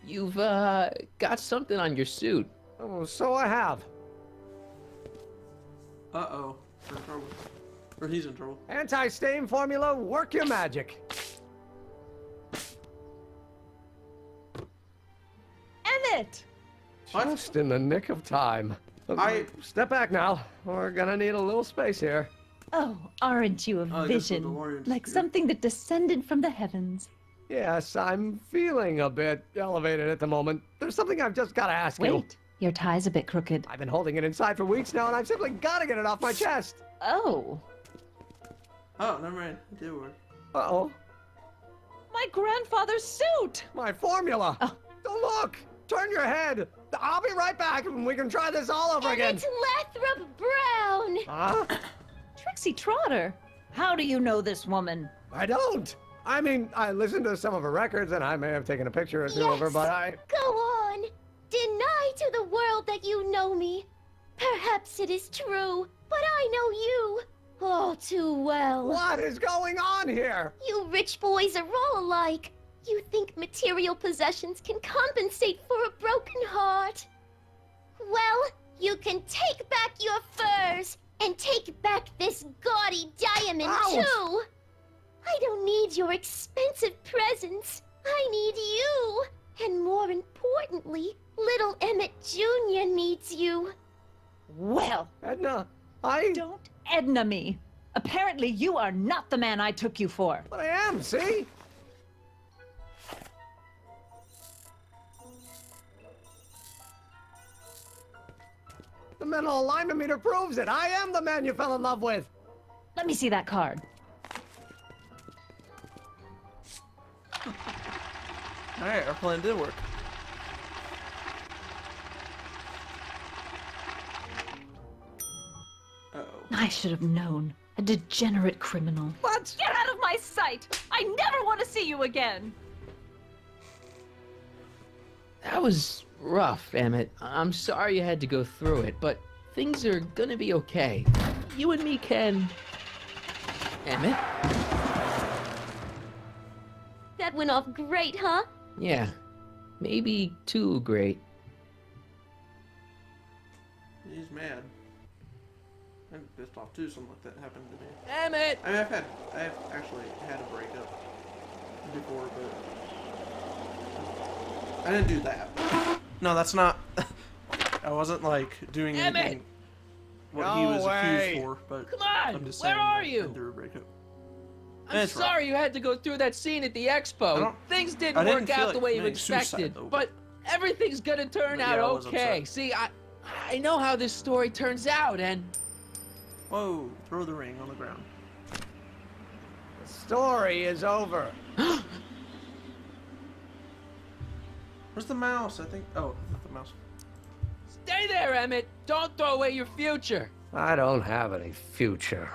You've, got something on your suit. Oh, so I have. Uh-oh. We're in trouble. Or he's in trouble. Anti-stain formula, work your magic. Emmett! Just in the nick of time. Step back now. We're gonna need a little space here. Oh, aren't you a I guess the vision? DeLorean's Like here. something that descended from the heavens. Yes, I'm feeling a bit elevated at the moment. There's something I've just gotta ask you. Wait, your tie's a bit crooked. I've been holding it inside for weeks now, and I've simply gotta get it off my chest. Oh. Oh, never mind. It did work. Uh-oh. My grandfather's suit! My formula! Oh. Don't look! Turn your head! I'll be right back, and we can try this all over again. Emmett Lathrop Brown! Huh? Trixie Trotter! How do you know this woman? I don't! I mean, I listened to some of her records, and I may have taken a picture or two of her, but I... Go on! Deny to the world that you know me. Perhaps it is true, but I know you all too well. What is going on here? You rich boys are all alike. You think material possessions can compensate for a broken heart. Well, you can take back your furs and take back this gaudy diamond, Ouch. too. I don't need your expensive presents. I need you. And more importantly, little Emmett Jr. needs you. Well, Edna, don't Edna me. Apparently you are not the man I took you for. But I am, see? The mental alignment meter proves it. I am the man you fell in love with. Let me see that card. Alright, our plan did work. Uh-oh. I should have known. A degenerate criminal. What? Get out of my sight! I never want to see you again! That was rough, Emmett. I'm sorry you had to go through it, but things are gonna be okay. You and me can... Emmett? That went off great, huh? Yeah. Maybe too great. He's mad. I'm pissed off too. Something like that happened to me. Emmett! I mean, I've actually had a breakup before, but I didn't do that. No, that's not. I wasn't like doing anything what he was accused for, but Come on! I'm just Where saying are that you? I've been through a breakup. I'm It's rough. sorry you had to go through that scene at the expo. Things I didn't didn't work feel out like the way you committing suicide, expected, though, but everything's gonna turn But out yeah, I was okay. upset. See, I know how this story turns out, and Whoa! Throw the ring on the ground. The story is over. Where's the mouse? I think. Oh, not the mouse. stay there, Emmett. Don't throw away your future. I don't have any future.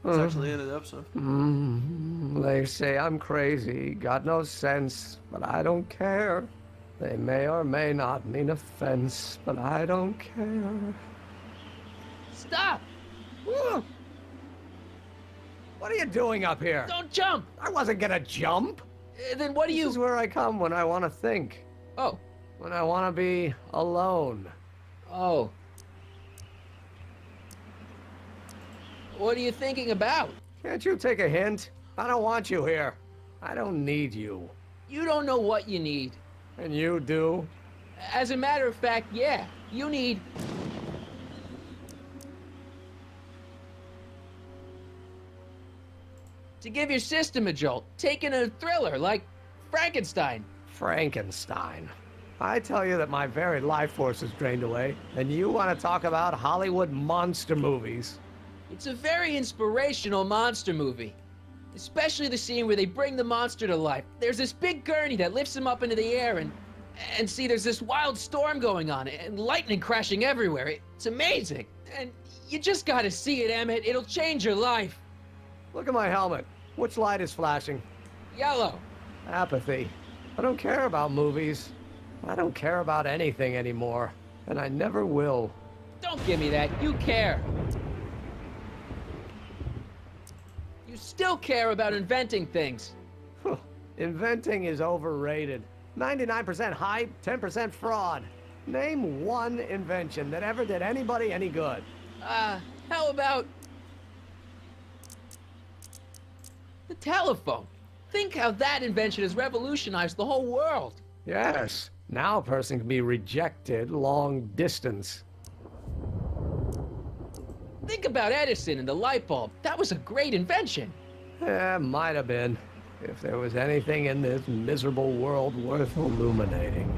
That's actually the end of the episode. They say I'm crazy, got no sense, but I don't care. They may or may not mean offense, but I don't care. Stop! What are you doing up here? Don't jump! I wasn't gonna jump. Then what do you... This is where I come when I want to think. Oh. When I want to be alone. Oh. What are you thinking about? Can't you take a hint? I don't want you here. I don't need you. You don't know what you need. And you do? As a matter of fact, yeah. You need... to give your system a jolt. Taking a thriller like Frankenstein. Frankenstein. I tell you that my very life force is drained away, and you want to talk about Hollywood monster movies. It's a very inspirational monster movie. Especially the scene where they bring the monster to life. There's this big gurney that lifts him up into the air, and see, there's this wild storm going on, and lightning crashing everywhere. It's amazing. And you just gotta see it, Emmett. It'll change your life. Look at my helmet. Which light is flashing? Yellow. Apathy. I don't care about movies. I don't care about anything anymore. And I never will. Don't give me that. You care. You still care about inventing things. Inventing is overrated. 99% hype, 10% fraud. Name one invention that ever did anybody any good. How about... the telephone? Think how that invention has revolutionized the whole world. Yes. Now a person can be rejected long distance. Think about Edison and the light bulb. That was a great invention. Might have been. If there was anything in this miserable world worth illuminating.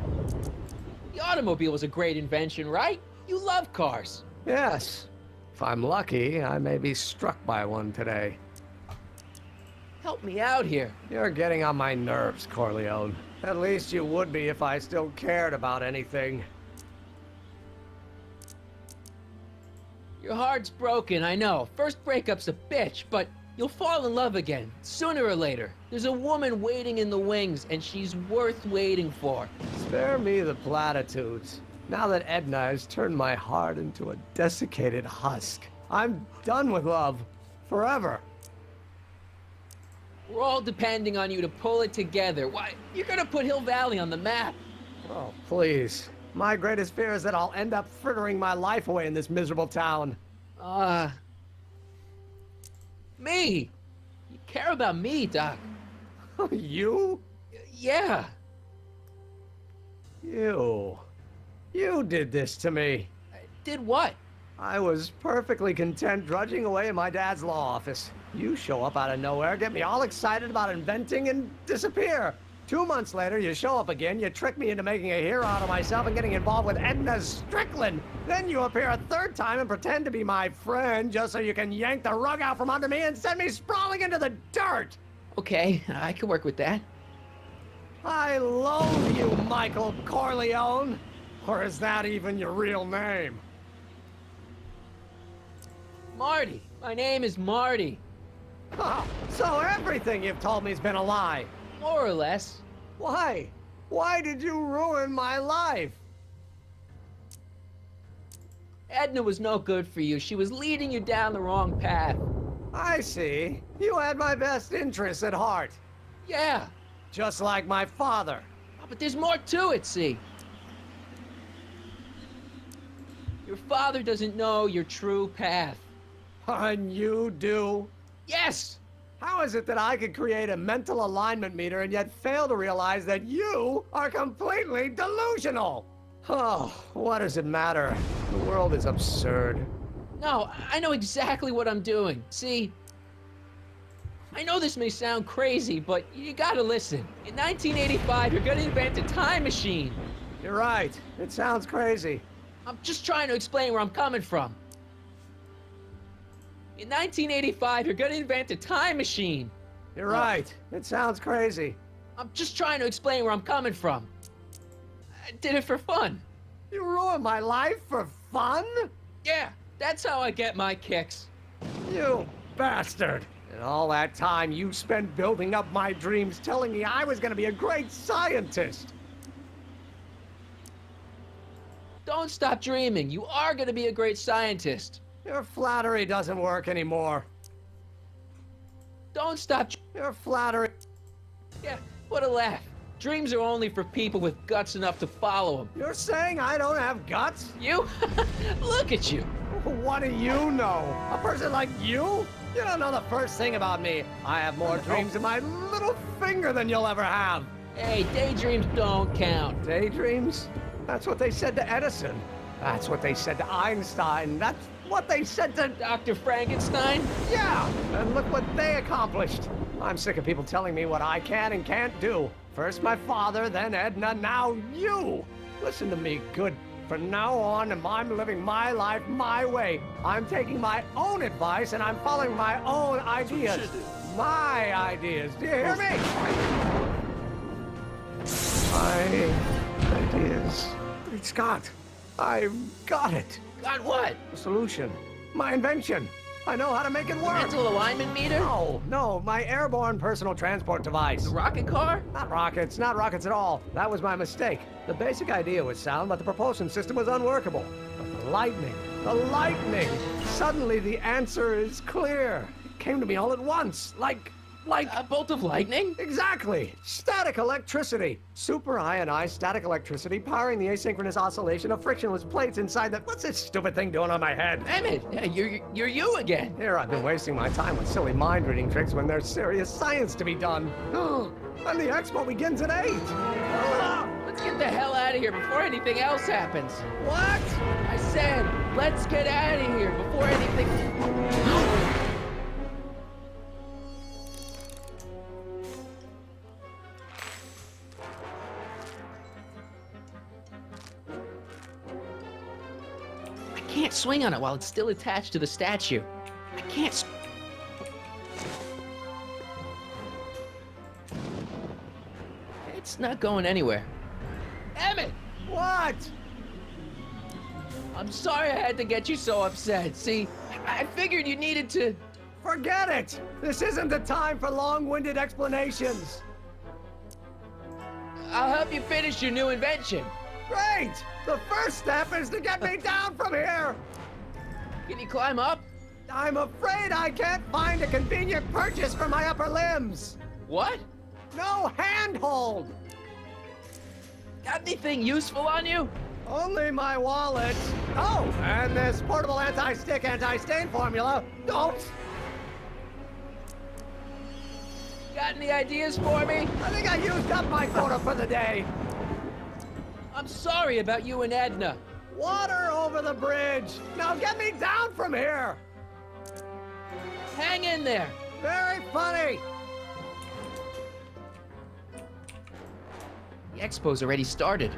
The automobile was a great invention, right? You love cars. Yes. If I'm lucky, I may be struck by one today. Help me out here. You're getting on my nerves, Corleone. At least you would be if I still cared about anything. Your heart's broken, I know. First breakup's a bitch, but you'll fall in love again, sooner or later. There's a woman waiting in the wings, and she's worth waiting for. Spare me the platitudes. Now that Edna has turned my heart into a desiccated husk, I'm done with love. Forever. We're all depending on you to pull it together. Why, you're gonna put Hill Valley on the map. Oh, please. My greatest fear is that I'll end up frittering my life away in this miserable town. Me! You care about me, Doc. You? Yeah. You did this to me. Did what? I was perfectly content drudging away in my dad's law office. You show up out of nowhere, get me all excited about inventing, and disappear. 2 months later, you show up again, you trick me into making a hero out of myself and getting involved with Edna Strickland. Then you appear a third time and pretend to be my friend just so you can yank the rug out from under me and send me sprawling into the dirt. Okay, I can work with that. I loathe you, Michael Corleone. Or is that even your real name? Marty. My name is Marty. Oh, so everything you've told me's been a lie. More or less. Why? Why did you ruin my life? Edna was no good for you. She was leading you down the wrong path. I see. You had my best interests at heart. Yeah. Just like my father. Oh, but there's more to it, see. Your father doesn't know your true path. And you do? Yes! How is it that I could create a mental alignment meter and yet fail to realize that you are completely delusional? Oh, what does it matter? The world is absurd. No, I know exactly what I'm doing. See, I know this may sound crazy, but you gotta listen. In 1985, you're gonna invent a time machine. You're right. It sounds crazy. I'm just trying to explain where I'm coming from. In 1985, you're gonna invent a time machine. You're right. It sounds crazy. I'm just trying to explain where I'm coming from. I did it for fun. You ruined my life for fun? Yeah, that's how I get my kicks. You bastard. And all that time you spent building up my dreams, telling me I was gonna be a great scientist. Don't stop dreaming. You are gonna be a great scientist. Your flattery doesn't work anymore. Don't stop. Your flattery. Yeah, what a laugh. Dreams are only for people with guts enough to follow them. You're saying I don't have guts? You? Look at you. What do you know? A person like you? You don't know the first thing about me. I have more dreams in my little finger than you'll ever have. Hey, daydreams don't count. Daydreams? That's what they said to Edison. That's what they said to Einstein. That's what they said to Dr. Frankenstein? Yeah, and look what they accomplished. I'm sick of people telling me what I can and can't do. First my father, then Edna, now you. Listen to me, good. From now on, I'm living my life my way. I'm taking my own advice and I'm following my own ideas. My ideas. Do you hear me? My ideas. Great Scott. I've got it. Got what? The solution. My invention. I know how to make it work. Mental alignment meter? No, my airborne personal transport device. The rocket car? Not rockets at all. That was my mistake. The basic idea was sound, but the propulsion system was unworkable. But the lightning. Suddenly the answer is clear. It came to me all at once, like a bolt of lightning? Exactly. Static electricity. Super ionized static electricity powering the asynchronous oscillation of frictionless plates inside the... What's this stupid thing doing on my head? Emmett, you're you again. Here I've been wasting my time with silly mind-reading tricks when there's serious science to be done. And the expo begins at 8. Let's get the hell out of here before anything else happens. What? I said, let's get out of here before anything... I can't swing on it while it's still attached to the statue. I can't. It's not going anywhere. Emmett! What? I'm sorry I had to get you so upset. See, I figured you needed to... Forget it! This isn't the time for long-winded explanations. I'll help you finish your new invention. Great! The first step is to get me down from here! Can you climb up? I'm afraid I can't find a convenient purchase for my upper limbs. What? No handhold! Got anything useful on you? Only my wallet. Oh, and this portable anti-stick, anti-stain formula. Don't! Got any ideas for me? I think I used up my quota for the day. I'm sorry about you and Edna. Water over the bridge. Now get me down from here. Hang in there. Very funny. The expo's already started.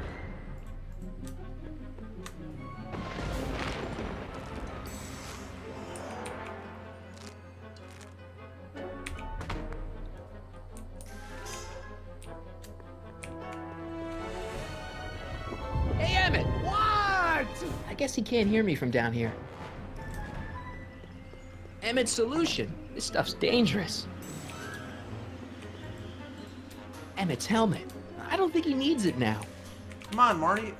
Hey, Emmett! What? I guess he can't hear me from down here. Emmett's solution. This stuff's dangerous. Emmett's helmet. I don't think he needs it now. Come on, Marty.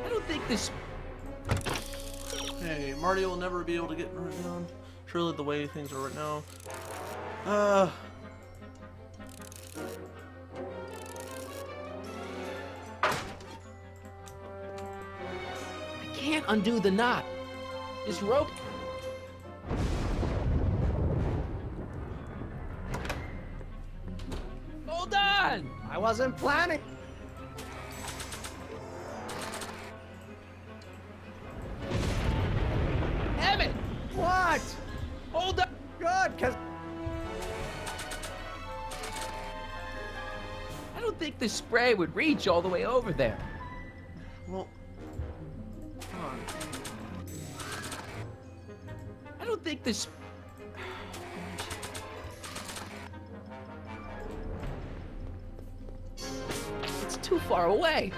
I don't think this... Hey, Marty will never be able to get right down. Truly the way things are right now. I can't undo the knot. This rope... Hold on! I wasn't planning. Emmett! What? Hold on! Good, cause... I don't think this spray would reach all the way over there. Well, come on. I don't think this... It's too far away.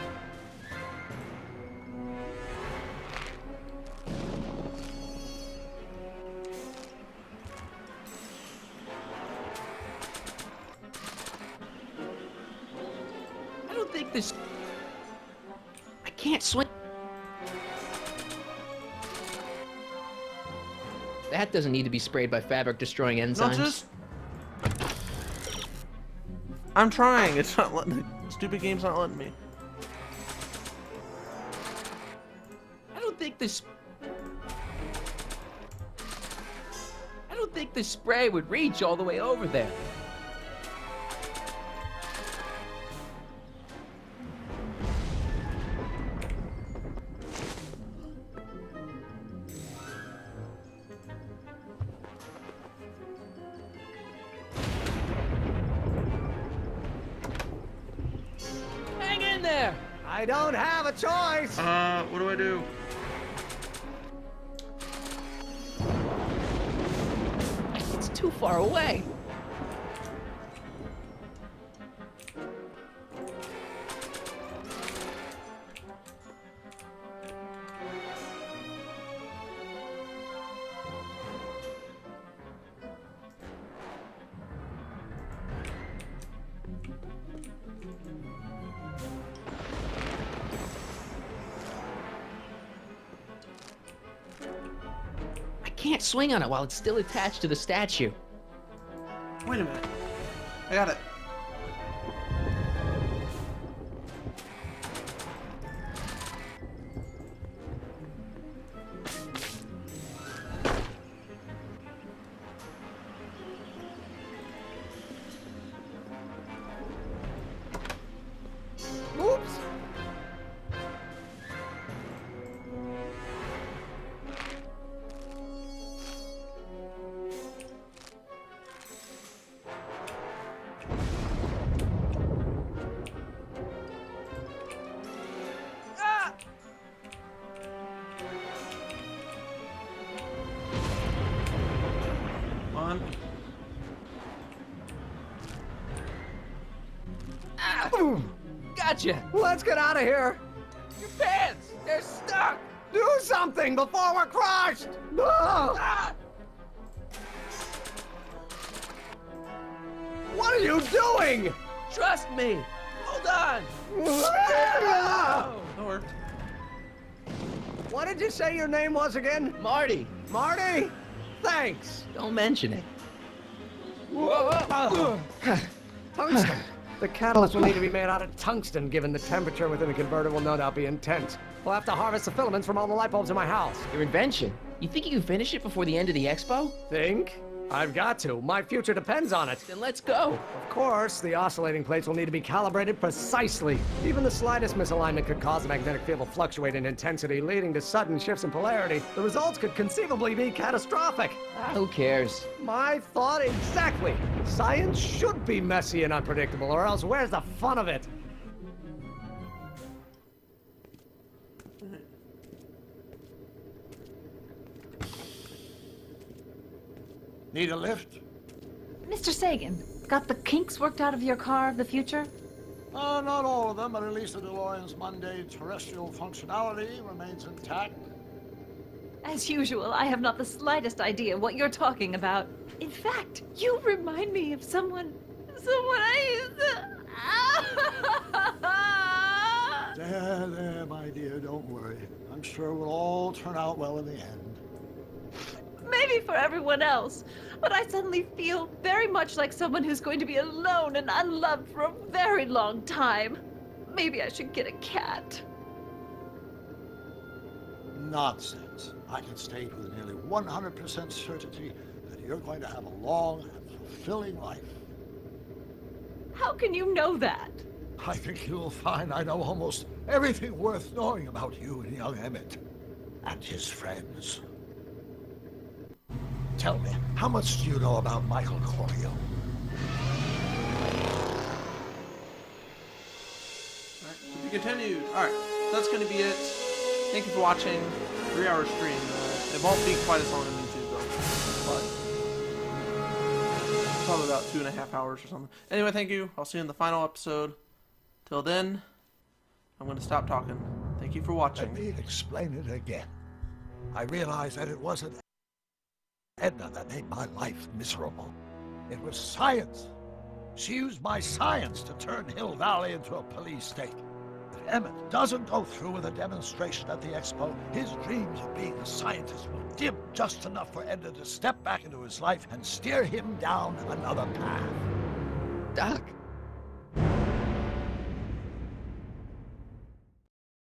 I don't think this... I can't swing... That doesn't need to be sprayed by fabric-destroying enzymes. No, just... I'm trying. It's not letting it... Stupid game's not letting me. I don't think this spray would reach all the way over there. Hang in there! I don't have a choice! What do I do? It's too far away. I can't swing on it while it's still attached to the statue. Wait a minute. I got it. Oops! On. Gotcha! Let's get out of here! Your pants! They're stuck! Do something before we're crushed! Ah! What are you doing? Trust me! Hold on! That worked. What did you say your name was again? Marty! Marty? Thanks. Don't mention it. Tungsten. The catalyst will need to be made out of tungsten, given the temperature within the converter will no doubt be intense. We'll have to harvest the filaments from all the light bulbs in my house. Your invention. You think you can finish it before the end of the expo? Think? I've got to. My future depends on it. Then let's go. Of course, the oscillating plates will need to be calibrated precisely. Even the slightest misalignment could cause the magnetic field to fluctuate in intensity, leading to sudden shifts in polarity. The results could conceivably be catastrophic. Who cares? My thought exactly. Science should be messy and unpredictable, or else where's the fun of it? Need a lift? Mr. Sagan, got the kinks worked out of your car of the future? Not all of them, but at least the DeLorean's mundane terrestrial functionality remains intact. As usual, I have not the slightest idea what you're talking about. In fact, you remind me of someone I used to... There, my dear, don't worry. I'm sure we'll all turn out well in the end. Maybe for everyone else, but I suddenly feel very much like someone who's going to be alone and unloved for a very long time. Maybe I should get a cat. Nonsense. I can state with nearly 100% certainty that you're going to have a long and fulfilling life. How can you know that? I think you'll find I know almost everything worth knowing about you and young Emmett and his friends. Tell me, how much do you know about Micheal Corleone? Alright, to be continued. Alright, that's going to be it. Thank you for watching. 3-hour stream. It won't be quite as long on YouTube though, but probably about 2.5 hours or something. Anyway, thank you. I'll see you in the final episode. Till then, I'm going to stop talking. Thank you for watching. Let me explain it again. I realize that it wasn't Edna that made my life miserable. It was science. She used my science to turn Hill Valley into a police state. If Emmett doesn't go through with a demonstration at the expo, his dreams of being a scientist will dim just enough for Edna to step back into his life and steer him down another path. Doc,